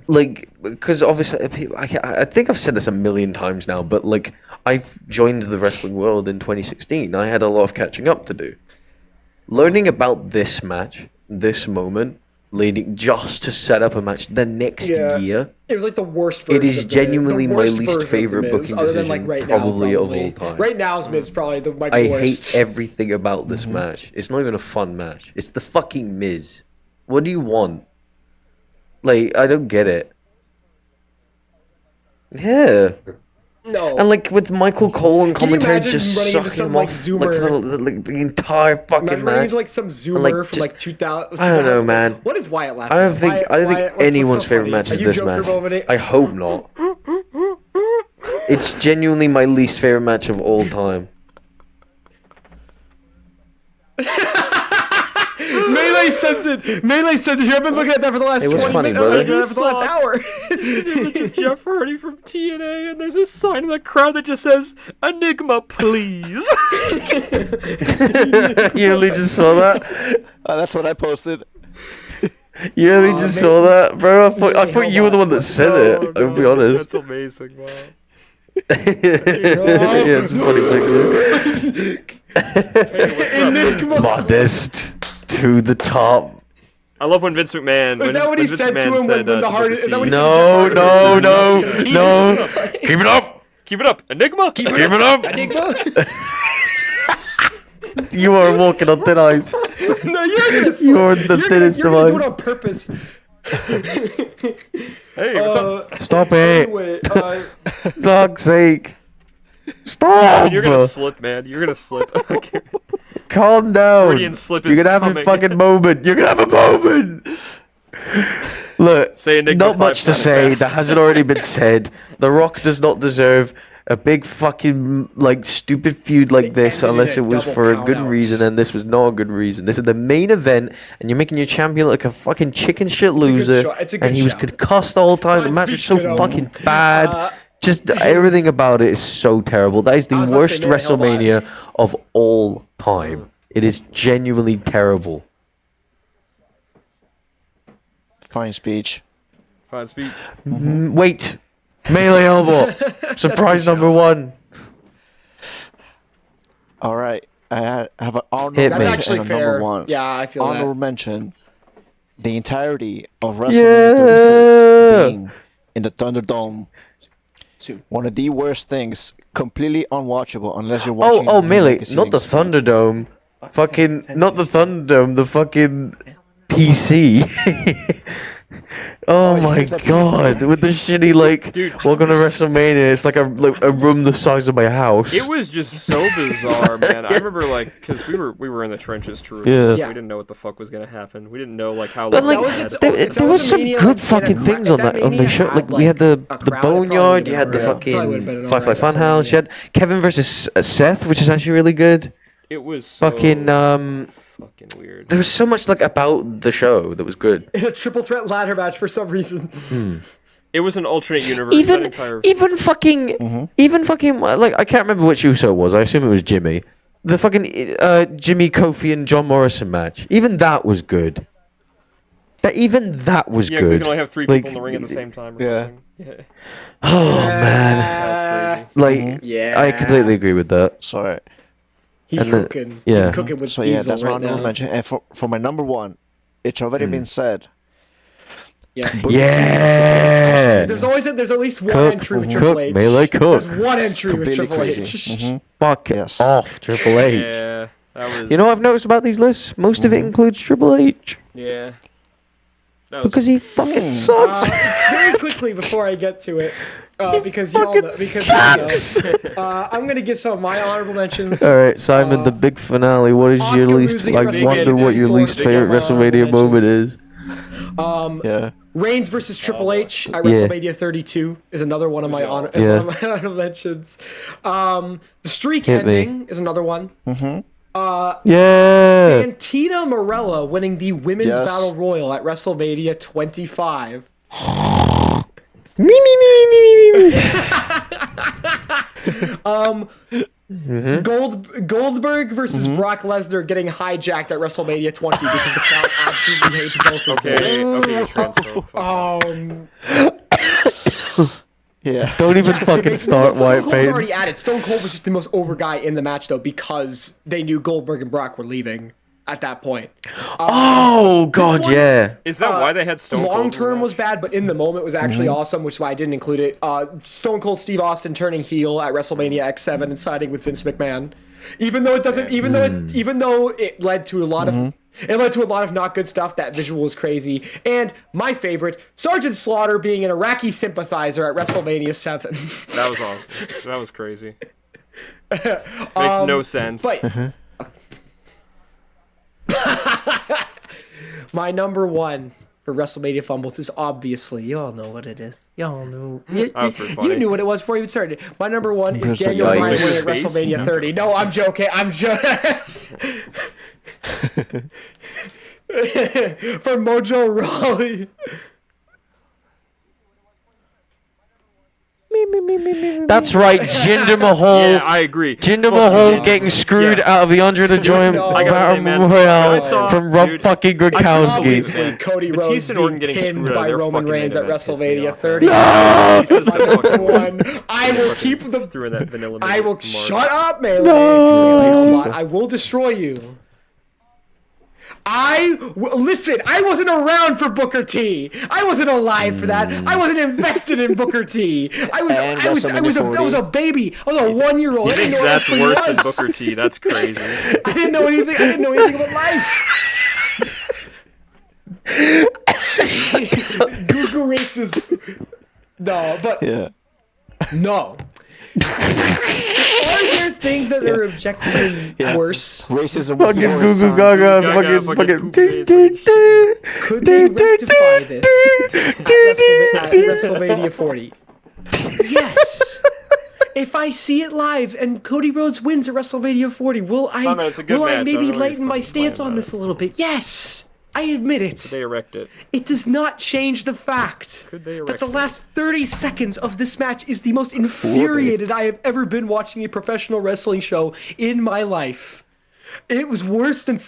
like, because obviously, I think I've said this a million times now, but, like, I've joined the wrestling world in 2016. I had a lot of catching up to do. Learning about this match, this moment, leading just to set up a match the next year. It was like the worst version. It is genuinely my least favorite booking decision, like probably of all time. Right now's Miz probably the worst. I hate everything about this match. It's not even a fun match. It's the fucking Miz. What do you want? Like, I don't get it. Yeah. No. And like with Michael Cole and commentary just sucking some, him like, off Zoomer. like the entire fucking match. Into, like some Zoomer from like 2000. I don't know, man. What is Wyatt laughing? I don't think anyone's favorite match is this match. I hope not. It's genuinely my least favorite match of all time. Melee sent it. Melee sent it. I've been looking at that for the last 20 minutes. Brother. For the last hour. It's Jeff Hardy from TNA, and there's a sign in the crowd that just says, "Enigma, please." You really just saw that? That's what I posted. You really just saw that, bro? I thought you were the one that said it. I'll be honest. That's amazing, wow. Yeah, it's a funny picture. Modest to the top. I love when Vince McMahon. Is that what he said to him when the heart? Is that what he No. Keep it up. Keep it up, Enigma. Keep it up. Enigma. You are walking on thin ice. No, you're gonna. You're the thinnest of You're gonna do ice. it on purpose. Hey, what's up? Stop it. Anyway, Dog's sake. Stop. You're gonna slip, man. You're gonna slip. Calm down. Freudian slip is You're gonna have coming. a fucking moment. You're gonna have a moment. Look, Say Enigma not much 5 to times say fast. that hasn't already been said. The Rock does not deserve a big fucking like stupid feud like this unless it was for a good reason, and this was not a good reason. This is the main event, and you're making your champion look like a fucking chicken shit loser, and he was concussed all the time. The match was so fucking bad. Just everything about it is so terrible. That is the worst WrestleMania of all time. It is genuinely terrible. Fine speech. Fine speech. Wait. MeleeHellBot. Surprise number 1. All right. I have an honorable Hit me. mention That's actually and a fair. number 1. Yeah, I feel Honorable that. mention. The entirety of WrestleMania 36 being in the Thunderdome. One of the worst things. Completely unwatchable unless you're watching. Melee. Not the Thunderdome. Fucking, not the Thunderdome. The fucking PC. Oh my god, with the shitty like, Dude. welcome to WrestleMania, it's like a room the size of my house. It was just so bizarre, man. I remember like, because we were in the trenches, true. Yeah. We didn't know what the fuck was gonna happen. We didn't know like how. But long like, it had. there was some good fucking things on the show. Like we had the Boneyard, you had the fucking Firefly Funhouse, you had Kevin versus Seth, which is actually really good. It was so Fucking fucking weird. there was so much like about the show that was good. In a triple threat ladder match for some reason. It was an alternate universe. that entire... Even fucking like I can't remember which Uso it was. I assume it was Jimmy. The fucking Jimmy, Kofi, and John Morrison match. Even that was good. Even that was Yeah, 'cause good. you can only have 3 people in the ring at the same time. Or Yeah. something. Yeah. Oh man, That was crazy. like Yeah. I completely agree with that. Sorry. He's And then- cooking. yeah. He's cooking with So yeah, Diesel that's my right honorable now. mention. And for my number 1, it's already been said. Yeah. Yeah. There's at least one Cook, entry with cook, Triple H. Melee cook. There's one entry with Completely Triple crazy. H. Fuck Yes. off, Triple H. Yeah, that was. You know what I've noticed about these lists? Most of it includes Triple H. Yeah. Because he fucking sucks. Very quickly before I get to it, because you all know, I'm gonna give some of my honorable mentions. All right, Simon, the big finale. What is Oscar your least? losing Like, at wonder what your WrestleMania least 34 favorite WrestleMania moment is. Yeah. Reigns versus Triple H at WrestleMania 32 is another one of my honorable mentions. The streak ending is another one. Santina Marella winning the Women's Battle Royal at WrestleMania 25. Goldberg versus Brock Lesnar getting hijacked at WrestleMania 20 because the crowd absolutely hates both of them. Yeah. Don't even fucking start, White Stone Cold's already added. Stone Cold was just the most over guy in the match, though, because they knew Goldberg and Brock were leaving at that point. Oh, God, yeah. Is that why they had Stone Cold? Long term was bad, but in the moment was actually awesome, which is why I didn't include it. Stone Cold Steve Austin turning heel at WrestleMania X7 and siding with Vince McMahon. Even though it led to a lot of not good stuff. That visual was crazy. And my favorite, Sergeant Slaughter being an Iraqi sympathizer at WrestleMania 7. That was awesome. That was crazy. Makes no sense. But my number one for WrestleMania fumbles is obviously, you all know what it is. Y'all know. You knew what it was before you even started. My number one is Daniel Bryan winning at WrestleMania 30. No, I'm joking. For Mojo Rawley. That's right, Jinder Mahal. Yeah, I agree. Jinder Mahal getting screwed out of the Andre the Giant Battle Royale from Rob fucking Gronkowski. Cody Rhodes being pinned by Roman Reigns at WrestleMania 30. No! I will keep them. I will shut up, Melee. No! I will destroy you. Listen, I wasn't around for Booker T. I wasn't alive for that. I wasn't invested in Booker T. I was a baby. I was a 1-year-old. You think that's worse than Booker T? That's crazy. I didn't know anything about life. Google racism. No, but no. Are there things that are objectively worse? Racism. Fucking Google Gaga. Fucking. Could they rectify this at WrestleMania 40? Yes. If I see it live and Cody Rhodes wins at WrestleMania 40, will I maybe lighten my stance on this a little bit? Yes. I admit it. Could they erect it? It does not change the fact that the last 30 seconds of this match is the most infuriated I have ever been watching a professional wrestling show in my life. It was worse than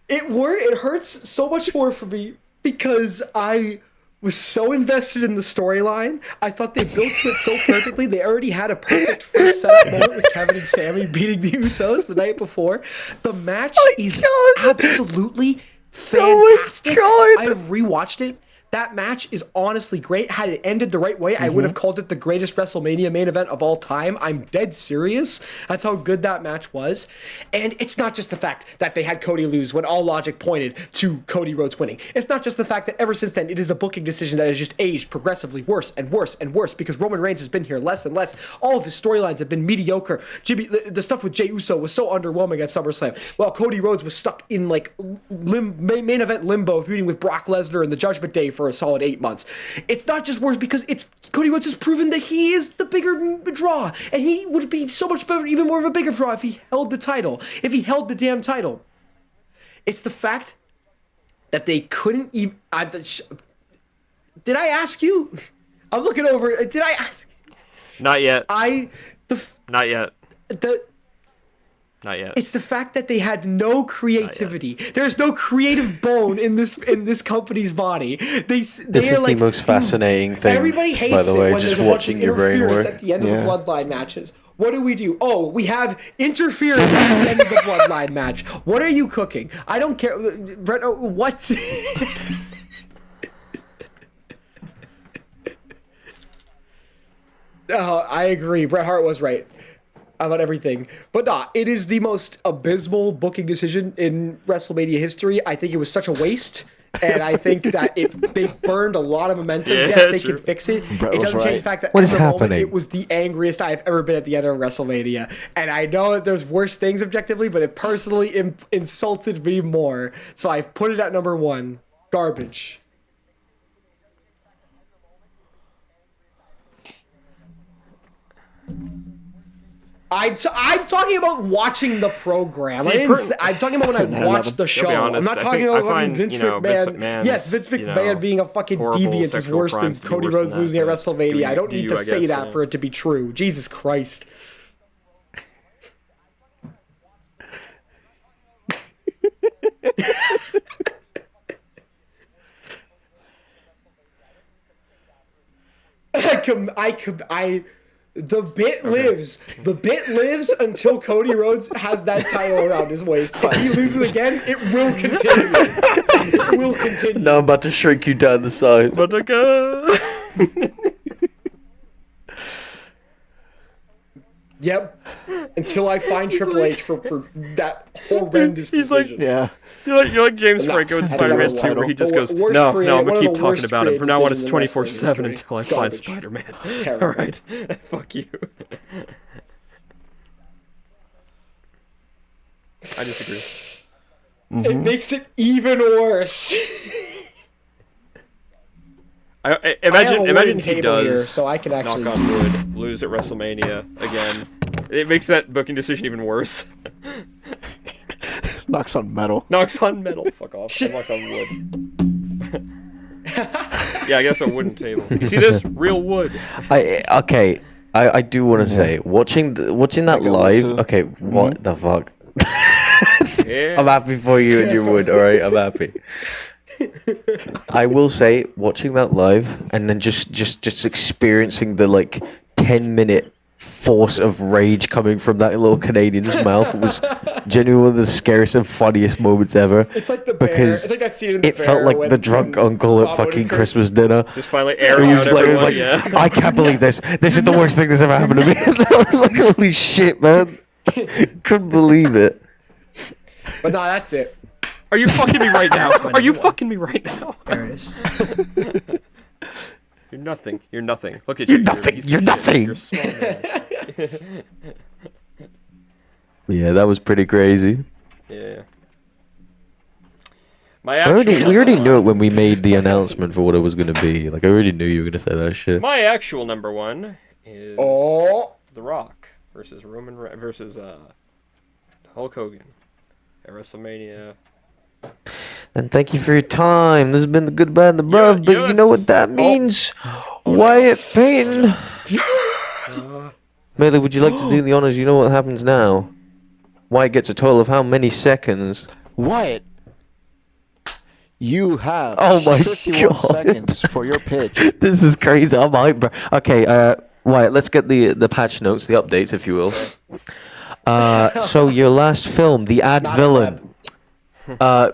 it hurts so much more for me because I was so invested in the storyline. I thought they built to it so perfectly. They already had a perfect first setup moment with Kevin and Sami beating the Usos the night before. The match is absolutely fantastic. I have rewatched it. That match is honestly great. Had it ended the right way, I would have called it the greatest WrestleMania main event of all time. I'm dead serious. That's how good that match was. And it's not just the fact that they had Cody lose when all logic pointed to Cody Rhodes winning. It's not just the fact that ever since then, it is a booking decision that has just aged progressively worse and worse and worse because Roman Reigns has been here less and less. All of his storylines have been mediocre. The stuff with Jey Uso was so underwhelming at SummerSlam. While Cody Rhodes was stuck in like main event limbo, feuding with Brock Lesnar and the Judgment Day for a solid 8 months. It's not just worse because Cody Rhodes has proven that he is the bigger draw, and he would be so much better, even more of a bigger draw if he held the title, if he held the damn title. It's the fact that they couldn't even. Did I ask you? I'm looking over. Did I ask? Not yet. Not yet. It's the fact that they had no creativity. There's no creative bone in this company's body. This is the most fascinating thing. Everybody hates by the way, it when just there's watching your brain work at the end of the Bloodline matches. What do? Oh, we have interference at the end of the Bloodline match. What are you cooking? I don't care. Brett, what? I agree. Bret Hart was right. about everything. But nah, it is the most abysmal booking decision in WrestleMania history. I think it was such a waste. And I think that they burned a lot of momentum. Yeah, yes, they true. can fix it. Bro, It doesn't right. change the fact that What at is the happening? moment, it was the angriest I've ever been at the end of WrestleMania. And I know that there's worse things objectively, but it personally insulted me more. So I've put it at number 1. Garbage. I'm talking about watching the program. See, I'm talking about when I watched the show. honest, I'm not I talking think- about I find, Vince you know, McMahon. Vince McMahon's, Yes, Vince you McMahon know, being a fucking horrible deviant is sexual worse than crimes to be Cody worse than Rhodes that, losing at but WrestleMania. do I don't you, need to I say guess, that yeah. for it to be true. Jesus Christ. The bit lives. The bit lives until Cody Rhodes has that title around his waist. If he loses again, it will continue. It will continue. Now I'm about to shrink you down the size. Yep. Until I find Triple H for that horrendous He's like- decision. Yeah. You're like James No, Franco in that's Spider-Man not 2, where he the just goes, worst no, I'm one gonna of keep the talking worst about him. From now on, it's creative decisions in 24/7 wrestling until I find history. Spider-Man. Terrible. All right, fuck you. I disagree. It makes it even worse. Imagine wooden he table does, here, so I can actually knock on wood, lose at WrestleMania again. It makes that booking decision even worse. Knocks on metal. Knocks on metal. Fuck off. I knock on wood. Yeah, I guess a wooden table. You see this? Real wood. I do want to say watching that live. too. Okay, what the fuck? Yeah. I'm happy for you and your wood. All right, I'm happy. I will say watching that live and then just experiencing the like 10-minute force of rage coming from that little Canadian's mouth was genuinely one of the scariest and funniest moments ever. It's like the bear. Because It's like that scene in The it felt Bear like when- the drunk when uncle at Bob fucking Odenkirk- Christmas dinner. Just finally He airing out was like, everyone. like, Yeah. I can't believe this. This is the worst thing that's ever happened to me. I was like, holy shit, man. Couldn't believe it. But no, that's it. Are you fucking me right now? Are you fucking me right now? There it is. You're nothing. You're nothing. Look at You're you. nothing. a piece of You're shit. nothing. You're a small man. Yeah, that was pretty crazy. Yeah. My actual, We already knew it when we made the announcement for what it was going to be. Like, I already knew you were going to say that shit. My actual number one is Oh. The Rock versus versus Hulk Hogan at WrestleMania. And thank you for your time. This has been the good, bad, and the bruv. But you know yes. what that means? Wyatt Payton. Melee, would you like to do the honors? You know what happens now? Wyatt gets a total of how many seconds? Wyatt, you have Oh my 51 God. seconds for your pitch. This is crazy. I'm hyped, bro. Okay, Wyatt, let's get the patch notes, the updates, if you will. So your last film, The Ad Not Villain.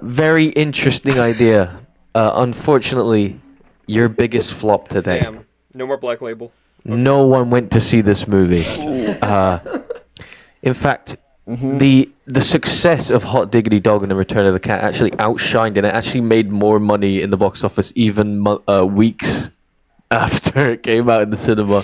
Very interesting idea. Unfortunately, your biggest flop today. Damn. No more Black Label. No one went to see this movie. In fact, the success of Hot Diggity Dog and The Return of the Cat actually outshined, and it actually made more money in the box office even weeks after it came out in the cinema.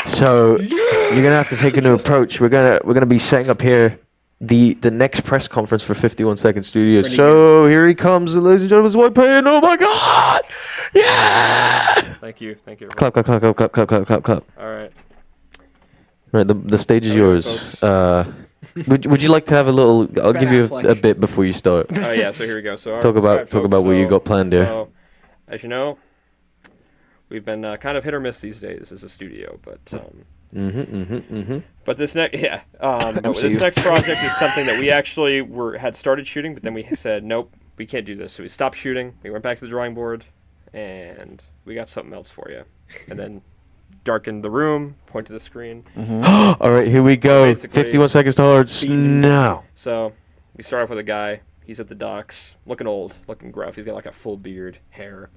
So you're gonna have to take a new approach. We're gonna be setting up here the next press conference for 51 Second Studios. So here he comes, ladies and gentlemen, it's White Payne. Oh my God! Yeah! Thank you. Thank you. Clap, clap, clap, clap, clap, clap, clap, clap, clap. All right. Right, the stage is There we go, yours. folks. Would you like to have a little? I'll Ben give you Affleck. a bit before you start. Oh yeah. So here we go. So Talk about what you got planned here. So, as you know, we've been kind of hit or miss these days as a studio, but But this next, but this MCU. next project is something that we actually had started shooting, but then we said nope, we can't do this. So we stopped shooting. We went back to the drawing board, and we got something else for you. And then darkened the room, point to the screen. All right, here we go. Basically- 51 seconds to hearts now. So we start off with a guy. He's at the docks, looking old, looking gruff. He's got like a full beard, hair.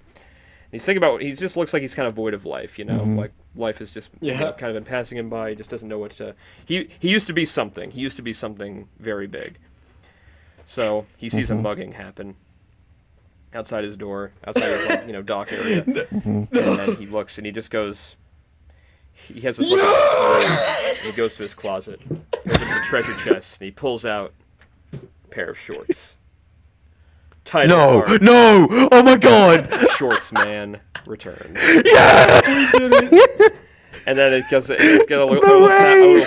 He's thinking about. He just looks like he's kind of void of life. You know, like life has just kind of been passing him by. He just doesn't know what to. He used to be something. He used to be something very big. So he sees a mugging happen outside his door, outside his dock area, and then he looks and he just goes. He has this look and he goes to his closet, opens the treasure chest, and he pulls out a pair of shorts. No! Oh my god! Shorts Man returns. Yeah! And then it's got a little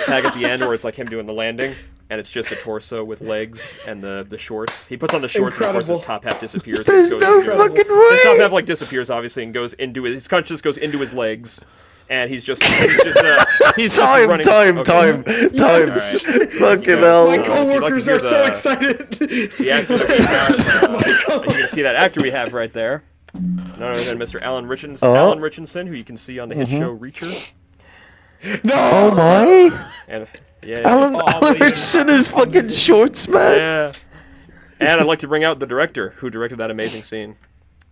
tag at the end where it's like him doing the landing, and it's just a torso with legs and the shorts. He puts on the shorts, and of course his top half disappears. There's no fucking way! His top half disappears, obviously, and goes into his consciousness goes into his legs. And he's just running. Time. Right. Fucking hell. My coworkers are so excited. The actor that you can see that actor we have right there. None other than Mr. Alan Richardson. Alan Richardson, who you can see on the hit show Reacher. No! Oh my! And Alan Richardson is fucking shorts, man. Yeah. And I'd like to bring out the director who directed that amazing scene.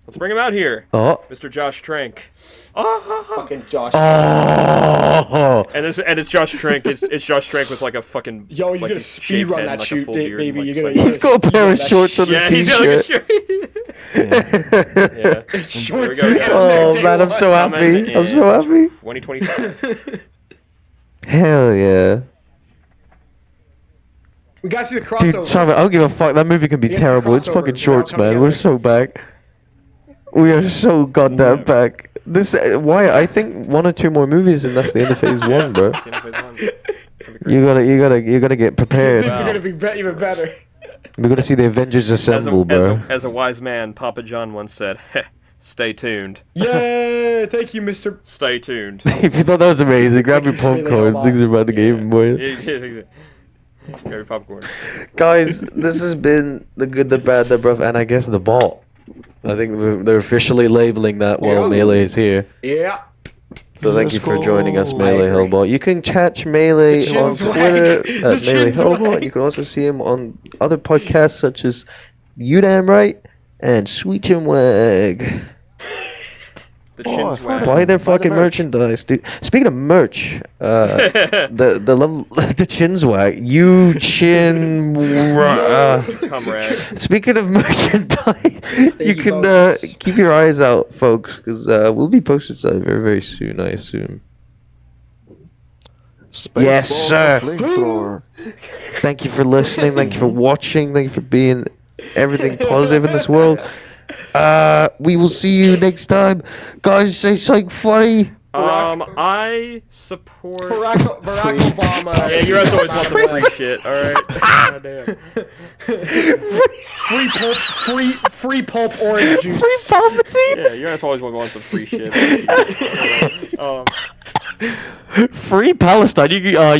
Let's bring him out here. Mr. Josh Trank. Fucking Josh. And it's Josh Trank. It's Josh Trank with like a fucking. Yo, you're gonna speed run that shoot, baby. He's got a pair of shorts on his t-shirt. Yeah. Shorts. Oh man, I'm so happy. 2025. Hell yeah. We gotta see the crossover. Dude, Simon, I don't give a fuck. That movie can be terrible. It's fucking shorts, man. We're so back. We are so goddamn back. I think 1 or 2 more movies and that's the end of phase 1, bro. You gotta get prepared. Things are gonna be even better. We're gonna see the Avengers assemble, bro. As a wise man, Papa John once said, "Stay tuned." Yeah, thank you, Mr. Stay tuned. If you thought that was amazing, grab your popcorn. Things are about to get even more. Grab your popcorn. Guys, this has been the good, the bad, the bruv, and I guess the ball. I think they're officially labeling that while Melee is here. Yeah. So thank you for joining us, MeleeHellBot. You can catch Melee on Twitter at MeleeHellBot. You can also see him on other podcasts such as You Damn Right and Sweet Chinwag. Buy their fucking merchandise, dude. Speaking of merch, the Chinswag, Speaking of merchandise, you can keep your eyes out, folks, because we'll be posting something very, very soon, I assume. Yes, sir. Thank you for listening. Thank you for watching. Thank you for being everything positive in this world. We will see you next time. Guys, say something funny. I support Barack Obama. Yeah, you guys always want some free shit, alright? Free pulp orange juice. Free Palpatine? Yeah, you guys always want some free shit. Free Palestine?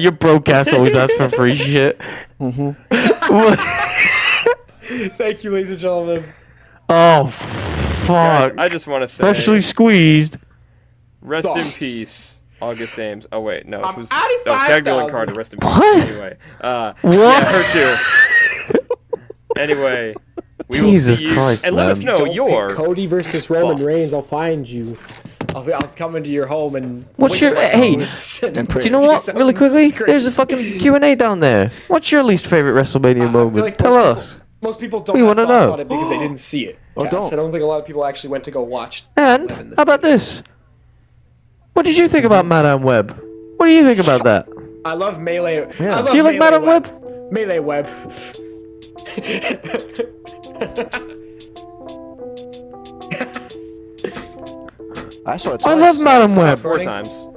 Your broke ass always asks for free shit. Thank you, ladies and gentlemen. Oh, fuck. Guys, I just want to say... Freshly squeezed. Rest in peace, August Ames. Oh, wait, no. I'm adding 5,000. Carter, rest in peace. What? Anyway. What? Yeah, her too. Anyway. We Jesus will see you, Christ, and man. let us know Don't your... pick Cody versus Roman thoughts. Reigns. I'll find you. I'll come into your home and... What's your... Hey, do you know what? Really quickly, there's a fucking Q&A down there. What's your least favorite WrestleMania moment? Like Tell us. Most people don't We have wanna thoughts know. on it because they didn't see it. Oh, don't. I don't think a lot of people actually went to go watch. And, how about this? What did you think about Madame Web? What do you think about that? I love Melee. Yeah. I love Do you like Melee Madame Web? Melee Web. I saw it twice. I love Madame Web. 4 times.